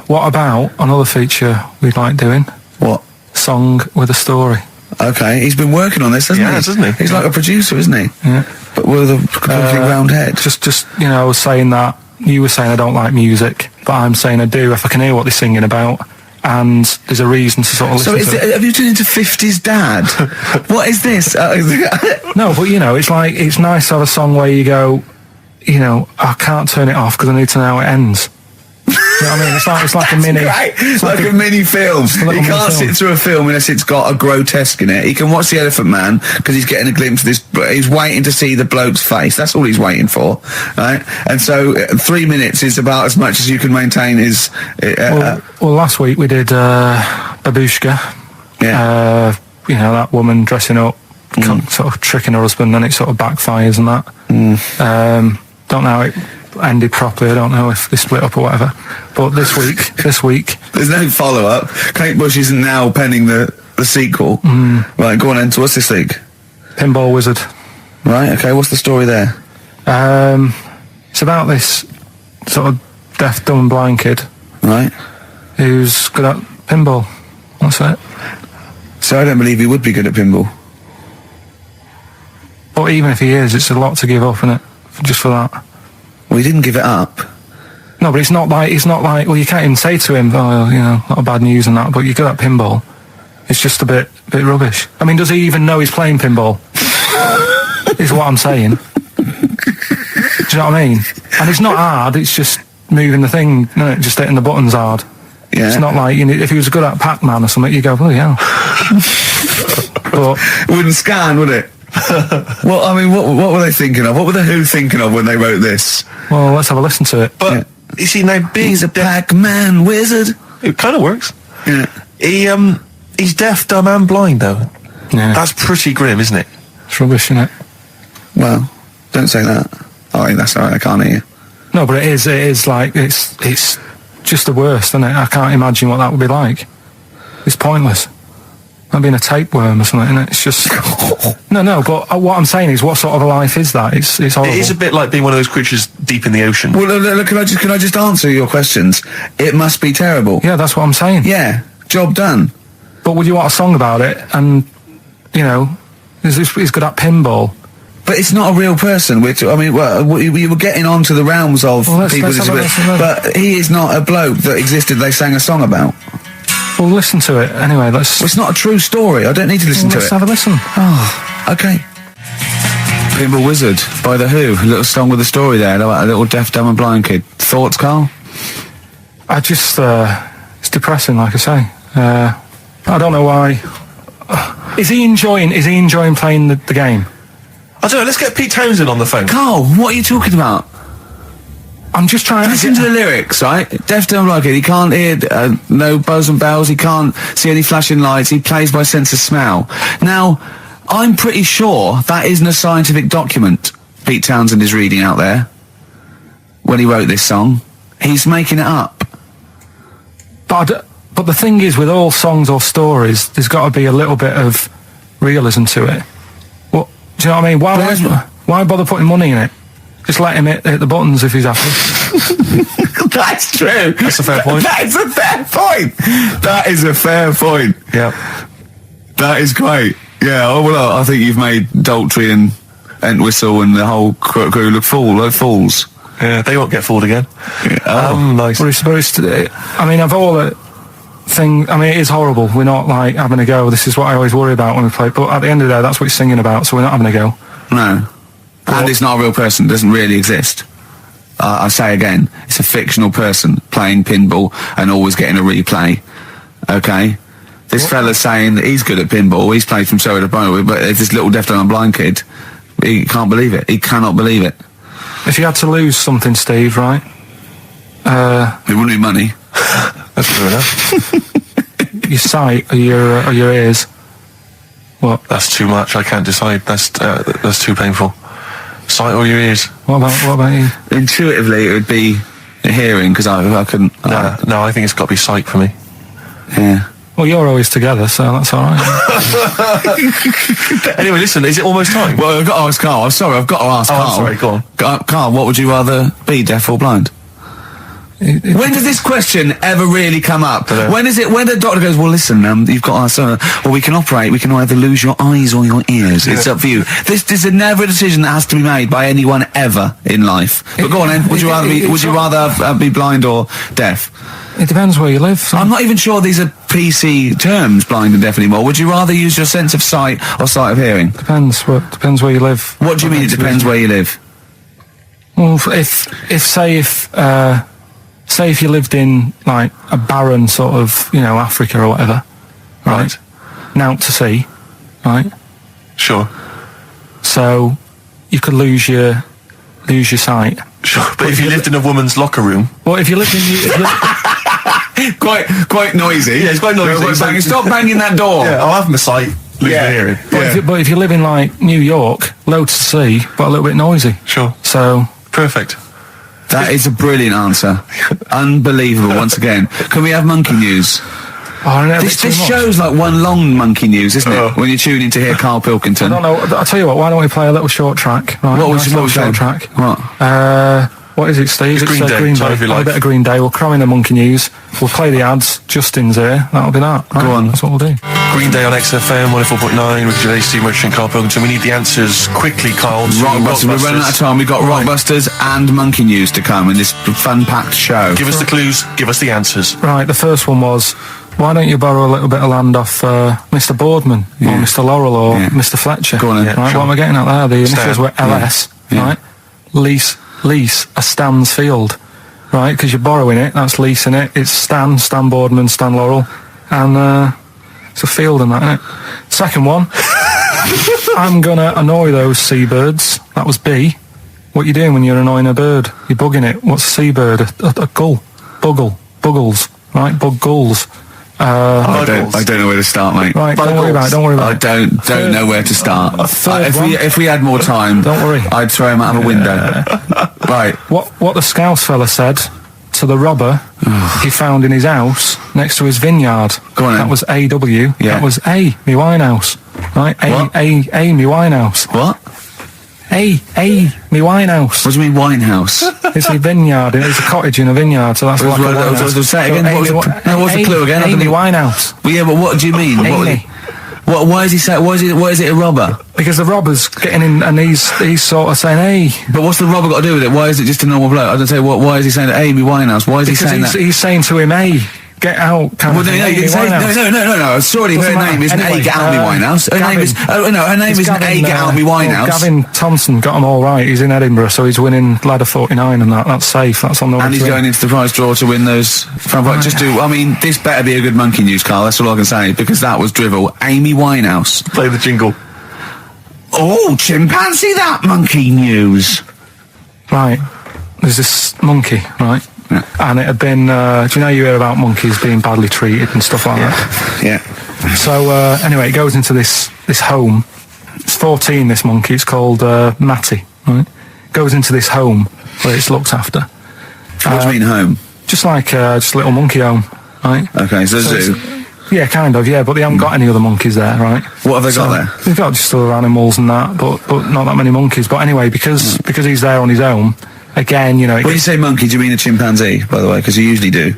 What about another feature we'd like doing? What? Song with a story. Okay, he's been working on this, hasn't he? He's like a producer, isn't he? Yeah. But with a completely round head. Just I was saying that you were saying I don't like music, but I'm saying I do if I can hear what they're singing about. And there's a reason to sort of listen to it. Have you turned into 50s dad? What is this? No, but it's nice to have a song where you go, I can't turn it off because I need to know how it ends. You know what I mean? It's like a mini... Right. It's like a mini film. You can't sit through a film unless it's got a grotesque in it. He can watch The Elephant Man because he's getting a glimpse of this... He's waiting to see the bloke's face. That's all he's waiting for, right? And so 3 minutes is about as much as you can maintain his... well, last week we did Babushka. Yeah. That woman dressing up, sort of tricking her husband, and it sort of backfires and that. Don't know how it ended properly. I don't know if they split up or whatever. But this week... There's no follow-up. Kate Bush isn't now penning the sequel. Right, go on then. So what's this week? Pinball Wizard. Right, okay. What's the story there? It's about this sort of deaf, dumb and blind kid. Right. Who's good at pinball. That's it. So I don't believe he would be good at pinball. But even if he is, it's a lot to give up, isn't it? Just for that. Well, he didn't give it up. No, but it's not like, well, you can't even say to him, not a bad news and that, but you're good at pinball. It's just a bit rubbish. I mean, does he even know he's playing pinball? Is what I'm saying. Do you know what I mean? And it's not hard, it's just moving the thing, just hitting the buttons hard. Yeah. It's not like, if he was good at Pac-Man or something, you go, oh, yeah. But it wouldn't scan, would it? Well, I mean, what were they thinking of? What were the Who thinking of when they wrote this? Well, let's have a listen to it. But, you see, now he's a Pac-Man wizard. It kind of works. Yeah. He's deaf, dumb and blind, though. Yeah. That's pretty grim, isn't it? It's rubbish, isn't it? Well, don't say that. Oh, that's all right, I can't hear you. No, but it is like, it's just the worst, isn't it? I can't imagine what that would be like. It's pointless. Like being a tapeworm or something, isn't it? It's just... No, but what I'm saying is, what sort of a life is that? It's horrible. It is a bit like being one of those creatures deep in the ocean. Well, look, can I just answer your questions? It must be terrible. Yeah, that's what I'm saying. Yeah, job done. But would you want a song about it? And, he's good at pinball. But it's not a real person. We were getting onto the realms of people with disabilities. But he is not a bloke that existed they sang a song about. Well, listen to it. Anyway, it's not a true story. I don't need to listen to it. Let's have a listen. Oh, okay. Pinball Wizard by The Who. A little song with a story there about a little deaf, dumb and blind kid. Thoughts, Carl? I just... it's depressing, like I say. I don't know why. Is he enjoying playing the game? I don't know. Let's get Pete Townsend on the phone. Carl, what are you talking about? I'm just trying to listen to the lyrics, right? Deaf, dumb, blind kid. He can't hear no bells and bells. He can't see any flashing lights. He plays by sense of smell. Now, I'm pretty sure that isn't a scientific document Pete Townsend is reading out there when he wrote this song. He's making it up. But the thing is, with all songs or stories, there's got to be a little bit of realism to it. Well, do you know what I mean? Why bother putting money in it? Just let him hit the buttons if he's happy. That's true. That's a fair point. That is a fair point. That is a fair point. Yeah. That is great. Yeah, well, I think you've made Daltrey and Entwistle and the whole crew look fools. Yeah, they won't get fooled again. Yeah. Nice. I mean, of all the things, I mean, it is horrible. We're not, like, having a go. This is what I always worry about when we play. But at the end of the day, that's what he's singing about, so we're not having a go. No. And it's not a real person. It doesn't really exist. I say again, it's a fictional person playing pinball and always getting a replay. Okay? This fella's saying that he's good at pinball. He's played from Surrey to Bromley, but there's this little deaf and blind kid. He can't believe it. He cannot believe it. If you had to lose something, Steve, right? It wouldn't be money. That's fair enough. Your sight or your ears? What? That's too much. I can't decide. That's too painful. Sight or your ears? What about you? Intuitively, it would be hearing, because I couldn't... No, I think it's got to be sight for me. Yeah. Well, you're always together, so that's all right. Anyway, listen, is it almost time? Well, I've got to ask Carl. I'm sorry, I've got to ask Carl. I'm sorry, go on. Carl, what would you rather be, deaf or blind? When does this question ever really come up? When the doctor goes, well, listen, you've got well, we can either lose your eyes or your ears. It's up for you. This is never a decision that has to be made by anyone ever in life. But go on then, would you rather be blind or deaf? It depends where you live. So. I'm not even sure these are PC terms, blind and deaf, anymore. Would you rather use your sense of sight or sight of hearing? Depends where you live. What do you mean it depends where you live? Well, say if you lived in, like, a barren sort of, Africa or whatever, right? Now to sea, right? Sure. So you could lose your sight. Sure. But if you lived in a woman's locker room... Well, if you lived in... Quite noisy. Yeah, it's quite noisy. Stop banging that door. Yeah, I'll have my sight, lose my hearing. But if you live in, like, New York, loads to see, but a little bit noisy. Sure. So... Perfect. That is a brilliant answer. Unbelievable, once again. Can we have monkey news? This show's like one long monkey news, isn't it? When you tune in to hear Karl Pilkington. I don't know. I'll tell you what, why don't we play a little short track? Right? What was short track? What? What is it, Steve? It's Green Day. Green Day. Play a bit of Green Day. We'll cram in the monkey news. We'll play the ads. Justin's here. That'll be that. Right? Go on. That's what we'll do. Green Day on XFM 104.9 with Gervais, Steve Merchant, Karl Pilkington. We need the answers quickly, Karl. Rockbusters. We're running out of time. We've got Rockbusters and monkey news to come in this fun-packed show. Give us the clues. Give us the answers. Right. The first one was, why don't you borrow a little bit of land off Mr. Boardman or Mr. Laurel or Mr. Fletcher? Go on then. Right. Sure. What am I getting at there? The initials were LS. Right. Lease a Stan's field, right? Because you're borrowing it, that's leasing it. It's Stan Boardman, Stan Laurel, and it's a field and that, isn't it? Second one, I'm gonna annoy those seabirds. That was B. What you doing when you're annoying a bird? You're bugging it. What's a seabird? A gull. Buggles, right? Bug gulls. I don't know where to start, mate. Right, don't worry about it. I don't know where to start. If we had more time, don't worry. I'd throw him out of a window. Right. What the Scouse fella said to the robber he found in his house next to his vineyard. Go on then. That was A.W. Yeah. That was A, me Winehouse. Right? A, me Winehouse. What? A, me Winehouse. What do you mean Winehouse? It's a vineyard. It's a cottage in a vineyard, so that's like a winehouse. Say it again. What's the clue again? Amy Winehouse. Well, yeah, but what do you mean? Amy. Why is he saying? Why is it a robber? Because the robber's getting in, and he's sort of saying, "Hey." But what's the robber got to do with it? Why is it just a normal bloke? I don't say. Why is he saying that? Amy Winehouse. Why is he saying that? He's saying to him, "Hey, get out." No. Sorry, her name isn't A. Get Out Me Winehouse. Her name is her name isn't A. Get Out Me Winehouse. Gavin Thompson got them all right. He's in Edinburgh, so he's winning ladder 49, and that's safe. That's on the way. And he's going into the prize draw to win those. This better be a good monkey news, Carl. That's all I can say, because that was drivel. Amy Winehouse. Play the jingle. Oh, chimpanzee, that monkey news. Right. There's this monkey, right? Yeah. And it had been, do you know you hear about monkeys being badly treated and stuff like that? Yeah. So, anyway, it goes into this home. It's 14, this monkey. It's called Matty, right? Goes into this home where it's looked after. What do you mean home? Just like, just a little monkey home, right? Okay, so zoo. Yeah, kind of, yeah, but they haven't got any other monkeys there, right? What have they got there? They've got just other animals and that, but not that many monkeys. But anyway, because he's there on his own, again, you know... When you say monkey, do you mean a chimpanzee, by the way? Because you usually do.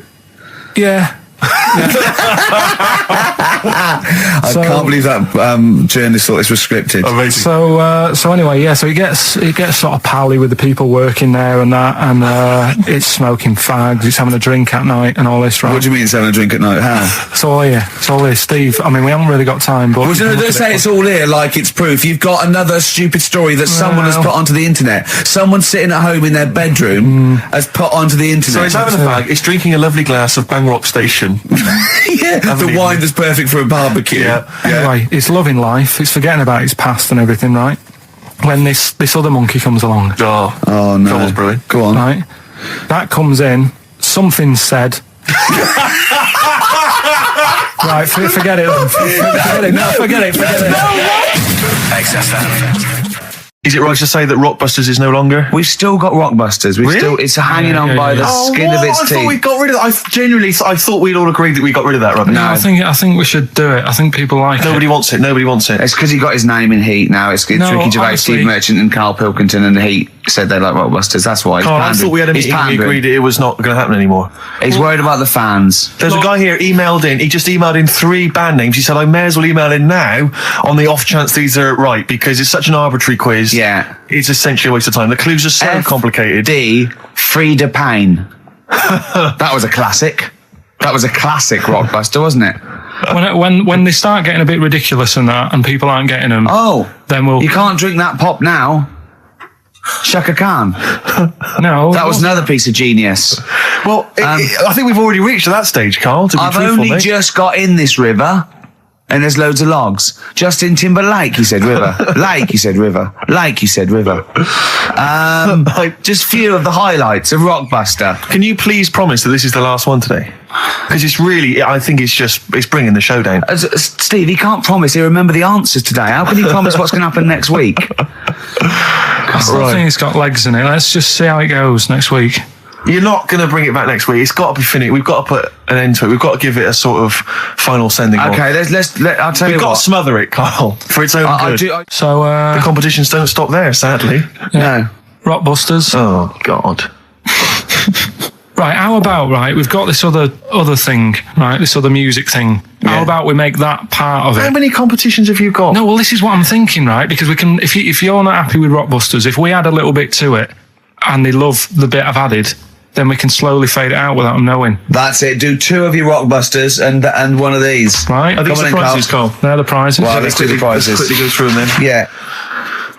Yeah. I can't believe that journalist thought this was scripted. Amazing. So anyway, yeah. So he gets sort of pally with the people working there and that, and it's smoking fags. It's having a drink at night and all this. Right? What do you mean it's having a drink at night? How? It's all here. It's all here, Steve. I mean, we haven't really got time, but Don't say it's all here like it's proof. You've got another stupid story that someone has put onto the internet. Someone sitting at home in their bedroom has put onto the internet. So he's having a fag. He's drinking a lovely glass of Bang Rock Station. The wine that's perfect for a barbecue. Yeah. Anyway, it's loving life. It's forgetting about his past and everything, right? When this other monkey comes along, Oh no. Trouble's brewing. Go on. right? That comes in. Something said. Right, forget it. Forget it. XFM. Is it right to say that Rockbusters is no longer? We've still got Rockbusters. It's hanging on by the skin of its I teeth. thought we got rid of that. I thought we'd all agreed that we got rid of that rubbish. No, I think we should do it. I think people like Nobody it. wants it. Nobody wants it. It's because he got his name in Heat now. It's Ricky Gervais, honestly, Steve Merchant and Karl Pilkington and Heat said they like Rockbusters. That's why. Carl, I thought we had a meeting and we agreed it was not going to happen anymore. He's worried about the fans. There's a guy here emailed in. He just emailed in 3 band names. He said, I may as well email in now on the off chance these are right because it's such an arbitrary quiz. Yeah. It's essentially a waste of time. The clues are so complicated. D. Frida Payne. That was a classic. That was a classic Rockbuster, wasn't it? When they start getting a bit ridiculous and that, and people aren't getting them, then you can't drink that pop now. Shaka Khan. No, that was another piece of genius. Well, I think we've already reached that stage, Carl. To be I've truthful, only just got in this river, and there's loads of logs. Justin Timberlake, he said river. Lake, he said river. Lake, he said river. Just few of the highlights of Rockbuster. Can you please promise that this is the last one today? Because it's really, I think it's bringing the show down. Steve, he can't promise he'll remember the answers today. How can he promise what's going to happen next week? I still think it's got legs in it. Let's just see how it goes next week. You're not going to bring it back next week. It's got to be finished. We've got to put an end to it. We've got to give it a sort of final sending off. Okay, I'll tell you We've got what. to smother it, Carl, for its own good. So the competitions don't stop there, sadly. No. Rockbusters. Oh, God. Right, how about, we've got this other thing, right, this other music thing. Yeah. How about we make that part of it? How many competitions have you got? No, well, this is what I'm thinking, right, because we can, if you're not happy with Rockbusters, if we add a little bit to it, and they love the bit I've added, then we can slowly fade it out without them knowing. That's it. Do 2 of your Rockbusters and one of these. Right. Are these the prizes, Carl? They're the prizes. Well, let's do the prizes. Let's quickly go through them then. Yeah.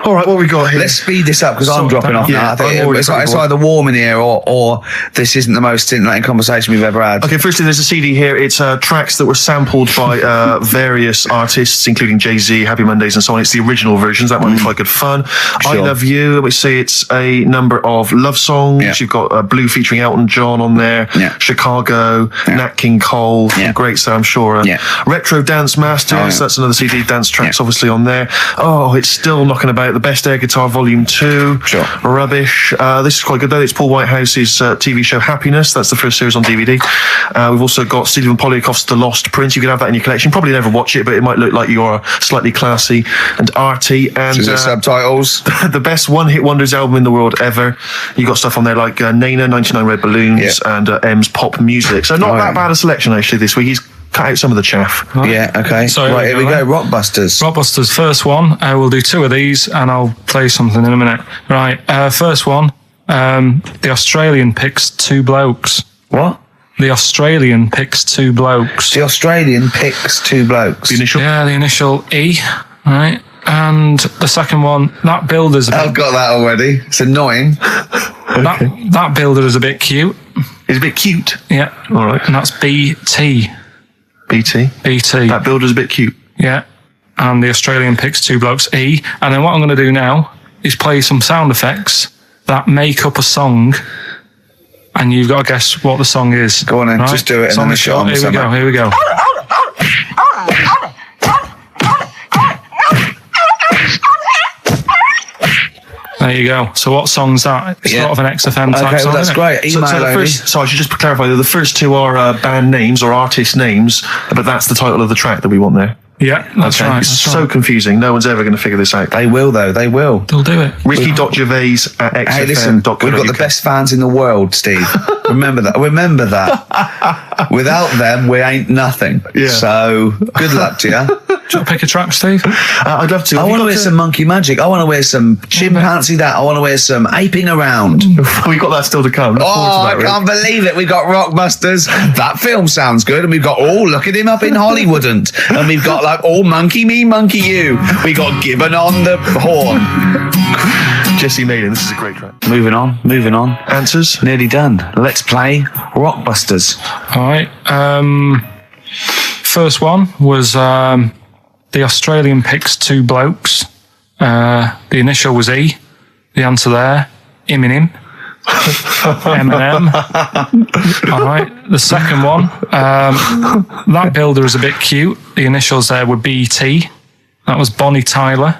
All right, what we got here? Let's speed this up because I'm dropping off now. I think it's either warm in here or this isn't the most scintillating conversation we've ever had. Okay, firstly, there's a CD here. It's tracks that were sampled by various artists, including Jay-Z, Happy Mondays, and so on. It's the original versions. That might be quite good fun. Sure. I Love You. Let me see. It's a number of love songs. Yeah. You've got Blue featuring Elton John on there. Yeah. Chicago, Nat King Cole. Yeah. Great, so I'm sure. Retro Dance Masters. That's another CD. Dance tracks, obviously, on there. Oh, it's still knocking about. The Best Air Guitar Volume 2. Sure. Rubbish. This is quite good, though. It's Paul Whitehouse's TV show Happiness. That's the first series on DVD. We've also got Stephen Polyakoff's The Lost Prince. You can have that in your collection. Probably never watch it, but it might look like you're slightly classy and arty. And Is it subtitles? the best one-hit wonders album in the world ever. You got stuff on there like Nena, 99 Red Balloons, and M's Pop Music. So not that bad a selection, actually, this week. He's cut out some of the chaff. Right. Yeah, okay. So right, here we go. Rockbusters. Rockbusters, first one. We'll do 2 of these and I'll play something in a minute. Right, first one. The Australian picks 2 blokes. What? The Australian picks 2 blokes. The Australian picks 2 blokes. The initial? Yeah, the initial E, right? And the second one, that builder's a bit... I've got that already. It's annoying. That builder is a bit cute. It's a bit cute. Yeah. All right. And that's BT. BT. That builder's a bit cute. Yeah. And the Australian picks 2 blokes, E. And then what I'm going to do now is play some sound effects that make up a song. And you've got to guess what the song is. Go on then, just do it. It's on the shot. Here we go. There you go. So what song's that? It's sort of an XFM type song. Well, that's great. So I should just clarify that the first 2 are band names or artist names, but that's the title of the track that we want there. Yeah, that's right. It's so confusing. No one's ever going to figure this out. They will, though. They will. They'll do it. Ricky.Gervais at XFM. Hey, listen, we've got the best fans in the world, Steve. Remember that. Remember that. Without them, we ain't nothing. Yeah. So, good luck to you. Do you want to pick a track, Steve? I'd love to. I want to wear some Monkey Magic. I want to wear some Chimpanzee that. I want to wear some Aping Around. We've got that still to come. I can't believe it. We got Rockbusters. That film sounds good. And we've got look at him up in Hollywood. And we've got like all Monkey Me, Monkey You. We got Gibbon on the horn. Jesse Maiden, this is a great track. Moving on. Answers? Nearly done. Let's play Rockbusters. All right. First one was the Australian picks 2 blokes. The initial was E. The answer there, Eminem. Eminem. All right. The second one, that builder is a bit cute. The initials there were BT. That was Bonnie Tyler.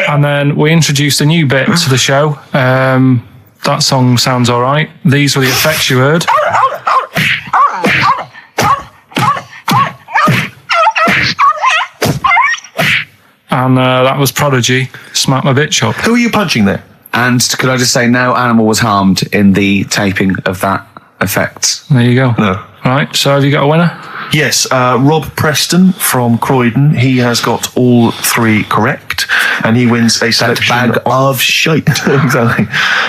And then we introduced a new bit to the show. That song sounds all right. These were the effects you heard. And that was Prodigy, Smack My Bitch Up. Who are you punching there? And could I just say, no animal was harmed in the taping of that effect. There you go. No. Right, so have you got a winner? Yes, Rob Preston from Croydon. He has got all 3 correct, and he wins a selection bag of shite. Exactly.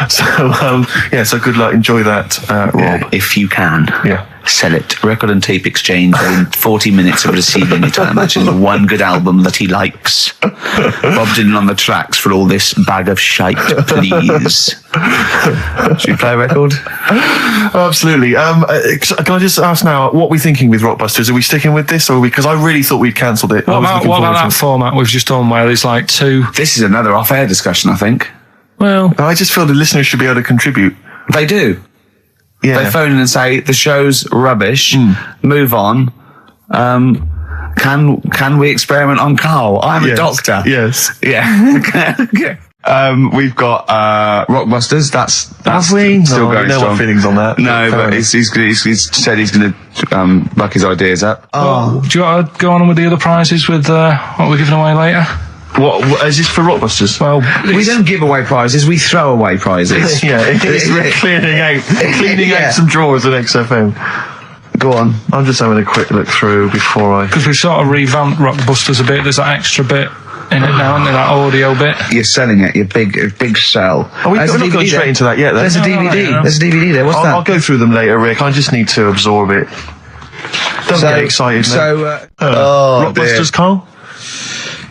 So, so good luck. Enjoy that, Rob. If you can. Yeah. Sell it. Record and tape exchange in 40 minutes of receiving it time, which is one good album that he likes. Bob Dylan on the tracks for all this bag of shite, please. Should we play a record? Absolutely. Can I just ask now, what are we thinking with Rockbusters? Are we sticking with this, or because I really thought we'd cancelled it? What about that format we've just done where there's like 2... This is another off-air discussion, I think. Well... I just feel the listeners should be able to contribute. They do. Yeah. They phone in and say, the show's rubbish, move on. Can we experiment on Carl? I'm a doctor. Yes. Yeah. Okay. We've got Rockbusters. That's Have we? still going no strong. feelings on that. No, but he's said he's going to buck his ideas up. Oh, do you want to go on with the other prizes with what we're giving away later? What is this for Rockbusters? Well, we don't give away prizes, we throw away prizes. Yeah, it's cleaning out some drawers at XFM. Go on. I'm just having a quick look through before I... Because we sort of revamped Rockbusters a bit. There's that extra bit in it now, isn't there? That audio bit. You're selling it, your big sell. We're not going straight into that yet, though. There's a DVD. There's a DVD there. What's that? I'll go through them later, Rick. I just need to absorb it. Don't get excited, mate. Rockbusters, Carl?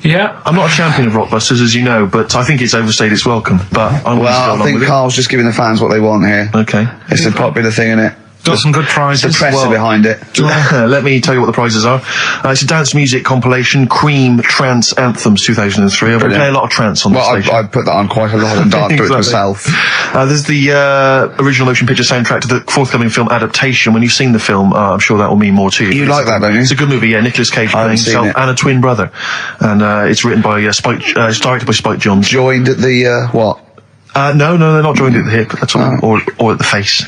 Yeah. I'm not a champion of Rockbusters, as you know, but I think it's overstayed its welcome. But I think Carl's just giving the fans what they want here. Okay. It's a popular thing, isn't it? Got some good prizes. The press are behind it. Let me tell you what the prizes are. It's a dance music compilation, Cream Trance Anthems 2003. I play a lot of trance on the station. I put that on quite a lot and dance to it myself. There's the original motion picture soundtrack to the forthcoming film adaptation. When you've seen the film, I'm sure that will mean more to you. You like that, don't you? It's a good movie, yeah. Nicolas Cage playing himself and a twin brother. And it's written by it's directed by Spike Jonze. Joined at the, what? No, they're not joined at the hip at all, or at the face.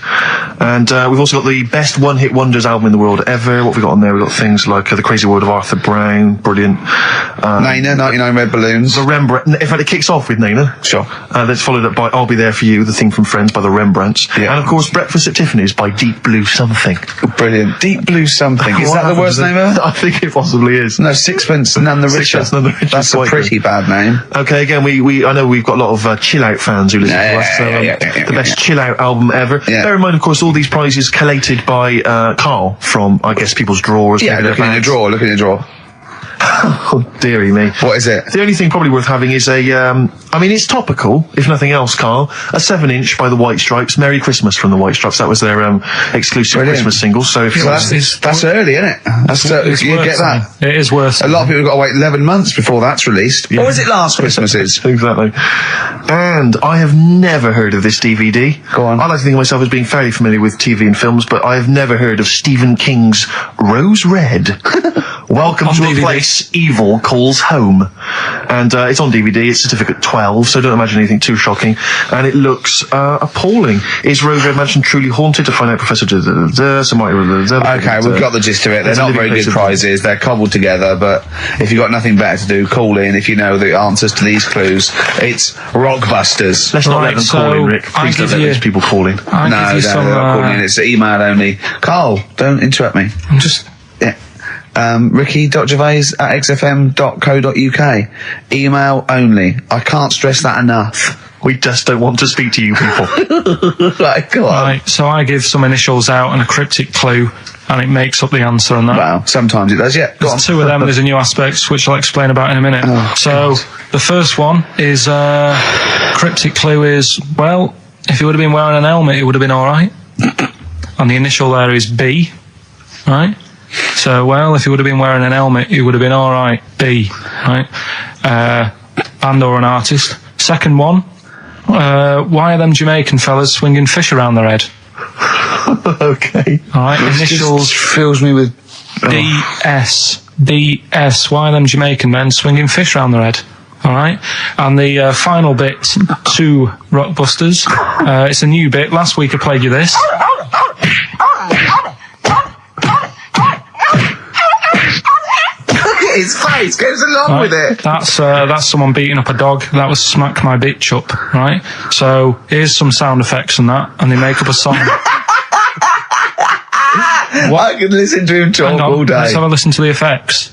And we've also got the best one-hit wonders album in the world ever. What have we got on there? We've got things like The Crazy World of Arthur Brown, brilliant. Nina, 99 Red Balloons. The Rembrandt. In fact, it kicks off with Nina. Sure. That's followed up by I'll Be There For You, the theme from Friends by the Rembrandts. Yeah. And of course, Breakfast at Tiffany's by Deep Blue Something. Brilliant. Deep Blue Something. Is that the worst name ever? I think it possibly is. No, Sixpence None the Richer. That's a pretty bad name. Okay, again, I know we've got a lot of chill-out fans who listen to us. The best chill-out album ever. Yeah. Bear in mind, of course, all these prizes collated by Carl from, I guess, people's drawers. Yeah, look in your drawer. Oh, dearie me. What is it? The only thing probably worth having is it's topical, if nothing else, Carl. A 7-inch by the White Stripes. Merry Christmas from the White Stripes. That was their exclusive Christmas single. So if that's early, isn't it? You get that. It is worth. A lot of people have got to wait 11 months before that's released. Yeah. Or is it last Christmas's? Exactly. And I have never heard of this DVD. Go on. I like to think of myself as being fairly familiar with TV and films, but I have never heard of Stephen King's Rose Red. Welcome to a place evil calls home. and it's on DVD. It's certificate 12, so don't imagine anything too shocking. And it looks appalling. Is Rose Red Mansion truly haunted? To find out, Professor. Okay, we've got the gist of it. They're not very good prizes. They're cobbled together, but if you've got nothing better to do, call in if you know the answers to these clues. It's Rockbusters. Let's not let them call in, Rick. Please don't let those people call in. No, they're not calling in. It's email only. Carl, don't interrupt me. I'm just... Yeah. ricky.gervais@xfm.co.uk. Email only. I can't stress that enough. We just don't want to speak to you people. Right, go on. Right, so I give some initials out and a cryptic clue, and it makes up the answer on that. Well, sometimes it does, yeah. Go on. There's two of them, there's a new aspect, which I'll explain about in a minute. The first one is, cryptic clue is, well, if he would have been wearing an helmet, it would have been alright. And the initial there is B, right? So, well, if he would have been wearing an helmet, it would have been alright. B, right? Band or an artist. Second one, why are them Jamaican fellas swinging fish around their head? Okay. Alright, initials just fills me with... DS. DS. Why are them Jamaican men swinging fish around their head? Alright. And the final bit to Rockbusters. It's a new bit. Last week I played you this. His face goes along with it. That's someone beating up a dog. That was Smack My Bitch Up, right? So here's some sound effects and that, and they make up a song. I could listen to him talk all day. Let's have a listen to the effects.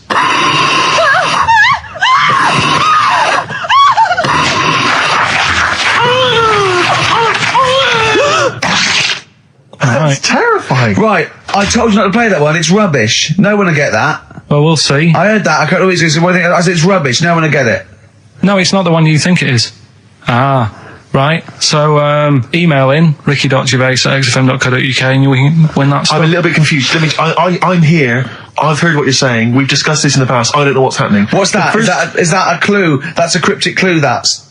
That's terrifying. Right, I told you not to play that one. It's rubbish. No one will get that. Well, we'll see. I heard that. I can't always say one thing. I said it's rubbish. No one will get it. No, it's not the one you think it is. Right. So email in ricky.gervais@xfm.co.uk and you can win that stuff. I'm a little bit confused. I'm here. I've heard what you're saying. We've discussed this in the past. I don't know what's happening. What's that? Is that a clue? That's a cryptic clue. That's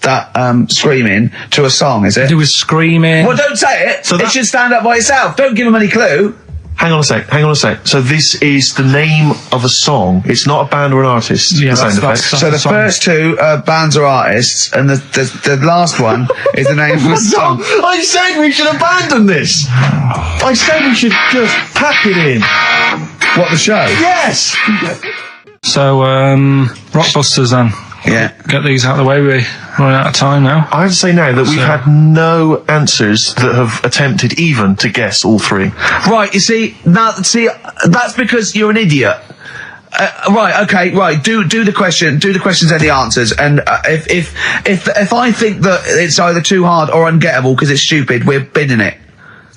screaming to a song, is it? It was screaming. Well, don't say it. It should stand up by itself. Don't give them any clue. Hang on a sec. So this is the name of a song. It's not a band or an artist. Yeah, that's so the first two are bands or artists, and the last one is the name of a song. I said we should abandon this. I said we should just pack it in. What, the show? Yes. So Rockbusters then. Yeah. Get these out of the way. We're running out of time now. I have to say now that we've had no answers that have attempted even to guess all three. Right, you see, that's because you're an idiot. Right, okay, right. Do the question. Do the questions and the answers. And if I think that it's either too hard or ungettable because it's stupid, we're bidding it.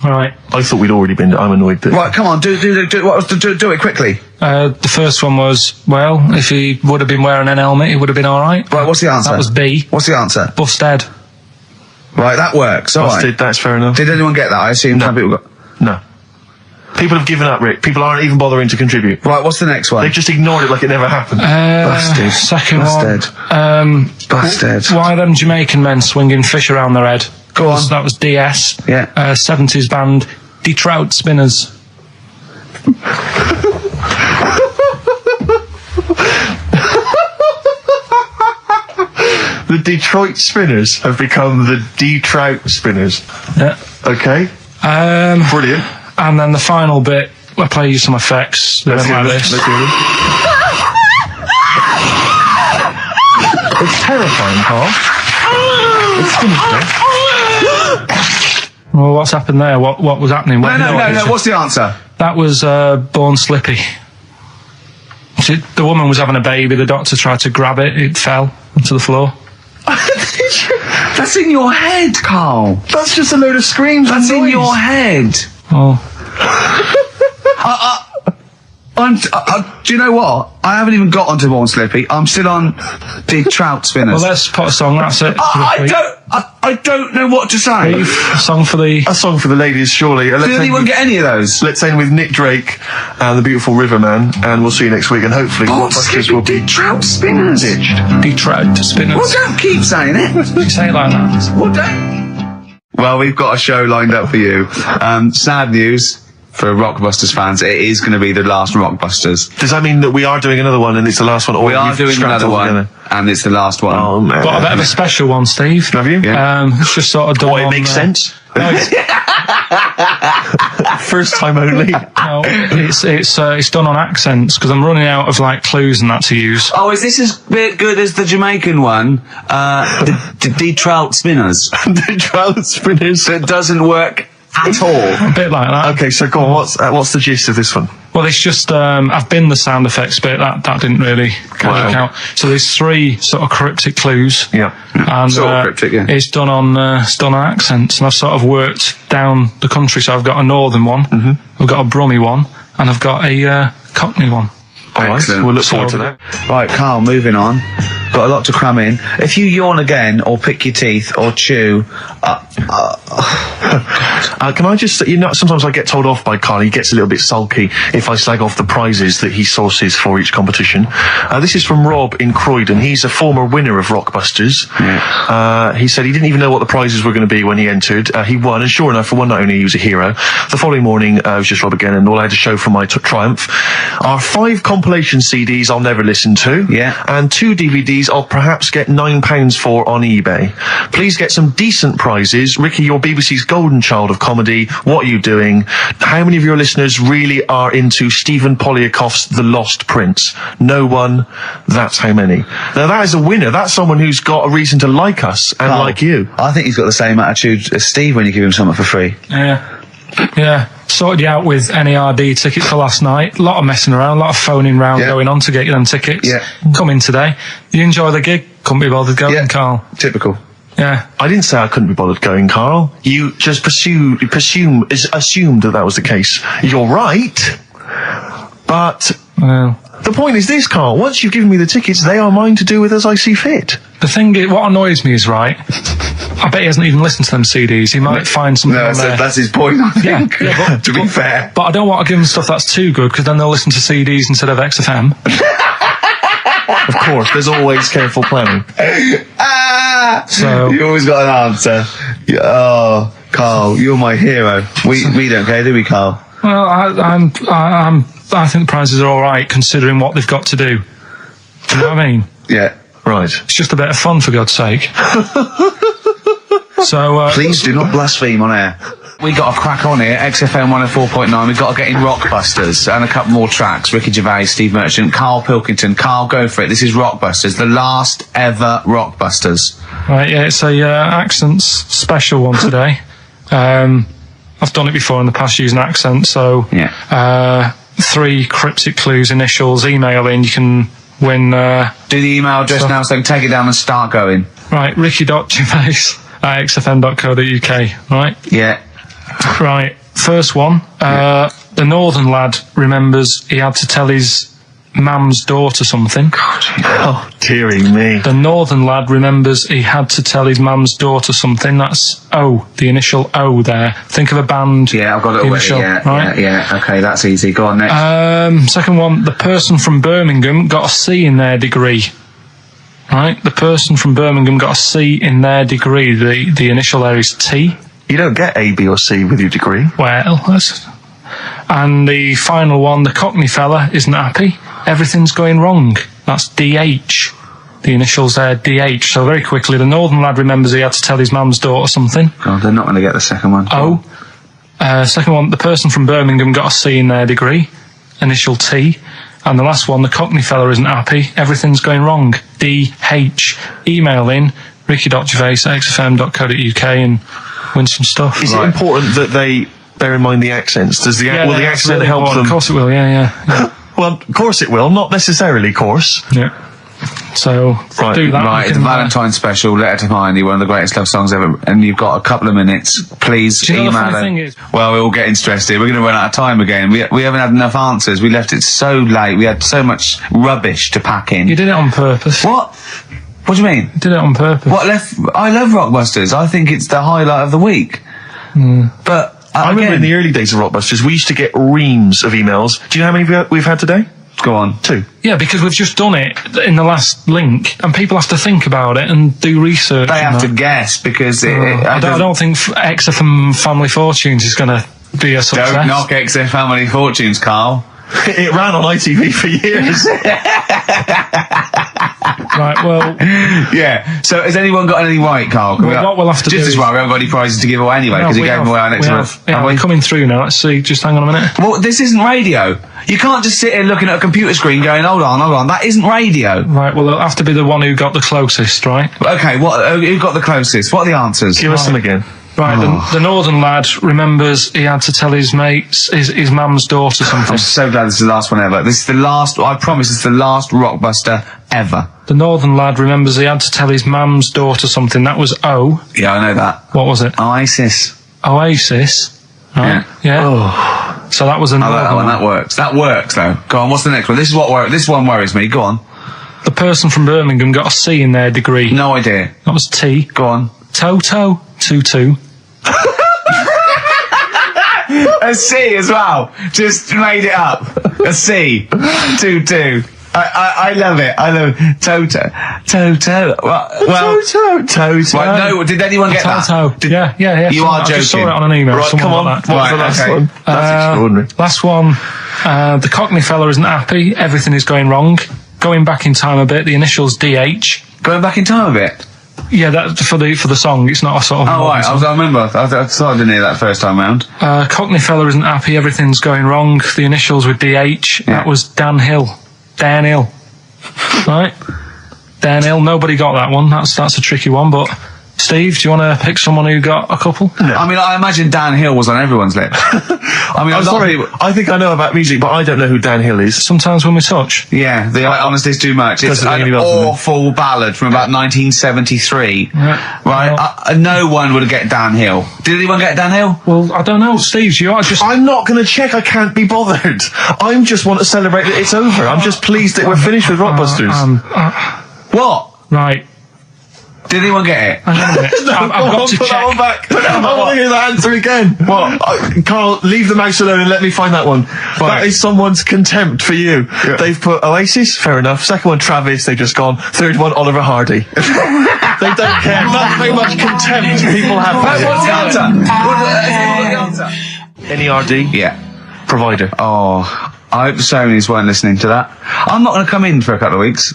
All right. I thought we'd already been. I'm annoyed that. Right, come on. Do it quickly. The first one was, well, if he would have been wearing an helmet, it would have been all right. Right, what's the answer? That was B. What's the answer? Busted. Right, that works. All Busted. right. That's fair enough. Did anyone get that? I assume some people got. No. People have given up, Rick. People aren't even bothering to contribute. Right, what's the next one? They've just ignored it like it never happened. Busted. Second Busted. one. Busted. Why are them Jamaican men swinging fish around their head? Go on. That was DS. Yeah. 70s band, Trout Spinners. The Detroit Spinners have become the D-Trout Spinners. Yeah. Okay. Brilliant. And then the final bit, I'll play you some effects. Let's hear this. It's terrifying, Carl. It's sinister. Well, what's happened there? What was happening? No. What's the answer? That was Born Slippy. The woman was having a baby. The doctor tried to grab it. It fell onto the floor. That's in your head, Carl. That's just a load of screams. That's and in noise. your head. Oh. Do you know what? I haven't even got onto Born Slippy. I'm still on the Trout Spinners. Well, let's put a song. That's it. I don't know what to say. A song for the ladies, surely. Did anyone get any of those? Let's end with Nick Drake and the Beautiful Riverman, and we'll see you next week. And hopefully, Rockbusters will be Trout Spinners. ditched. Trout Spinners. Well, don't keep saying it. You say it like that. Well, don't. Well, we've got a show lined up for you. Sad news. For Rockbusters fans, it is going to be the last Rockbusters. Does that mean that we are doing another one and it's the last one? Or we are doing another one, and it's the last one. Oh, man. Got a bit of a special one, Steve. Have you? Yeah. It's just sort of done It makes sense. No, First time only. no, it's done on accents, because I'm running out of, like, clues and that to use. Oh, is this as good as the Jamaican one? The D-Trout Spinners. The trout spinners. That doesn't work at all. A bit like that. Okay, so go on. What's the gist of this one? Well, it's just, I've been the sound effects bit, that didn't really work out. So there's 3 sort of cryptic clues. Yeah. And Sort of cryptic, yeah. it's done on accents, and I've sort of worked down the country. So I've got a northern one, I've got a Brummie one, and I've got a Cockney one. All right, we'll look forward to that. Right, Carl, moving on. Got a lot to cram in. If you yawn again, or pick your teeth, or chew... Can I just, sometimes I get told off by Carl. He gets a little bit sulky if I slag off the prizes that he sources for each competition. This is from Rob in Croydon. He's a former winner of Rockbusters. Yeah. He said he didn't even know what the prizes were going to be when he entered. He won, and sure enough, for one night only, he was a hero. The following morning, it was just Rob again, and all I had to show for my triumph are 5 compilation CDs I'll never listen to, and 2 DVDs I'll perhaps get £9 for on eBay. Please get some decent prizes. Ricky, you're BBC's golden child of comedy. What are you doing? How many of your listeners really are into Stephen Polyakoff's The Lost Prince? No one. That's how many. Now, that is a winner. That's someone who's got a reason to like us and like you. I think he's got the same attitude as Steve when you give him something for free. Yeah. Sorted you out with NERD tickets for last night. A lot of messing around, a lot of phoning round going on to get you them tickets. Yeah. Come in today. You enjoy the gig? Couldn't be bothered going, Carl. Typical. Yeah. I didn't say I couldn't be bothered going, Carl. You just assumed that was the case. You're right, but the point is this, Carl. Once you've given me the tickets, they are mine to do with as I see fit. The thing is, what annoys me is, right, I bet he hasn't even listened to them CDs. He might find something on there. That's his point, I think. Yeah, to be fair. But I don't want to give them stuff that's too good, because then they'll listen to CDs instead of XFM. Of course, there's always careful planning. So you always got an answer. Oh, Carl, you're my hero. We don't care, do we, Carl? Well, I think the prizes are all right considering what they've got to do. Do you know what I mean? Yeah. Right. It's just a bit of fun, for God's sake. So please do not blaspheme on air. We got a crack on here, XFM 104.9. We've got to get in Rockbusters and a couple more tracks. Ricky Gervais, Steve Merchant, Karl Pilkington. Carl, go for it. This is Rockbusters, the last ever Rockbusters. Right, yeah, it's a accents special one today. I've done it before in the past using accents, so 3 cryptic clues, initials, email in, you can win... Do the email address now so I can take it down and start going. Right, ricky.gervais@xfm.co.uk, right? Yeah. Right, first one. The northern lad remembers he had to tell his mum's daughter something. Oh, dearie me. The northern lad remembers he had to tell his mum's daughter something. That's O, the initial O there. Think of a band. Yeah, I've got it initial, away. right? Yeah. Okay, that's easy. Go on, next. Second one, the person from Birmingham got a C in their degree. Right? The person from Birmingham got a C in their degree. The initial there is T. You don't get A, B or C with your degree. Well, and the final one, the Cockney fella isn't happy. Everything's going wrong. That's DH. The initials there, DH. So very quickly, the northern lad remembers he had to tell his mum's daughter something. God, they're not going to get the second one. O. Second one, the person from Birmingham got a C in their degree. Initial T. And the last one, the Cockney fella isn't happy. Everything's going wrong. DH. Email in ricky.gervais@xfm.co.uk and win some stuff. Is it important that they bear in mind the accents? Will the accent really help them? Of course it will, yeah. Well, of course it will. Not necessarily, of course. Yeah. So, do that. Right, the Valentine special, Letter to Hermione, one of the greatest love songs ever, and you've got a couple of minutes. Please email them. Well, we're all getting stressed here. We're going to run out of time again. We haven't had enough answers. We left it so late. We had so much rubbish to pack in. You did it on purpose. What? What do you mean? You did it on purpose. I love Rockbusters. I think it's the highlight of the week. But I remember in the early days of Rockbusters, we used to get reams of emails. Do you know how many we've had today? Go on. 2. Yeah, because we've just done it in the last link, and people have to think about it and do research. They have to guess, because... I don't think XFM Family Fortunes is going to be a success. Don't knock XFM on any fortunes, Carl. It ran on ITV for years. Right, well... Yeah, so has anyone got anything right, Carl? What we'll have to do just as well, we haven't got any prizes to give away anyway, because he gave them away our next month. Yeah, we're coming through now. Let's see, just hang on a minute. Well, this isn't radio. You can't just sit here looking at a computer screen going, hold on, that isn't radio. Right, well, it'll have to be the one who got the closest, right? Okay, who got the closest? What are the answers? Give us them again. Right, the northern lad remembers he had to tell his mates, his mum's daughter something. I'm so glad this is the last one ever. This is the last, I promise, it's the last Rockbuster ever. The northern lad remembers he had to tell his mum's daughter something. That was O. Yeah, I know that. What was it? Oasis. Oasis. Right. Yeah. Oh. So that was a northern one. That works. That works, though. Go on, what's the next one? This one worries me. Go on. The person from Birmingham got a C in their degree. No idea. That was T. Go on. Toto. 2-2. A C as well. Just made it up. A C. 2-2. I love it. I love it. Toto. Well, Toto. Right, no, did anyone get Toto. that? Yeah. You are joking. I just saw it on an email. Right, come on. Like What was the last one? That's extraordinary. Last one. The Cockney fella isn't happy. Everything is going wrong. Going back in time a bit. The initials DH. Going back in time a bit? Yeah, that for the song. It's not a sort of... Oh, right. I remember. I thought I didn't hear that first time round. Cockney fella isn't happy. Everything's going wrong. The initials with DH. Yeah. That was Dan Hill. Dan Hill. Right? Dan Hill. Nobody got that one. That's a tricky one, but... Steve, do you want to pick someone who got a couple? No. I mean, I imagine Dan Hill was on everyone's lips. I'm sorry, I think I know about music, but I don't know who Dan Hill is. Sometimes when we touch. Yeah, the honesty's too much. It's an awful ballad from about 1973. Yeah. Right? No one would get Dan Hill. Did anyone get Dan Hill? Well, I don't know. Steve, you are just... I'm not going to check. I can't be bothered. I just want to celebrate that it's over. I'm just pleased that we're finished with Rockbusters. What? Right. Did anyone get it? Hang on a minute. I've got to check. That one back. I want to hear that answer again. What? Carl, leave the mouse alone and let me find that one. Right. That is someone's contempt for you. Yeah. They've put Oasis, fair enough. Second one, Travis, they've just gone. Third one, Oliver Hardy. They don't care. That's how much contempt people have. What's the answer? NERD? Yeah. Provider. Oh, I hope the Sonys weren't listening to that. I'm not going to come in for a couple of weeks.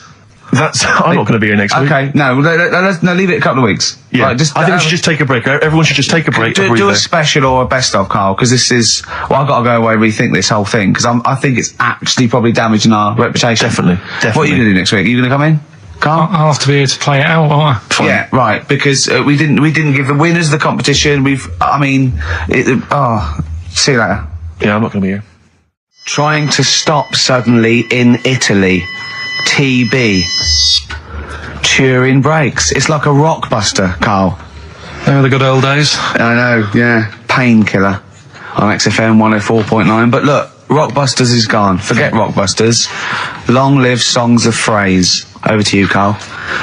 I'm not going to be here next week. Okay, no, leave it a couple of weeks. Yeah, right, I think we should just take a break. Everyone should just take a break. Do a special or a best of, Carl, because this is... Well, I've got to go away and rethink this whole thing, because I think it's actually probably damaging our reputation. Definitely. What are you going to do next week? Are you going to come in, Carl? I'll have to be here to play it out, won't I? Fine. Yeah, right, because we didn't give the winners of the competition. See you later. Yeah, I'm not going to be here. Trying to stop suddenly in Italy. TB. Turing brakes. It's like a rockbuster, Carl. They were the good old days. I know, yeah. Painkiller on XFM 104.9. But look, Rockbusters is gone. Forget Rockbusters. Long live Songs of Phrase. Over to you, Carl.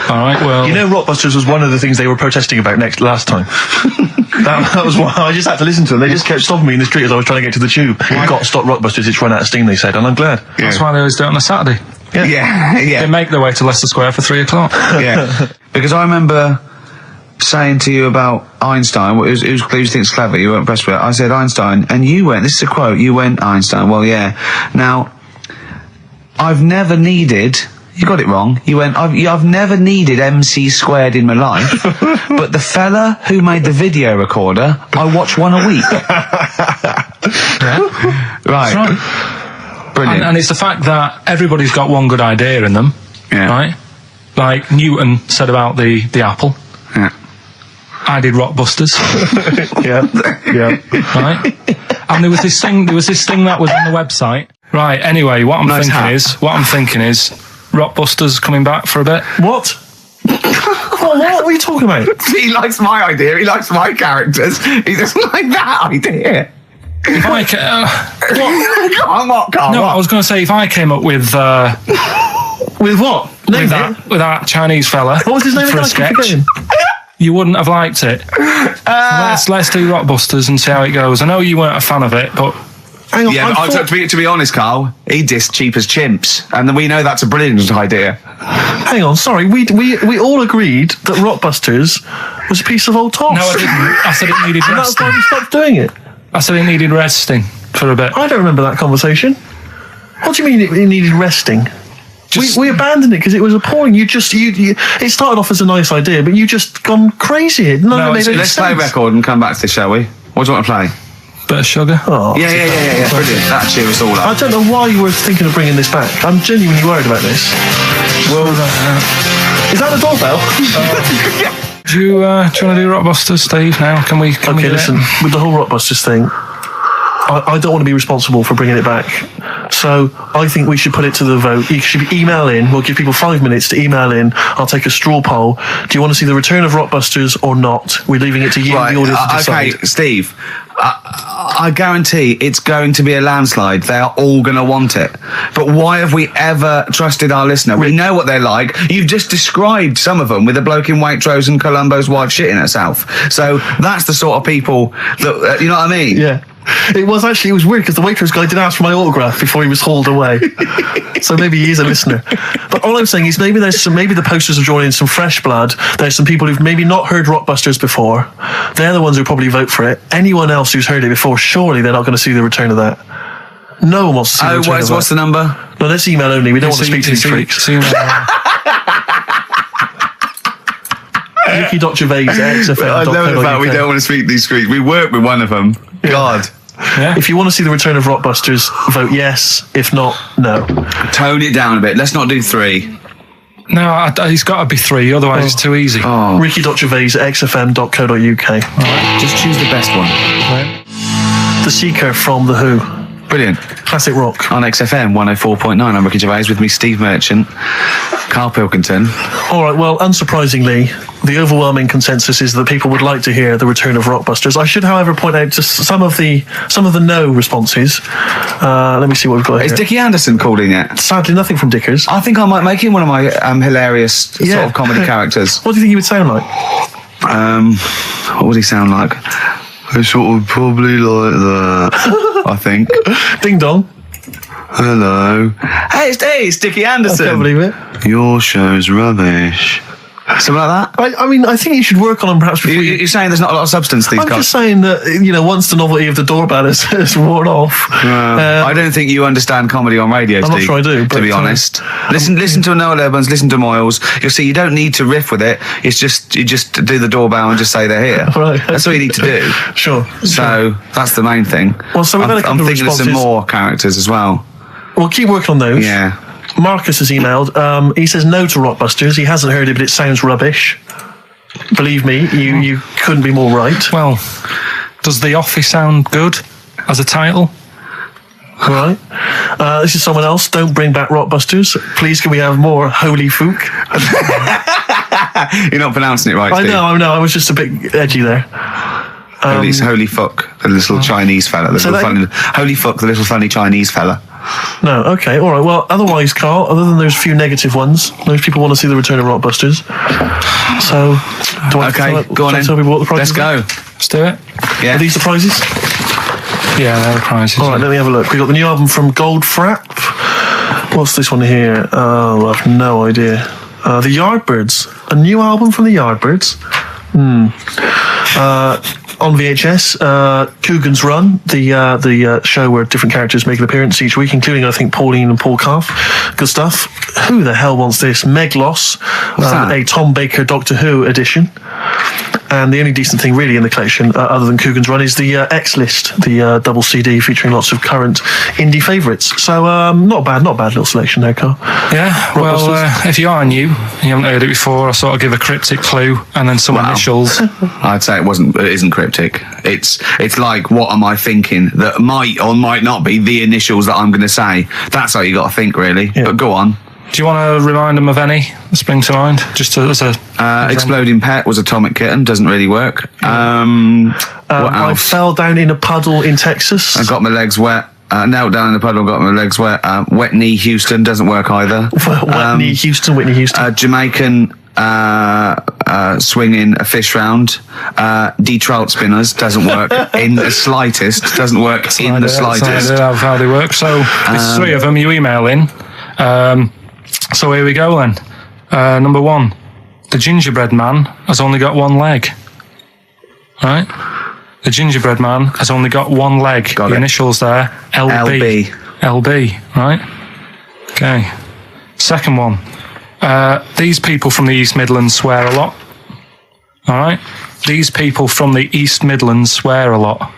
All right, well... You know, Rockbusters was one of the things they were protesting about last time. that was why I just had to listen to them. They just kept stopping me in the street as I was trying to get to the tube. You've got to stop Rockbusters, it's run out of steam, they said, and I'm glad. Yeah. That's why they always do it on a Saturday. Yeah. They make their way to Leicester Square for 3 o'clock. Yeah. Because I remember saying to you about Einstein, who's thinks clever, you weren't impressed with it. I said Einstein, and you went, this is a quote, you went Einstein, well, yeah. Now, I've never needed... You got it wrong. You went, I've never needed MC squared in my life, but the fella who made the video recorder, I watch one a week. Yeah. Right. Brilliant. And it's the fact that everybody's got one good idea in them, right? Like Newton said about the apple. Yeah. I did Rockbusters. yeah. Right? And there was this thing that was on the website. Right, anyway, what I'm thinking is Rockbusters coming back for a bit. What? What are you talking about? He likes my idea, he likes my characters, he doesn't like that idea. If I what, Carl? No, I was going to say, if I came up with... with what? With that Chinese fella. What was his name for a sketch? You wouldn't have liked it. Let's do Rockbusters and see how it goes. I know you weren't a fan of it, but... Hang on, yeah, to be honest, Carl, he dissed Cheap as Chimps, and we know that's a brilliant idea. Hang on, sorry, we all agreed that Rockbusters was a piece of old toss. No, I didn't. I said it needed and that's why we stopped doing it. I said it needed resting for a bit. I don't remember that conversation. What do you mean it needed resting? We abandoned it because it was appalling. You it started off as a nice idea, but you just gone crazy. Let's play a record and come back to this, shall we? What do you want to play? Bit of sugar. Oh, yeah. Brilliant. That cheer us all up. I don't know why you were thinking of bringing this back. I'm genuinely worried about this. Well, is that the doorbell? Do you want to do Rockbusters, Steve? Now, can we? Okay, listen. With the whole Rockbusters thing, I don't want to be responsible for bringing it back. So I think we should put it to the vote. You should email in. We'll give people 5 minutes to email in. I'll take a straw poll. Do you want to see the return of Rockbusters or not? We're leaving it to you, the audience, to decide. Okay, Steve. I guarantee it's going to be a landslide. They are all going to want it. But why have we ever trusted our listener? We know what they're like. You've just described some of them with a bloke in Waitrose and Columbo's wife shitting herself. So that's the sort of people that, you know what I mean? Yeah. It was weird because the Waitrose guy did ask for my autograph before he was hauled away. So maybe he is a listener. But all I'm saying is maybe the posters have drawn in some fresh blood. There's some people who've maybe not heard Rockbusters before. They're the ones who probably vote for it. Anyone else who's heard it before, surely they're not going to see the return of that. No one wants to see the return of that. What's the number? No, let's email only. We don't want to speak to these freaks. Ricky.gervais@xfm.co.uk. We don't want to speak to these freaks. We work with one of them. Yeah. God. Yeah. If you want to see the return of Rockbusters, vote yes. If not, no. Tone it down a bit. Let's not do 3. No, he's got to be 3, otherwise it's too easy. Oh. Ricky.gervais@xfm.co.uk. Right, just choose the best one. Right. The Seeker from The Who. Brilliant. Classic rock. On XFM 104.9, I'm Ricky Gervais, with me Steve Merchant, Karl Pilkington. All right, well, unsurprisingly, the overwhelming consensus is that people would like to hear the return of Rockbusters. I should, however, point out just some of the no responses. Let me see what we've got here. Is Dickie Anderson called in yet? Sadly, nothing from Dickers. I think I might make him one of my hilarious sort of comedy characters. What do you think he would sound like? What would he sound like? I sort of probably like that, I think. Ding dong. Hello. Hey, it's Dickie Anderson. I can't believe it. Your show's rubbish. Something like that? I mean, I think you should work on them perhaps before You're saying there's not a lot of substance to these I'm guys? just saying that, once the novelty of the doorbell has worn off. I don't think you understand comedy on radio, Steve. I'm not sure I do. To be honest. Listen to Noel Evans, listen to Moyles. You'll see you don't need to riff with it. It's just, you just do the doorbell and just say they're here. Right. That's all you need to do. Sure. So that's the main thing. Well, so we've had a couple I'm of thinking of some more characters as well. We'll keep working on those. Yeah. Marcus has emailed. He says no to Rockbusters. He hasn't heard it, but it sounds rubbish. Believe me, you couldn't be more right. Well, does The Office sound good as a title? All right. This is someone else. Don't bring back Rockbusters. Please, can we have more Holy Fook? You're not pronouncing it right, Steve. I know. I was just a bit edgy there. Holy fuck, the little Chinese fella. Holy fuck, the little funny Chinese fella. No, okay, all right. Well, otherwise, Karl, other than those few negative ones, most people want to see the return of Rockbusters. So, go on then. Tell people what the prizes Let's go. Let's do it. Yeah. Are these the prizes? Yeah, they're the prizes. All right, let me have a look. We've got the new album from Goldfrapp. What's this one here? Oh, I have no idea. The Yardbirds. A new album from the Yardbirds. On VHS, Coogan's Run, the show where different characters make an appearance each week, including, I think, Pauline and Paul Calf. Good stuff. Who the hell wants this? Meglos, a Tom Baker Doctor Who edition. And the only decent thing really in the collection, other than Coogan's Run, is the X List, the double CD featuring lots of current indie favourites. So not bad little selection there, Karl. Yeah, well, if you are new and you haven't heard it before, I sort of give a cryptic clue and then some initials. I'd say it isn't cryptic. It's like, what am I thinking that might or might not be the initials that I'm going to say. That's how you got to think, really. Yeah. But go on. Do you want to remind them of any that spring to mind? Just as a Exploding Pet was Atomic Kitten. Doesn't really work. What else? I fell down in a puddle in Texas. I got my legs wet. Knelt down in the puddle, got my legs wet. Wet Knee Houston doesn't work either. Whitney Houston. Jamaican swinging a fish round. D-trout spinners doesn't work in the slightest. Doesn't work in the slightest. That's how they work. So it's 3 of them. You email in. So here we go then. Number 1, the gingerbread man has only got 1 leg. Right? The gingerbread man has only got one leg. Got the it. Initials there, LB. LB, right? Okay. Second one. These people from the East Midlands swear a lot. All right? These people from the East Midlands swear a lot.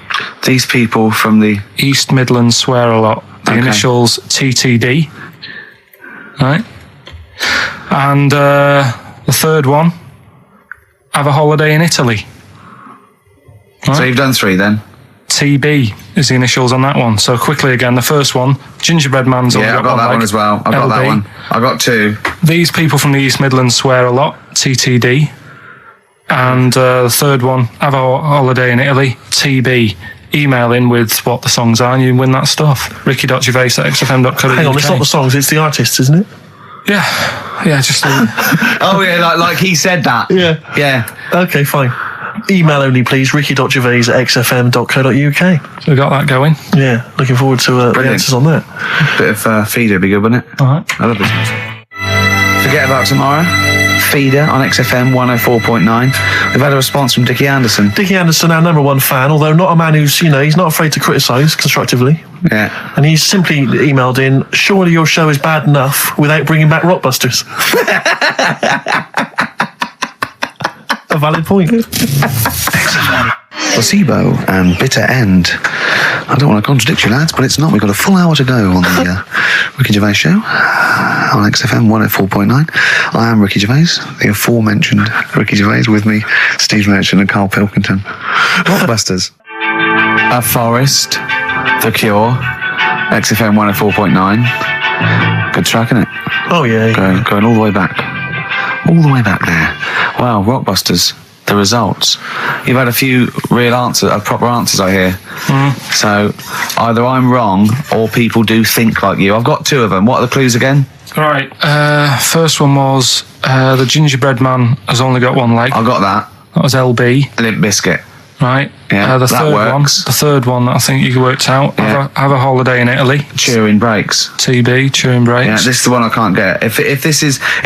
These people from the East Midlands swear a lot. The initials TTD. Right? And the third one, have a holiday in Italy. Right? So you've done 3 then? TB is the initials on that one. So quickly again, the first one, gingerbread man's only I got that one as well. I got that one. I got 2. These people from the East Midlands swear a lot, TTD. And the third one, have a holiday in Italy, TB. Email in with what the songs are and you win that stuff. ricky.gervais@xfm.co.uk. Hang on, it's not the songs, it's the artists, isn't it? Yeah, just... Oh yeah, like he said that. Yeah. Okay, fine. Email only, please. ricky.gervais@xfm.co.uk. So we got that going. Yeah, looking forward to the answers on that. Bit of feeder would be good, wouldn't it? All right. I love this. Forget about tomorrow. Feeder on XFM 104.9. We've had a response from Dickie Anderson. Dickie Anderson, our number 1 fan, although not a man who's, he's not afraid to criticise constructively. Yeah. And he's simply emailed in, surely your show is bad enough without bringing back Rockbusters. A valid point. Placebo and Bitter End. I don't want to contradict you, lads, but it's not. We've got a full hour to go on the Ricky Gervais show on XFM 104.9. I am Ricky Gervais, the aforementioned Ricky Gervais, with me, Steve Merchant and Karl Pilkington. Rockbusters. A Forest, The Cure, XFM 104.9. Good track, isn't it? Oh, yeah. Going all the way back. All the way back there. Wow, Rockbusters. The results. You've had a few real proper answers, I hear. So either I'm wrong or people do think like you. I've got 2 of them. What are the clues again? All right. First one was the gingerbread man has only got one leg. I got that. That was LB. Limp Bizkit. Right. Yeah, the that third works. The third one that I think you worked out. Yeah. Have a holiday in Italy. Cheering Breaks. TB, Cheering Breaks. Yeah, this is the one I can't get. If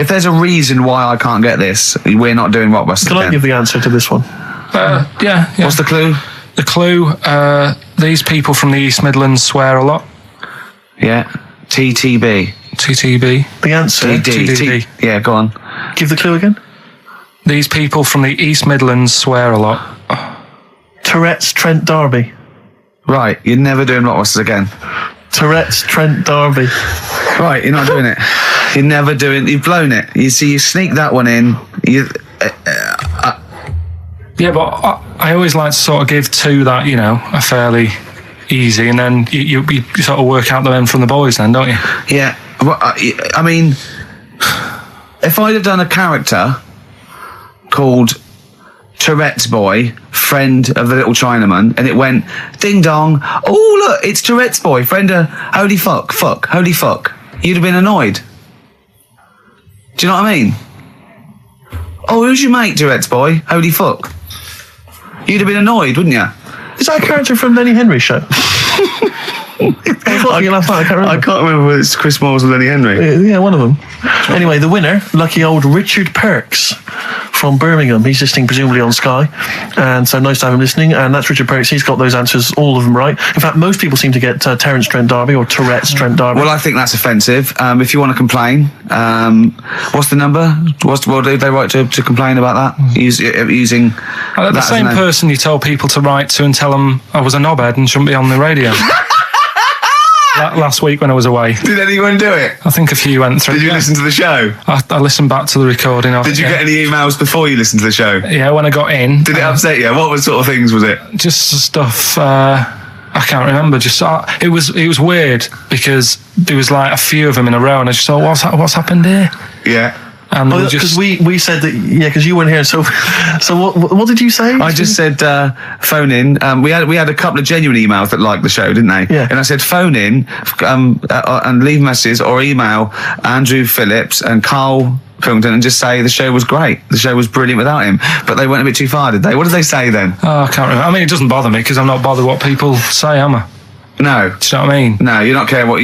there's a reason why I can't get this, we're not doing Rockbusters. Can I give the answer to this one? Yeah. What's the clue? The clue, these people from the East Midlands swear a lot. Yeah. TTB. TTB. The answer? TTD. Yeah, go on. Give the clue again. These people from the East Midlands swear a lot. Tourette's Trent D'Arby. Right, you're never doing Rockbusters again. Tourette's Trent D'Arby. Right, you're not doing it. You're never doing. You've blown it. You see, you sneak that one in. Yeah, but I always like to sort of give 2 that, are fairly easy, and then you sort of work out the men from the boys then, don't you? Yeah. Well, I mean, if I'd have done a character called Tourette's Boy, friend of the little Chinaman, and it went ding dong, oh look, it's Tourette's Boy, friend of holy fuck, holy fuck, you'd have been annoyed. Do you know what I mean? Oh, who's your mate, Tourette's Boy? Holy fuck. You'd have been annoyed, wouldn't you? Is that a character from Lenny Henry's show? I can't remember whether it's Chris Moores or Lenny Henry. Yeah, one of them. Anyway, the winner, lucky old Richard Perks from Birmingham. He's listening presumably on Sky, and so nice to have him listening. And that's Richard Perks. He's got those answers, all of them right. In fact, most people seem to get Terence Trent D'Arby or Tourette's Trent D'Arby. Well, I think that's offensive. If you want to complain, what's the number? What did they write to complain about that? Using the same person you told people to write to and tell them I was a knobhead and shouldn't be on the radio. Last week when I was away. Did anyone do it? I think a few went through. Did you listen to the show? I listened back to the recording of it. Did you get any emails before you listened to the show? Yeah, when I got in. Did it upset you? What sort of things was it? Just stuff, I can't remember. It was weird because there was like a few of them in a row and I just thought, what's happened here? Yeah. Because we said that, because you weren't here. So what did you say? I just said phone in. We had a couple of genuine emails that liked the show, didn't they? Yeah. And I said phone in and leave messages or email Andrew Phillips and Karl Pilkington and just say the show was great. The show was brilliant without him. But they went a bit too far, did they? What did they say then? Oh, I can't remember. I mean, it doesn't bother me because I'm not bothered what people say, am I? No. Do you know what I mean? No, you don't care what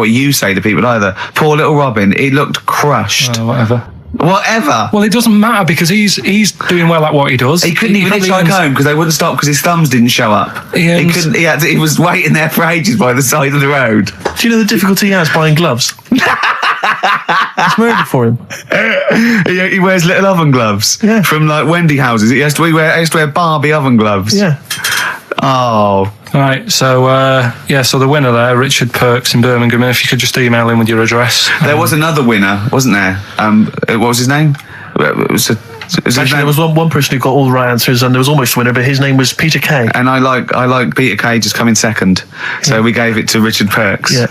you say to people either. Poor little Robin, he looked crushed. Whatever. Whatever. Well, it doesn't matter because he's doing well at what he does. He couldn't even hitchhike home because they wouldn't stop because his thumbs didn't show up. He was waiting there for ages by the side of the road. Do you know the difficulty he has buying gloves? It's murder for him. He wears little oven gloves from like Wendy houses. He has to wear Barbie oven gloves. Yeah. Oh. Right, so so the winner there, Richard Perks in Birmingham, if you could just email him with your address. There was another winner, wasn't there? What was his name? There was one person who got all the right answers, and there was almost a winner, but his name was Peter Kay. And I like Peter Kay just coming second, so we gave it to Richard Perks. Yeah.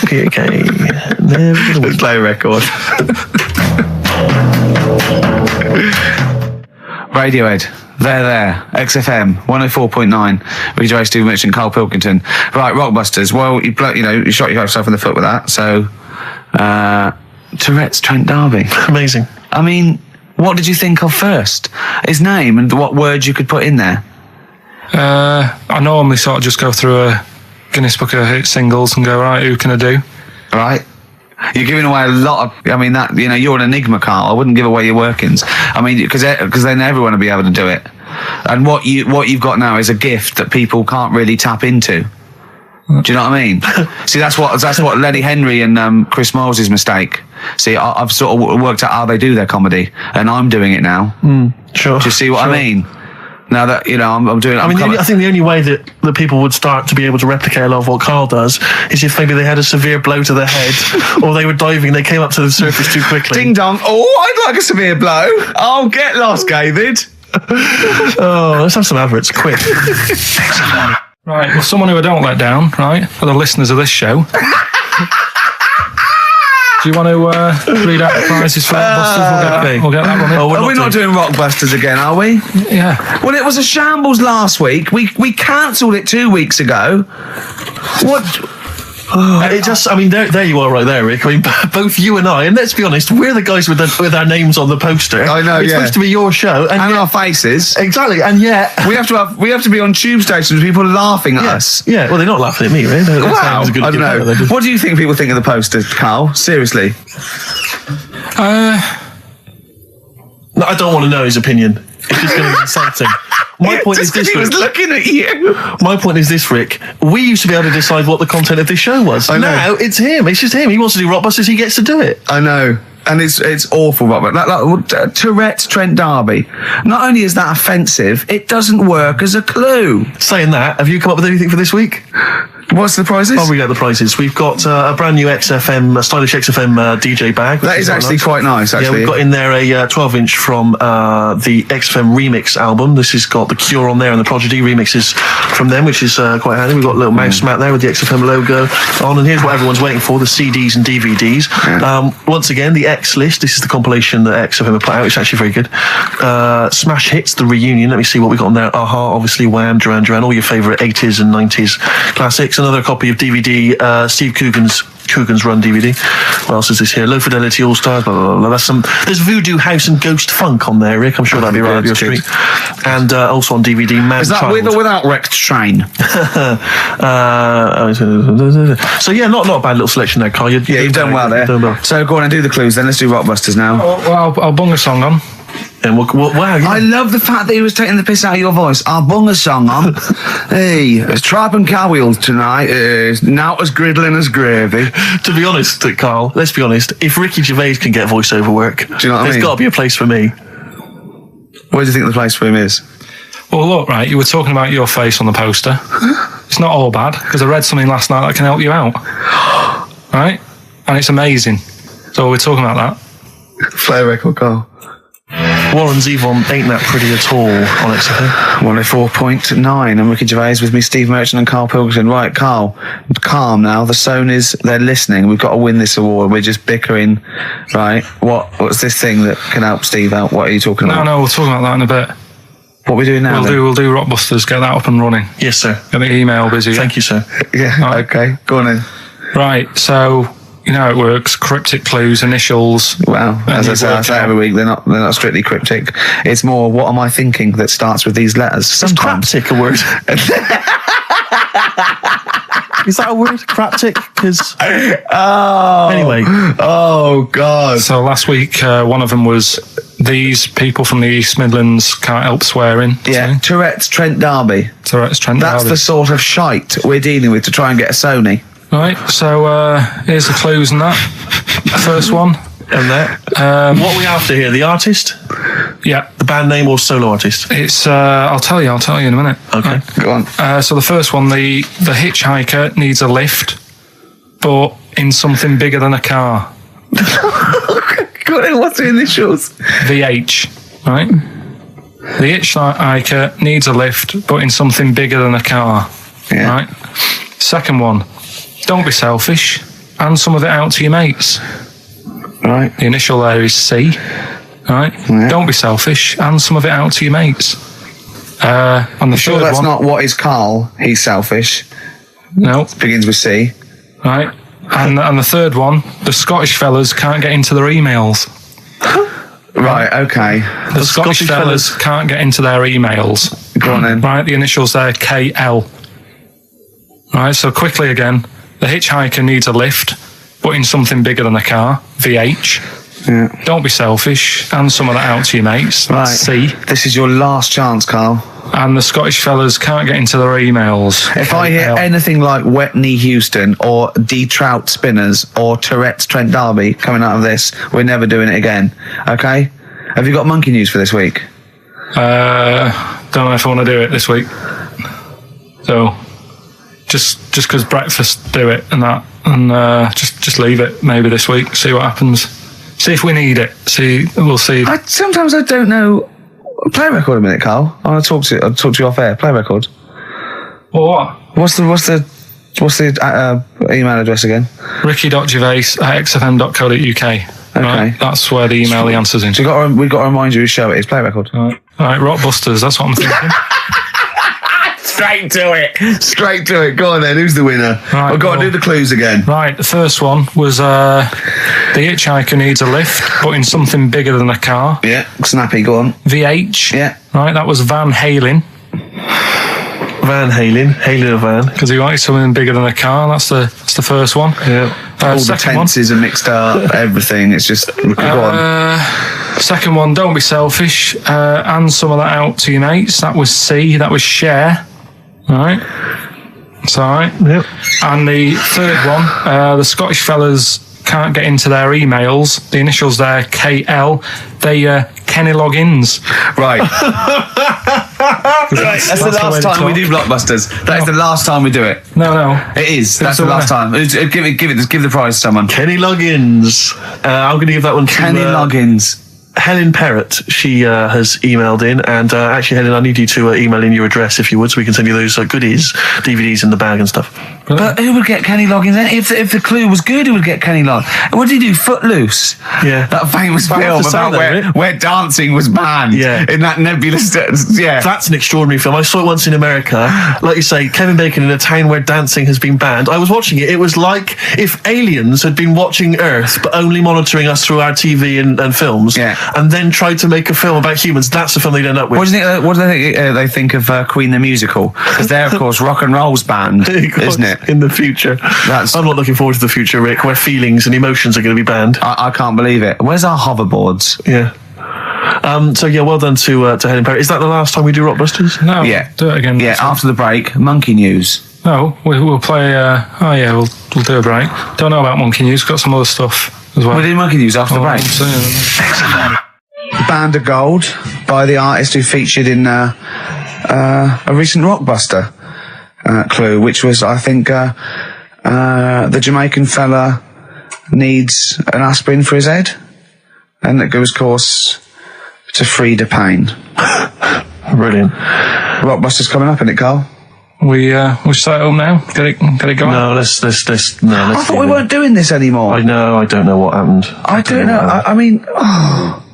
Peter Kay. Let's play a record. Radiohead. There. XFM 104.9. Ricky Gervais, Steve Merchant, Karl Pilkington. Right, Rockbusters. Well, you shot yourself in the foot with that. So, Tourette's Trent D'Arby. Amazing. I mean, what did you think of first? His name and what words you could put in there? I normally sort of just go through a Guinness Book of Hit singles and go, right, who can I do? Right. You're giving away a lot of. I mean, you're an enigma, Karl. I wouldn't give away your workings. I mean, because then everyone will be able to do it. And what you've got now is a gift that people can't really tap into. Do you know what I mean? See, that's what Lenny Henry and Chris Miles' mistake. See, I've sort of worked out how they do their comedy, and I'm doing it now. Sure. Do you see what I mean? Now that, I'm doing it. I think the only way that people would start to be able to replicate a lot of what Karl does is if maybe they had a severe blow to the head, or they were diving and they came up to the surface too quickly. Ding dong. Oh, I'd like a severe blow. Oh, get lost, David. Oh, let's have some adverts, quick. Right, well, someone who I don't let down, right, are the listeners of this show. Do you want to read out the prizes for Rockbusters? We'll get that one in. Are we not doing Rockbusters again, are we? Yeah. Well, it was a shambles last week. We cancelled it 2 weeks ago. What? There you are right there, Rick. I mean, both you and I, and let's be honest, we're the guys with our names on the poster. I know, It's supposed to be your show. And our faces. Exactly, and yet... We have to be on tube stations with people laughing at us. Yeah, well, they're not laughing at me, right? Wow, I don't know. What do you think people think of the poster, Karl? Seriously? No, I don't want to know his opinion. It's just going to be insulting. My point is this, Rick. He was looking at you. My point is this, Rick. We used to be able to decide what the content of this show was. I know. Now it's him. It's just him. He wants to do Rockbusters. He gets to do it. I know. And it's awful, Robert. Tourette's Trent D'Arby. Not only is that offensive, it doesn't work as a clue. Saying that, have you come up with anything for this week? What's the prizes? Oh, we got the prizes. We've got a brand new XFM, stylish XFM DJ bag. That is actually quite nice, actually. Yeah, we've got in there a 12-inch from the XFM remix album. This has got The Cure on there and the Prodigy remixes from them, which is quite handy. We've got a little mouse mat there with the XFM logo on. And here's what everyone's waiting for, the CDs and DVDs. Yeah. Once again, the X list. This is the compilation that XFM have put out. It's actually very good. Smash Hits, the reunion. Let me see what we got on there. Aha, obviously, Wham, Duran Duran, all your favourite 80s and 90s classics. Another copy of DVD, Steve Coogan's Run DVD. What else is this here? Low Fidelity All Stars. Blah, blah, blah. There's Voodoo House and Ghost Funk on there, Rick. I'm sure that'd be right up your street. And also on DVD, Man Is that Child. with or without Wrecked Train? So yeah, not a bad little selection there, Karl. You've done well there. So go on and do the clues then. Let's do Rockbusters now. Well, I'll bung a song on. And wow, yeah. I love the fact that he was taking the piss out of your voice. I'll bung a song on. Hey, it's Tripe and Cowheels tonight. Now as griddling as gravy. To be honest, Karl, let's be honest. If Ricky Gervais can get voiceover work, do you know what I mean? There's got to be a place for me. Where do you think the place for him is? Well, look, right, you were talking about your face on the poster. It's not all bad, because I read something last night that can help you out. Right? And it's amazing. So we're talking about that. Play a record, Karl. Warren Zevon ain't that pretty at all on XFM. 104.9. I'm Ricky Gervais with me, Steve Merchant and Karl Pilkington. Right, Karl, calm now. The Sonys, they're listening. We've got to win this award. We're just bickering. Right, what's this thing that can help Steve out? What are you talking about? No, we'll talk about that in a bit. What are we doing now? We'll do Rockbusters. Get that up and running. Yes, sir. Get the email busy. Thank you, sir. Yeah, right. Okay. Go on then. Right, so... You know how it works. Cryptic clues, initials. Well, as I say every week, they're not strictly cryptic. It's more, what am I thinking that starts with these letters? Sometimes. Is cryptic a word? Is that a word? Craptic? Because anyway. Oh God. So last week, one of them was these people from the East Midlands can't help swearing. Yeah. Tourette's Trent D'Arby. Tourette's Trent That's D'Arby. the sort of shite we're dealing with to try and get a Sony. Right. So here's the clues in that. First one. And that. What are we after here? The artist? Yeah. The band name or solo artist? It's. I'll tell you in a minute. Okay. Right. Go on. So the first one, the hitchhiker needs a lift, but in something bigger than a car. Go on, what's the initials? VH. Right. The hitchhiker needs a lift, but in something bigger than a car. Yeah. Right. Second one, don't be selfish. Hand some of it out to your mates. Right. The initial there is C. Right. Yeah. Don't be selfish. Hand some of it out to your mates. And the Sure, third that's one. not what is Karl. He's selfish. No. Begins with C. Right. And the third one, the Scottish fellas can't get into their emails. Right. Okay. The Scottish fellas can't get into their emails. Go on then. Right. The initials there, KL. Right. So quickly again, the hitchhiker needs a lift, but in something bigger than a car. VH. Yeah. Don't be selfish. Hand some of that out to your mates. Right. C. This is your last chance, Karl. And the Scottish fellas can't get into their emails. If I hear anything like Wet Knee Houston or D Trout Spinners or Tourette's Trent D'Arby coming out of this, we're never doing it again. Okay? Have you got monkey news for this week? Don't know if I want to do it this week. So just because breakfast do it and that, and just leave it maybe this week. See what happens. See if we need it. We'll see. Sometimes I don't know. Play a record a minute, Karl. I'll talk to you off air. Play a record. Well, what? What's the email address again? ricky.gervais@xfm.co.uk. Okay. Right? That's where the email the answer's in. So we've got to remind you whose show it is. Play a record. All right, Rockbusters. That's what I'm thinking. Straight to it. Go on then. Who's the winner? Right, We've got to do the clues again. Right, the first one was the hitchhiker needs a lift, but in something bigger than a car. Yeah, snappy. Go on. VH. Yeah. Right, that was Van Halen. Hailing a van. Because he wanted something bigger than a car. That's the first one. Yeah. All the tenses are mixed up. Everything. It's just go on. Second one, don't be selfish. Hand some of that out to your mates. That was C. That was share. All right. It's all right. Yep. And the third one, the Scottish fellas can't get into their emails. The initials there, KL. They Kenny logins. Right. That's the last time we do Blockbusters. That is the last time we do it. No. It is. That's the last time. Give the prize to someone. Kenny Loggins. I'm going to give that one to Kenny Loggins. Helen Perrott. She has emailed in, and actually, Helen, I need you to email in your address if you would, so we can send you those goodies, DVDs in the bag and stuff. But who would get Kenny Loggins then? If the clue was good, who would get Kenny Loggins? What did he do? Footloose. Yeah. That famous film about where dancing was banned. Yeah. In that nebulous... Yeah. That's an extraordinary film. I saw it once in America. Like you say, Kevin Bacon in a town where dancing has been banned. I was watching it. It was like if aliens had been watching Earth, but only monitoring us through our TV and films, and then tried to make a film about humans. That's the film they'd end up with. What do they think of Queen the Musical? Because they're, of course, rock and roll's banned, isn't it? In the future. I'm not looking forward to the future, Rick, where feelings and emotions are going to be banned. I can't believe it. Where's our hoverboards? Yeah. Well done to Helen Perry. Is that the last time we do Rockbusters? No. Yeah. Do it again. Yeah, after the break, monkey news. No, we'll play... we'll do a break. Don't know about monkey news. Got some other stuff as well. We'll do monkey news after the break. Band of Gold by the artist who featured in a recent Rockbuster clue, which was, I think, the Jamaican fella needs an aspirin for his head, and it goes, of course, to free the pain. Brilliant. Rockbuster's coming up, isn't it, Karl? We start home now. Get it going. No, let's. I thought we weren't doing this anymore. I know. I don't know what happened. I don't know. I mean,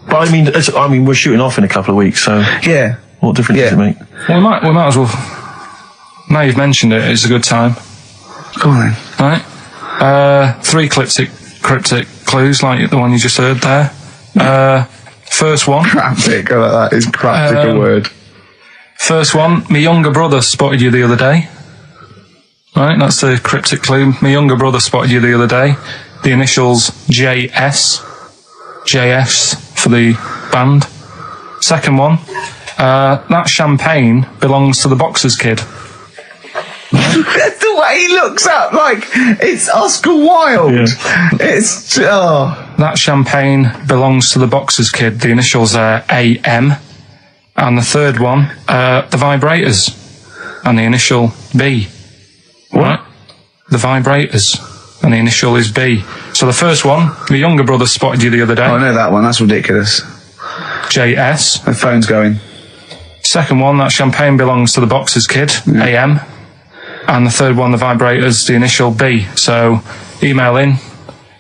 but I mean, we're shooting off in a couple of weeks, so yeah. What difference does it make? Well, we might as well. Now you've mentioned it, it's a good time. Go on then. Right. 3 cryptic clues like the one you just heard there. First one. Cryptic, I like that. Is cryptic a word? First one, my younger brother spotted you the other day. Right, that's the cryptic clue. My younger brother spotted you the other day. The initials JS. JS for the band. Second one, that champagne belongs to the Boxers Kid. The way he looks up, like it's Oscar Wilde. Yeah. It's That champagne belongs to the Boxers Kid. The initials are AM. And the third one, the Vibrators, and the initial B. What? Right? The Vibrators, and the initial is B. So the first one, the younger brother spotted you the other day. I know that one. That's ridiculous. JS. My phone's going. Second one, that champagne belongs to the Boxers Kid. AM. And the third one, the Vibrators, the initial B. So email in,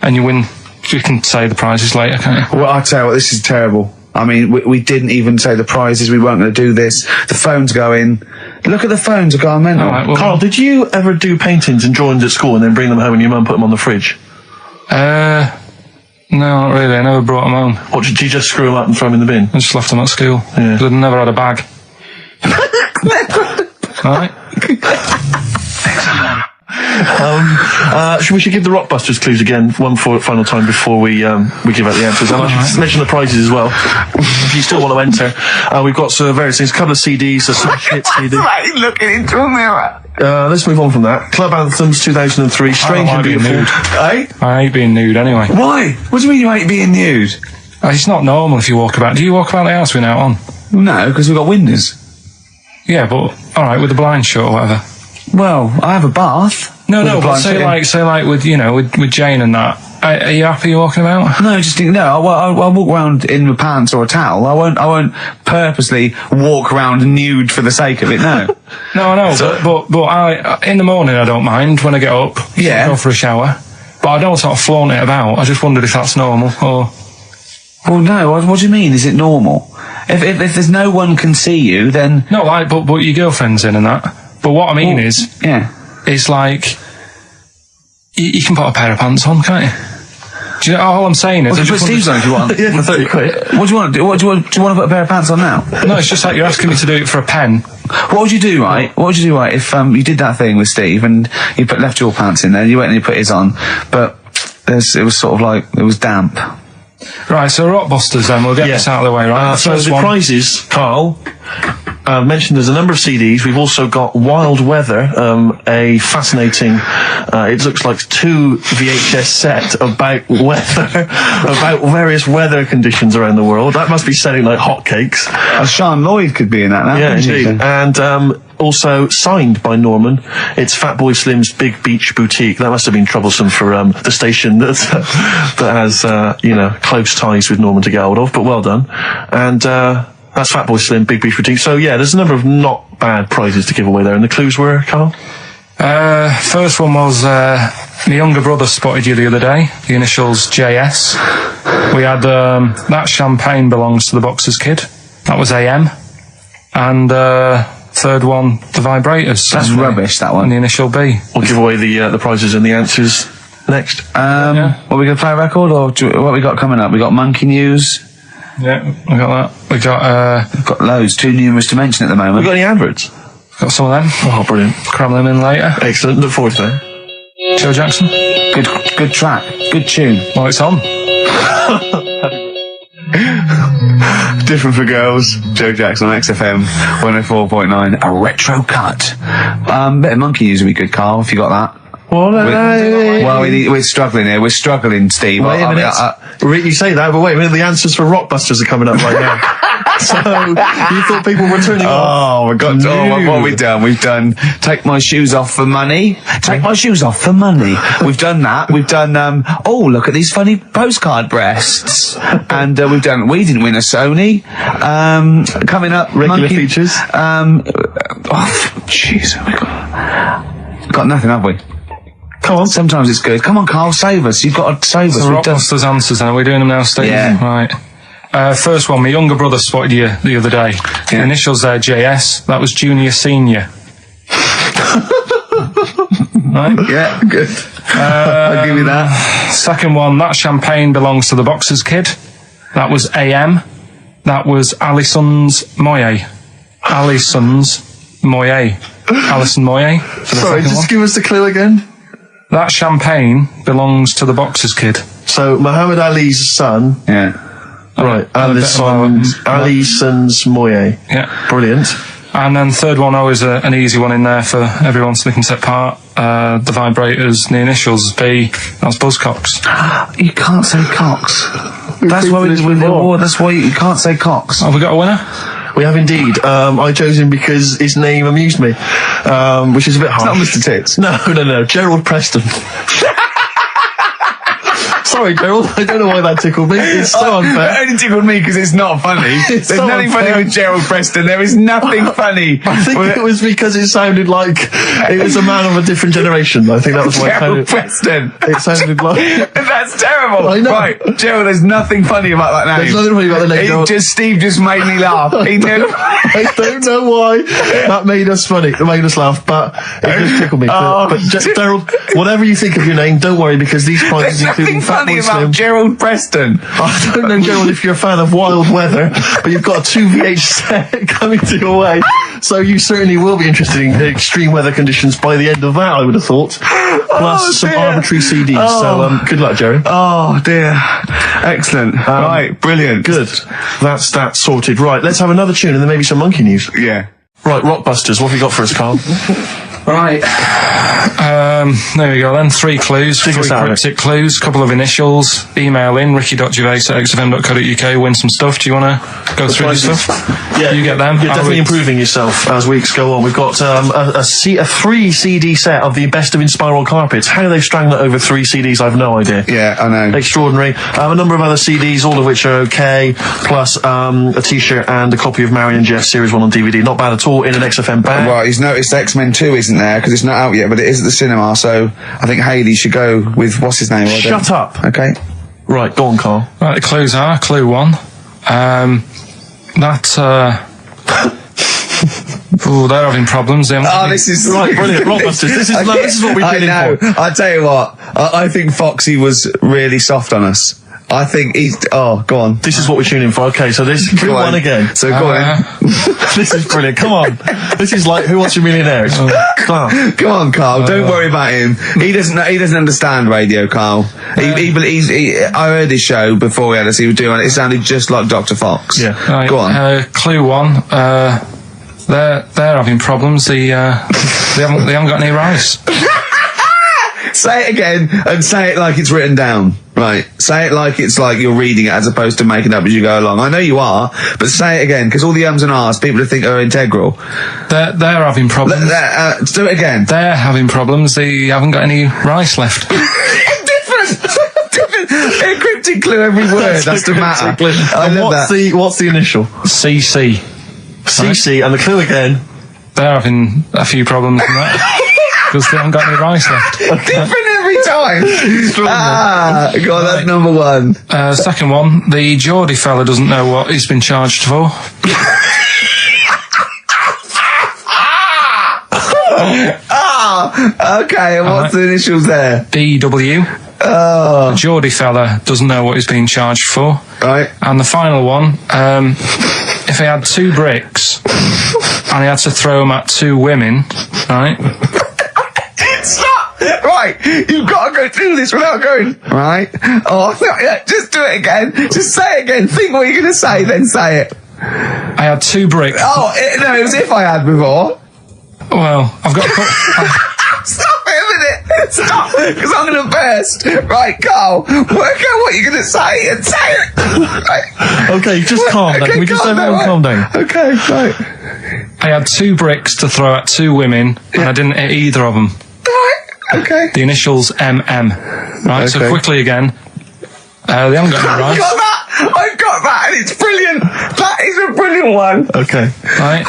and you win. You can say the prizes later, can't you? Well, I tell you what, this is terrible. I mean, we didn't even say the prizes. We weren't going to do this. The phone's going. Look at the phones are going mental. All right, well, Carl, did you ever do paintings and drawings at school and then bring them home and your mum put them on the fridge? no, not really. I never brought them home. Or did you just screw them up and throw them in the bin? I just left them at school. Yeah. I've never had a bag. All right. We should give the Rockbusters clues again, one final time before we give out the answers. And I should mention the prizes as well, if you still want to enter. We've got various things, a couple of CDs, a smash hit CD. Like looking into a mirror. Let's move on from that. Club Anthems 2003, Strange and Beautiful. Eh? I hate being nude anyway. Why? What do you mean you ain't being nude? It's not normal if you walk about. Do you walk about the house with it out on? No, because we've got windows. Yeah, but alright, with the blind shut or whatever. Well, I have a bath. No, but say like with Jane and that. Are you happy walking about? No, just think, no. I'll walk around in my pants or a towel. I won't purposely walk around nude for the sake of it. No. No, I know. But I in the morning I don't mind when I get up. Yeah. Go for a shower. But I don't sort of flaunt it about. I just wondered if that's normal or. Well, no. What do you mean? Is it normal? If there's no one can see you, then No, like, but your girlfriend's in and that. But what I mean is, it's like you can put a pair of pants on, can't you? Do you know all I'm saying is? Well, put Steve's on if you want. Yeah, for 30 quid. What do you want to do? Do you want to put a pair of pants on now? No, it's just like you're asking me to do it for a pen. What would you do, right? What would you do, right? If you did that thing with Steve and you left your pants in there, you went and you put his on, but it was sort of like it was damp. Right, so Rockbusters then, we'll get this out of the way, right? So the prizes, Carl, mentioned there's a number of CDs. We've also got Wild Weather, a fascinating, it looks like 2 VHS set about weather, about various weather conditions around the world. That must be selling like hotcakes. Sean Lloyd could be in that now. Yeah, indeed. And also signed by Norman. It's Fatboy Slim's Big Beach Boutique. That must have been troublesome for the station that has close ties with Norman to get hold of, but well done. And that's Fatboy Slim, Big Beach Boutique. So yeah, there's a number of not bad prizes to give away there. And the clues were, Carl? First one was my younger brother spotted you the other day. The initials JS. We had that champagne belongs to the Boxers Kid. That was AM. And third one, the Vibrators. That's rubbish, that one. And the initial B. We'll give away the prizes and the answers next. What, we going to play a record, or what we got coming up? We got Monkey News. Yeah, we got that. We've got loads, too numerous to mention at the moment. We've got any adverts? Got some of them. Oh, brilliant. Cram them in later. Excellent. Look forward to that. Joe Jackson. Good track. Good tune. Well, it's on. Different for Girls. Joe Jackson on XFM 104.9. A retro cut. Bit of Monkey News would be good, Carl, if you got that. We're struggling here. We're struggling, Steve. Wait a minute. You say that, but wait a minute. The answers for Rockbusters are coming up right now. So you thought people were turning off? Oh my God! What have we done? We've done Take My Shoes Off for Money. Take My Shoes Off for Money. We've done that. We've done oh, look at these funny postcard breasts. And we've done We Didn't Win a Sony. Coming up, regular features. Jeez, we got nothing, have we? Come on. Sometimes it's good. Come on, Carl, save us. You've got to save us. So Rockbusters answers, and are we doing them now, Steve? Yeah. Right. First one, my younger brother spotted you the other day. Yeah. The initials there, JS. That was Junior Senior. Right? Yeah, good. I'll give you that. Second one, that champagne belongs to the Boxers Kid. That was AM. That was Alison's Moye. Alison's Moye. Alison Moyet. Sorry, just give us the clue again. That champagne belongs to the boxer's kid. So Muhammad Ali's son. Yeah. Right, Alison's Moyet. Yeah. Brilliant. And then third one, always an easy one in there for everyone so they can take part. The vibrators, the initials B, that's Buzzcocks. You can't say Cox. That's why we win the award. That's why you can't say Cox. Have we got a winner? We have indeed. I chose him because his name amused me, which is a bit harsh. It's not Mr. Tits. No. Gerald Preston. Sorry, Gerald. I don't know why that tickled me. It's so unfair. It only tickled me because it's not funny. There's so nothing unfair. funny with Gerald Preston. There is nothing funny. I think it was because it sounded like it was a man of a different generation. I think that was why Gerald Preston. It sounded like... That's terrible. I know. Right, Gerald, there's nothing funny about that name. There's nothing funny about the name. Steve just made me laugh. He knew. I don't know why that made us funny. It made us laugh, but it just tickled me. But Gerald, whatever you think of your name, don't worry because these prizes There's including nothing funny Fatboy about Slim. Gerald Preston. I don't know, Gerald, if you're a fan of wild weather, but you've got a 2VH set coming to your way, so you certainly will be interested in extreme weather conditions by the end of that, I would have thought. Plus some arbitrary CDs. So good luck, Jerry. Oh dear. Excellent. Right, brilliant. Good. That's that sorted. Right, let's have another tune and then maybe some monkey news. Yeah. Right, Rockbusters, what have you got for us, Carl? Right. There we go then. 3 clues, 3 cryptic clues, couple of initials. Email in ricky.gervais@xfm.co.uk. Win some stuff. Do you want to go through this stuff? Yeah, you get them. You're definitely improving yourself as weeks go on. We've got a 3 CD set of the best of Inspiral Carpets. How they've strung that over 3 CDs, I've no idea. Yeah, I know. Extraordinary. A number of other CDs, all of which are okay, plus a T-shirt and a copy of Marion Jeff Series 1 on DVD. Not bad at all in an XFM bag. Right, he's noticed X-Men 2 isn't there because it's not out yet, but it is at the cinema, so I think Hayley should go with, what's his name? Shut up. Okay. Right, go on, Carl. Right, the clues are, clue 1. They're having problems. This is right, brilliant. Rockbusters. This is what we've been in for. I tell you what, I think Foxy was really soft on us. I think he's... Oh, go on. This is what we're tuning for. Okay, so this is clue 1 again. So go on. This is brilliant. Come on. This is like Who Wants to Be a Millionaire? Class. Come on, Carl. Don't worry about him. He doesn't understand radio, Carl. I heard his show before we had us. He was doing it. It sounded just like Dr. Fox. Yeah. Right, go on. Clue 1. They're having problems. They haven't got any rice. Say it again and say it like it's written down. Right. Say it like it's like you're reading it as opposed to making up as you go along. I know you are, but say it again because all the ums and ahs people think are integral. They're having problems. Do it again. They're having problems. They haven't got any rice left. Different. A cryptic clue every word. That's the matter. I love that. What's the initial? CC. CC, and the clue again. They're having a few problems in that. Because they haven't got any rice left. Different every time. God, that's number 1. Second one, the Geordie fella doesn't know what he's been charged for. Okay, and what's the initials there? DW. The Geordie fella doesn't know what he's being charged for. Right. And the final one, if he had 2 bricks and he had to throw them at 2 women, right? Stop! Right, you've got to go through this without going, right? Just do it again. Just say it again. Think what you're going to say, then say it. I had 2 bricks. No, it was if I had before. Well, I've got... Stop it a minute. Stop, because I'm going to burst. Right, Carl, work out what you're going to say and say it. Right. Okay, just calm down. We just everyone calm down. Okay, right. I had 2 bricks to throw at 2 women, and I didn't hit either of them. Right, okay. The initials MM. Right, so quickly again. They haven't got any rice. I've got that, and it's brilliant. That is a brilliant one. Okay. Right.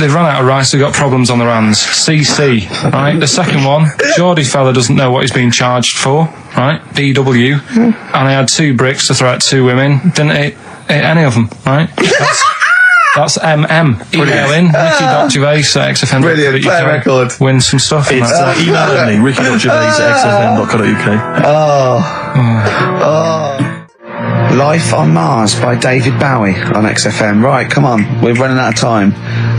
They've run out of rice. They've got problems on their hands. CC. Right. The second one, Geordie fella doesn't know what he's being charged for. Right. DW. And I had 2 bricks to throw at 2 women. Didn't hit any of them. Right. That's MM. Email in ricky.gervais@xfm.co.uk. Brilliant. Play a record. Win some stuff. It's email only. ricky.gervais@xfm.co.uk. Life on Mars by David Bowie on XFM. Right, come on. We're running out of time.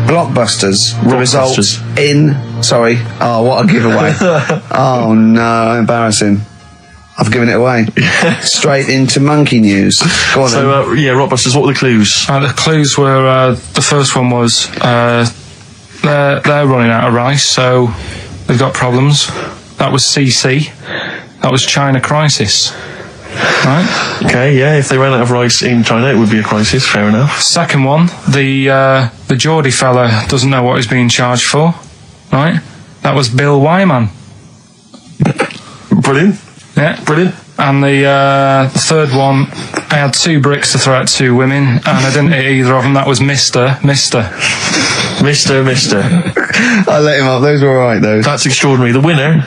Blockbusters. The results in... Sorry. Oh, what a giveaway. Oh, no. Embarrassing. I've given it away. Straight into monkey news. Go on so, Rockbusters, what were the clues? The clues were, the first one was, they're running out of rice, so they've got problems. That was CC. That was China crisis. Right? Okay, yeah, if they ran out of rice in China, it would be a crisis, fair enough. Second one, the Geordie fella doesn't know what he's being charged for. Right? That was Bill Wyman. Brilliant. Yeah. Brilliant. And the third one, I had 2 bricks to throw at 2 women, and I didn't hit either of them. That was Mister. I let him up. Those were all right, those. That's extraordinary. The winner,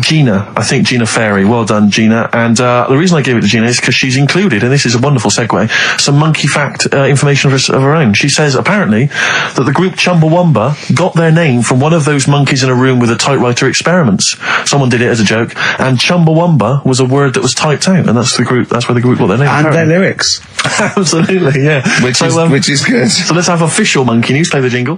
Gina. I think Gina Ferry. Well done, Gina. And the reason I gave it to Gina is because she's included, and this is a wonderful segue, some monkey fact information of her own. She says, apparently, that the group Chumbawamba got their name from one of those monkeys in a room with a typewriter experiments. Someone did it as a joke, and Chumbawamba was a word that was typed out, and that's where the group got their name. And apparently. their lyrics. Absolutely, yeah. Which is good. So let's have official monkey news. Play the jingle.